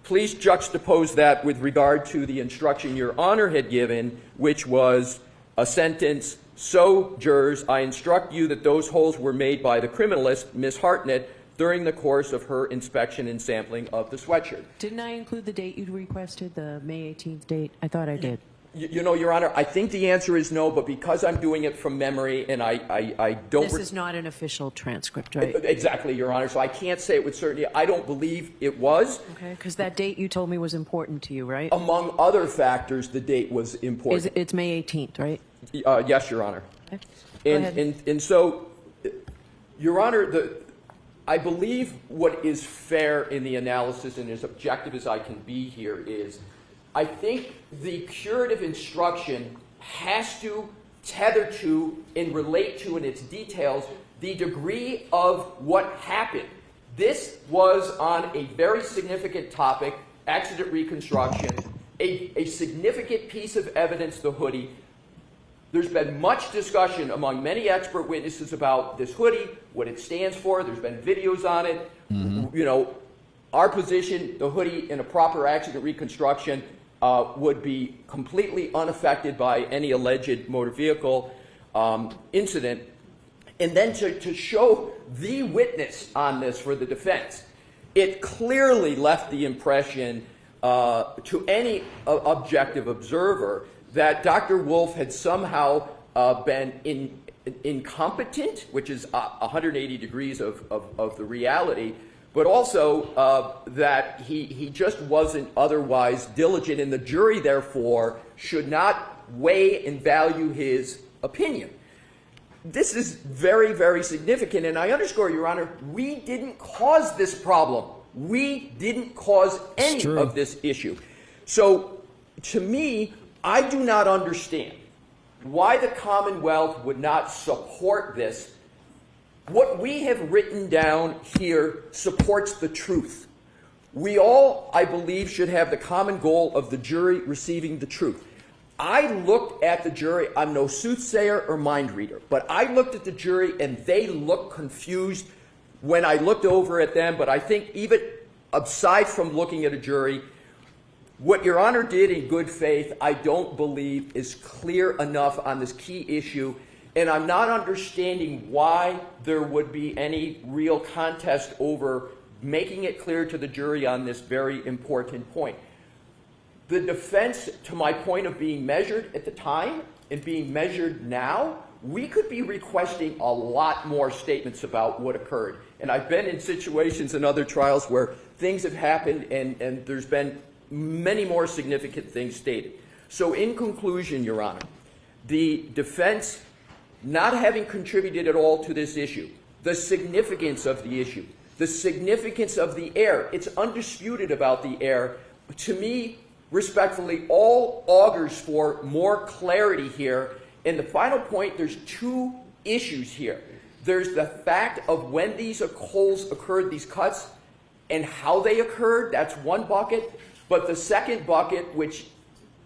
Please juxtapose that with regard to the instruction Your Honor had given, which was a sentence, "So, jurors, I instruct you that those holes were made by the criminalist, Ms. Hartnett, during the course of her inspection and sampling of the sweatshirt." Didn't I include the date you requested, the May 18th date? I thought I did. You know, Your Honor, I think the answer is no, but because I'm doing it from memory and I don't... This is not an official transcript, right? Exactly, Your Honor, so I can't say it with certainty. I don't believe it was. Okay, because that date you told me was important to you, right? Among other factors, the date was important. It's May 18th, right? Yes, Your Honor. Okay. Go ahead. And so, Your Honor, I believe what is fair in the analysis and as objective as I can be here is I think the curative instruction has to tether to and relate to in its details the degree of what happened. This was on a very significant topic, accident reconstruction, a significant piece of evidence, the hoodie. There's been much discussion among many expert witnesses about this hoodie, what it stands for. There's been videos on it. Mm-hmm. You know, our position, the hoodie in a proper accident reconstruction would be completely unaffected by any alleged motor vehicle incident. And then to show the witness on this for the defense, it clearly left the impression to any objective observer that Dr. Wolf had somehow been incompetent, which is 180 degrees of the reality, but also that he just wasn't otherwise diligent, and the jury, therefore, should not weigh and value his opinion. This is very, very significant, and I underscore, Your Honor, we didn't cause this problem. We didn't cause any of this issue. So, to me, I do not understand why the Commonwealth would not support this. What we have written down here supports the truth. We all, I believe, should have the common goal of the jury receiving the truth. I looked at the jury, I'm no soothsayer or mind reader, but I looked at the jury and they looked confused when I looked over at them, but I think even aside from looking at a jury, what Your Honor did in good faith, I don't believe is clear enough on this key issue, and I'm not understanding why there would be any real contest over making it clear to the jury on this very important point. The defense, to my point of being measured at the time and being measured now, we could be requesting a lot more statements about what occurred. And I've been in situations in other trials where things have happened and there's been many more significant things stated. So in conclusion, Your Honor, the defense not having contributed at all to this issue, the significance of the issue, the significance of the error, it's undisputed about the error, to me, respectfully, all augurs for more clarity here. And the final point, there's two issues here. There's the fact of when these holes occurred, these cuts, and how they occurred, that's one bucket. But the second bucket, which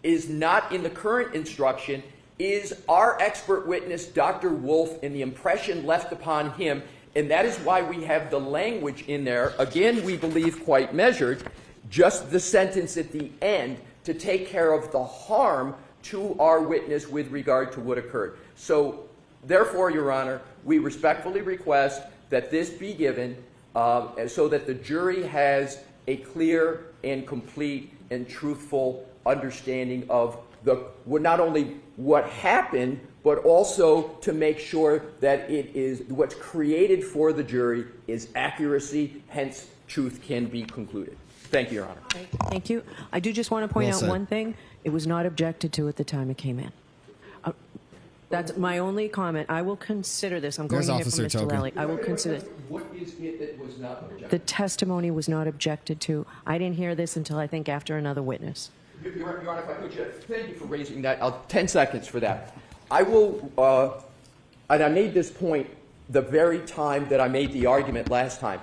is not in the current instruction, is our expert witness, Dr. Wolf, and the impression left upon him. And that is why we have the language in there, again, we believe quite measured, just the sentence at the end to take care of the harm to our witness with regard to what occurred. So, therefore, Your Honor, we respectfully request that this be given so that the jury has a clear and complete and truthful understanding of not only what happened, but also to make sure that it is what's created for the jury is accuracy, hence truth can be concluded. Thank you, Your Honor. Okay, thank you. I do just want to point out one thing. It was not objected to at the time it came in. That's my only comment. I will consider this. I'm going to hear from Mr. Lally. I will consider. What is it that was not objected? The testimony was not objected to. I didn't hear this until I think after another witness. Your Honor, if I could, thank you for raising that. 10 seconds for that. I will, and I made this point the very time that I made the argument last time.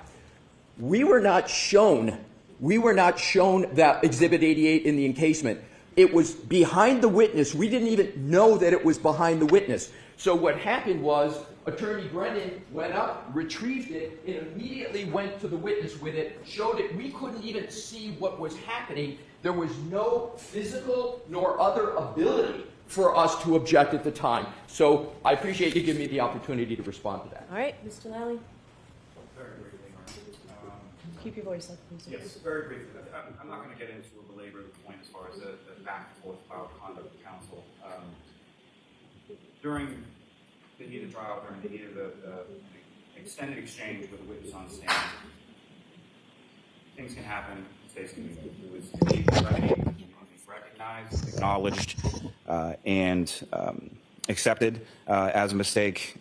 We were not shown that Exhibit 88 in the encasement. It was behind the witness. We didn't even know that it was behind the witness. So what happened was Attorney Brennan went up, retrieved it, and immediately went to the witness with it, showed it. We couldn't even see what was happening. There was no physical nor other ability for us to object at the time. So I appreciate you giving me the opportunity to respond to that. All right, Mr. Lally, Very briefly, Your Honor. keep your voice up, please. Yes, very briefly. I'm not going to get into a belabor the point as far as the back and forth about conduct of counsel. During the heat of the trial, during the heat of the extended exchange with the witness on stand, things can happen, mistakes can be made. It was recognized, acknowledged, and accepted as a mistake.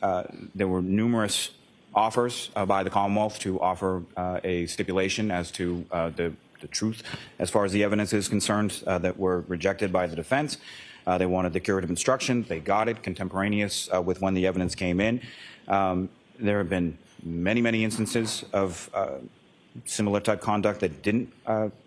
There were numerous offers by the Commonwealth to offer a stipulation as to the truth as far as the evidence is concerned that were rejected by the defense. They wanted the curative instruction. They got it contemporaneous with when the evidence came in. There have been many, many instances of similar type conduct that didn't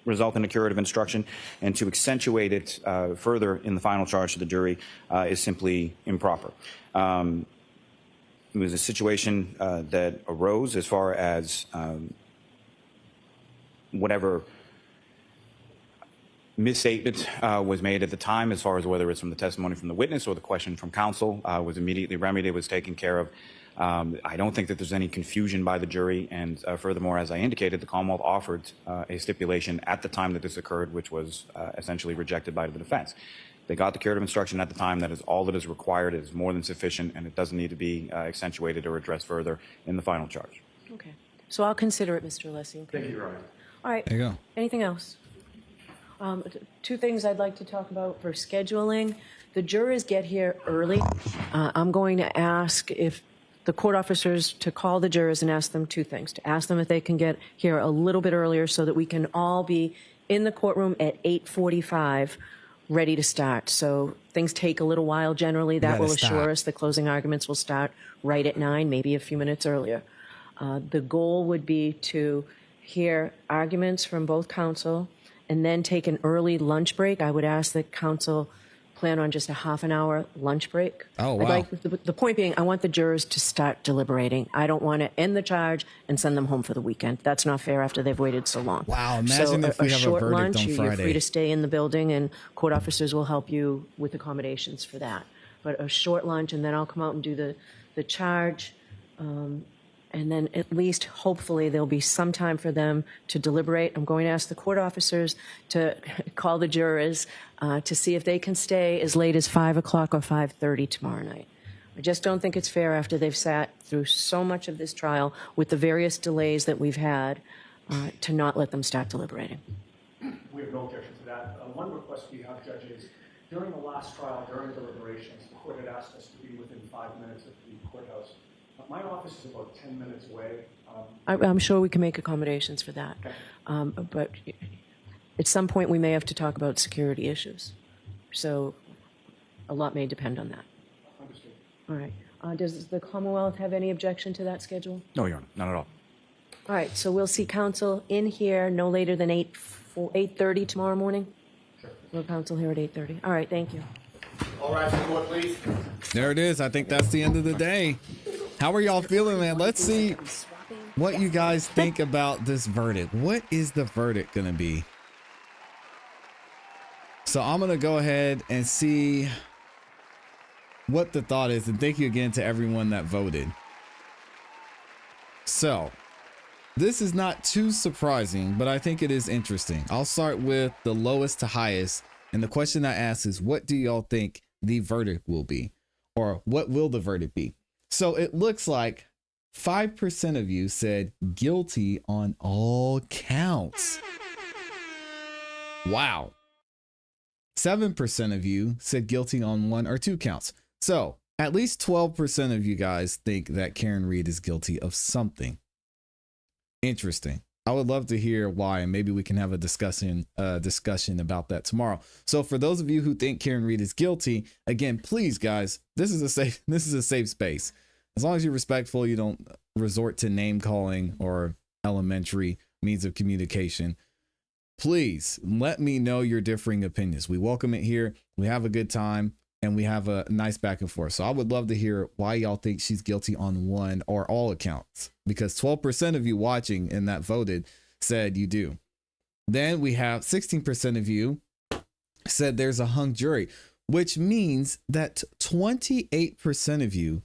result in a curative instruction, and to accentuate it further in the final charge to the jury is simply improper. It was a situation that arose as far as whatever misstatement was made at the time, as far as whether it's from the testimony from the witness or the question from counsel, was immediately remedied, was taken care of. I don't think that there's any confusion by the jury, and furthermore, as I indicated, the Commonwealth offered a stipulation at the time that this occurred, which was essentially rejected by the defense. They got the curative instruction at the time. That is all that is required. It is more than sufficient, and it doesn't need to be accentuated or addressed further in the final charge. Okay. So I'll consider it, Mr. Alessi. Okay. Thank you, Your Honor. All right. There you go. Anything else? Two things I'd like to talk about for scheduling. The jurors get here early. I'm going to ask if the court officers to call the jurors and ask them two things. To ask them if they can get here a little bit earlier so that we can all be in the courtroom at 8:45, ready to start. So things take a little while generally. That will assure us the closing arguments will start right at 9, maybe a few minutes earlier. The goal would be to hear arguments from both counsel and then take an early lunch break. I would ask that counsel plan on just a half an hour lunch break. Oh, wow. I'd like, the point being, I want the jurors to start deliberating. I don't want to end the charge and send them home for the weekend. That's not fair after they've waited so long. Wow, imagine if we have a short verdict lunch, on You're Friday. free to stay in the building, and court officers will help you with accommodations for that. But a short lunch, and then I'll come out and do the charge. And then at least, hopefully, there'll be some time for them to deliberate. I'm going to ask the court officers to call the jurors to see if they can stay as late as 5 o'clock or 5:30 tomorrow night. I just don't think it's fair after they've sat through so much of this trial with the various delays that we've had to not let them start deliberating. We have no objection to that. One request we have, Judge, is during the last trial, during deliberations, the court had asked us to be within 5 minutes of the courthouse. My office is about 10 minutes away. I'm sure we can make accommodations for that. But at some point, we may have to talk about security issues. So a lot may depend on that. Understood. All right. Does the Commonwealth have any objection to that schedule? No, Your Honor, not at all. All right. So we'll see counsel in here no later than 8:30 tomorrow morning? Sure. We'll counsel here at 8:30. All right. Thank you. All right, court, please. There it is. I think that's the end of the day. How are y'all feeling, man? Let's see what you guys think about this verdict. What is the verdict going to be? So I'm going to go ahead and see what the thought is. And thank you again to everyone that voted. So this is not too surprising, but I think it is interesting. I'll start with the lowest to highest. And the question I ask is, what do y'all think the verdict will be? Or what will the verdict be? So it looks like 5% of you said guilty on all counts. Wow. 7% of you said guilty on 1 or 2 counts. So at least 12% of you guys think that Karen Read is guilty of something. Interesting. I would love to hear why, and maybe we can have a discussion about that tomorrow. So for those of you who think Karen Reed is guilty, again, please, guys, this is a safe space. As long as you're respectful, you don't resort to name calling or elementary means of communication. Please let me know your differing opinions. We welcome it here. We have a good time and we have a nice back and forth. So I would love to hear why y'all think she's guilty on one or all accounts, because 12% of you watching and that voted said you do. Then we have 16% of you said there's a hung jury, which means that 28% of you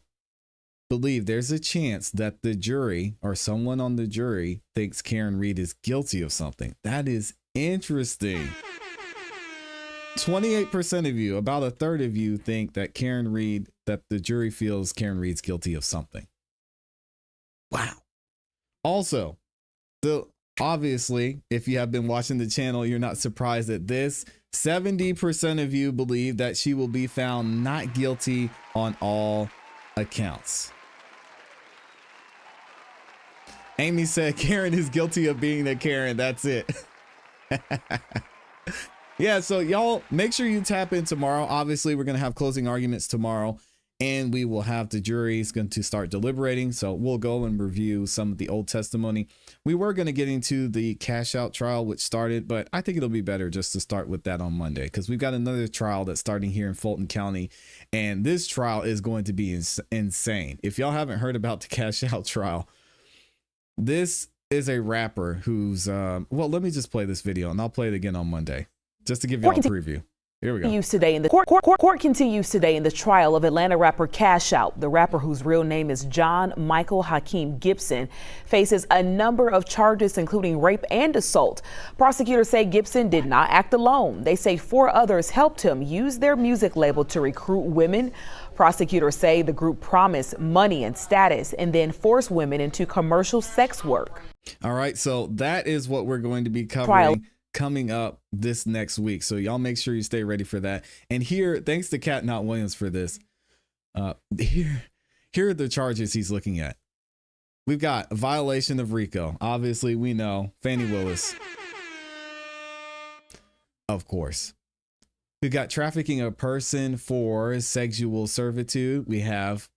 believe there's a chance that the jury or someone on the jury thinks Karen Reed is guilty of something. That is interesting. 28% of you, about a third of you, think that that the jury feels Karen Reed's guilty of something. Wow. Also, obviously, if you have been watching the channel, you're not surprised at this. 70% of you believe that she will be found not guilty on all accounts. Amy said Karen is guilty of being a Karen. That's it. Yeah, so y'all make sure you tap in tomorrow. Obviously, we're going to have closing arguments tomorrow, and we will have the jury's going to start deliberating. So we'll go and review some of the old testimony. We were going to get into the cash out trial, which started, but I think it'll be better just to start with that on Monday, because we've got another trial that's starting here in Fulton County, and this trial is going to be insane. If y'all haven't heard about the cash out trial, this is a rapper who's, well, let me just play this video and I'll play it again on Monday, just to give y'all a preview. Here we go. Today in the court continues today in the trial of Atlanta rapper Cash Out. The rapper, whose real name is John Michael Hakeem Gibson, faces a number of charges, including rape and assault. Prosecutors say Gibson did not act alone. They say 4 others helped him use their music label to recruit women. Prosecutors say the group promised money and status and then forced women into commercial sex work. All right, so that is what we're going to be covering coming up this next week. So y'all make sure you stay ready for that. And here, thanks to Cat Not Williams for this. Here are the charges he's looking at. We've got a violation of RICO. Obviously, we know Fannie Willis. Of course. We've got trafficking a person for sexual servitude. We have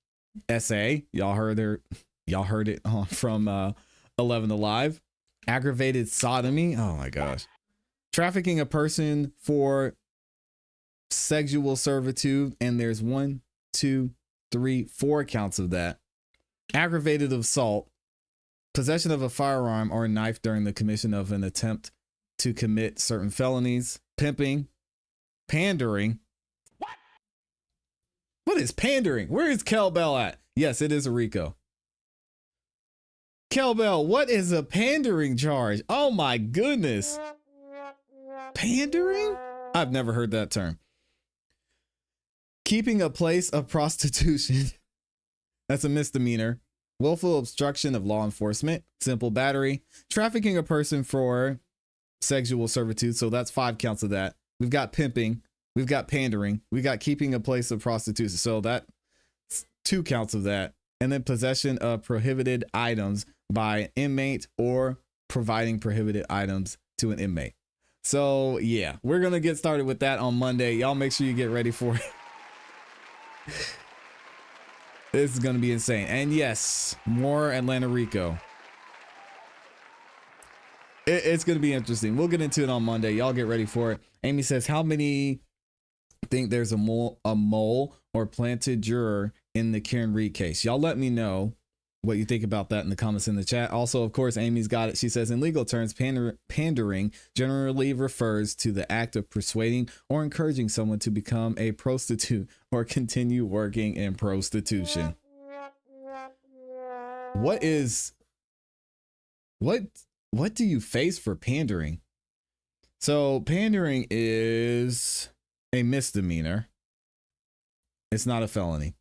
SA. Y'all heard it from 11 Alive. Aggravated sodomy. Oh my gosh. Trafficking a person for sexual servitude, and there's 1, 2, 3, 4 counts of that. Aggravated assault, possession of a firearm or a knife during the commission of an attempt to commit certain felonies, pimping, pandering. What is pandering? Where is Kel Bell at? Yes, it is a RICO. Kel Bell, what is a pandering charge? Oh my goodness. Pandering? I've never heard that term. Keeping a place of prostitution. That's a misdemeanor. Willful obstruction of law enforcement. Simple battery. Trafficking a person for sexual servitude. So that's 5 counts of that. We've got pimping. We've got pandering. We got keeping a place of prostitution. So that's 2 counts of that. And then possession of prohibited items by an inmate or providing prohibited items to an inmate. So yeah, we're going to get started with that on Monday. Y'all make sure you get ready for it. This is going to be insane. And yes, more Atlanta RICO. It's going to be interesting. We'll get into it on Monday. Y'all get ready for it. Amy says, how many think there's a mole or planted juror in the Karen Reed case? Y'all let me know what you think about that in the comments in the chat. Also, of course, Amy's got it. She says, in legal terms, pandering generally refers to the act of persuading or encouraging someone to become a prostitute or continue working in prostitution. What do you face for pandering? So pandering is a misdemeanor. It's not a felony,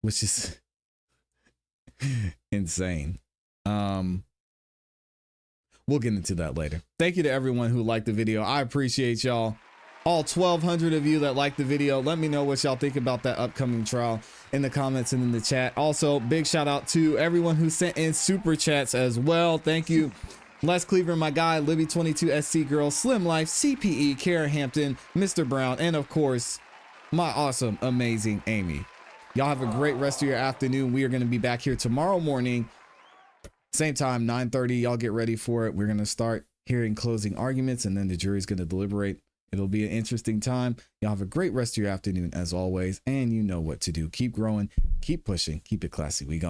which is insane. We'll get into that later. Thank you to everyone who liked the video. I appreciate y'all. all 1,200 of you that liked the video. Let me know what y'all think about that upcoming trial in the comments and in the chat. Also, big shout out to everyone who sent in super chats as well. Thank you. Les Cleaver, my guy, Libby22SC Girl, Slim Life, CPE, Kara Hampton, Mr. Brown, and of course, my awesome, amazing Amy. Y'all have a great rest of your afternoon. We are going to be back here tomorrow morning, same time, 9:30. Y'all get ready for it. We're going to start hearing closing arguments, and then the jury's going to deliberate. It'll be an interesting time. Y'all have a great rest of your afternoon as always, and you know what to do. Keep growing, keep pushing, keep it classy. We gone.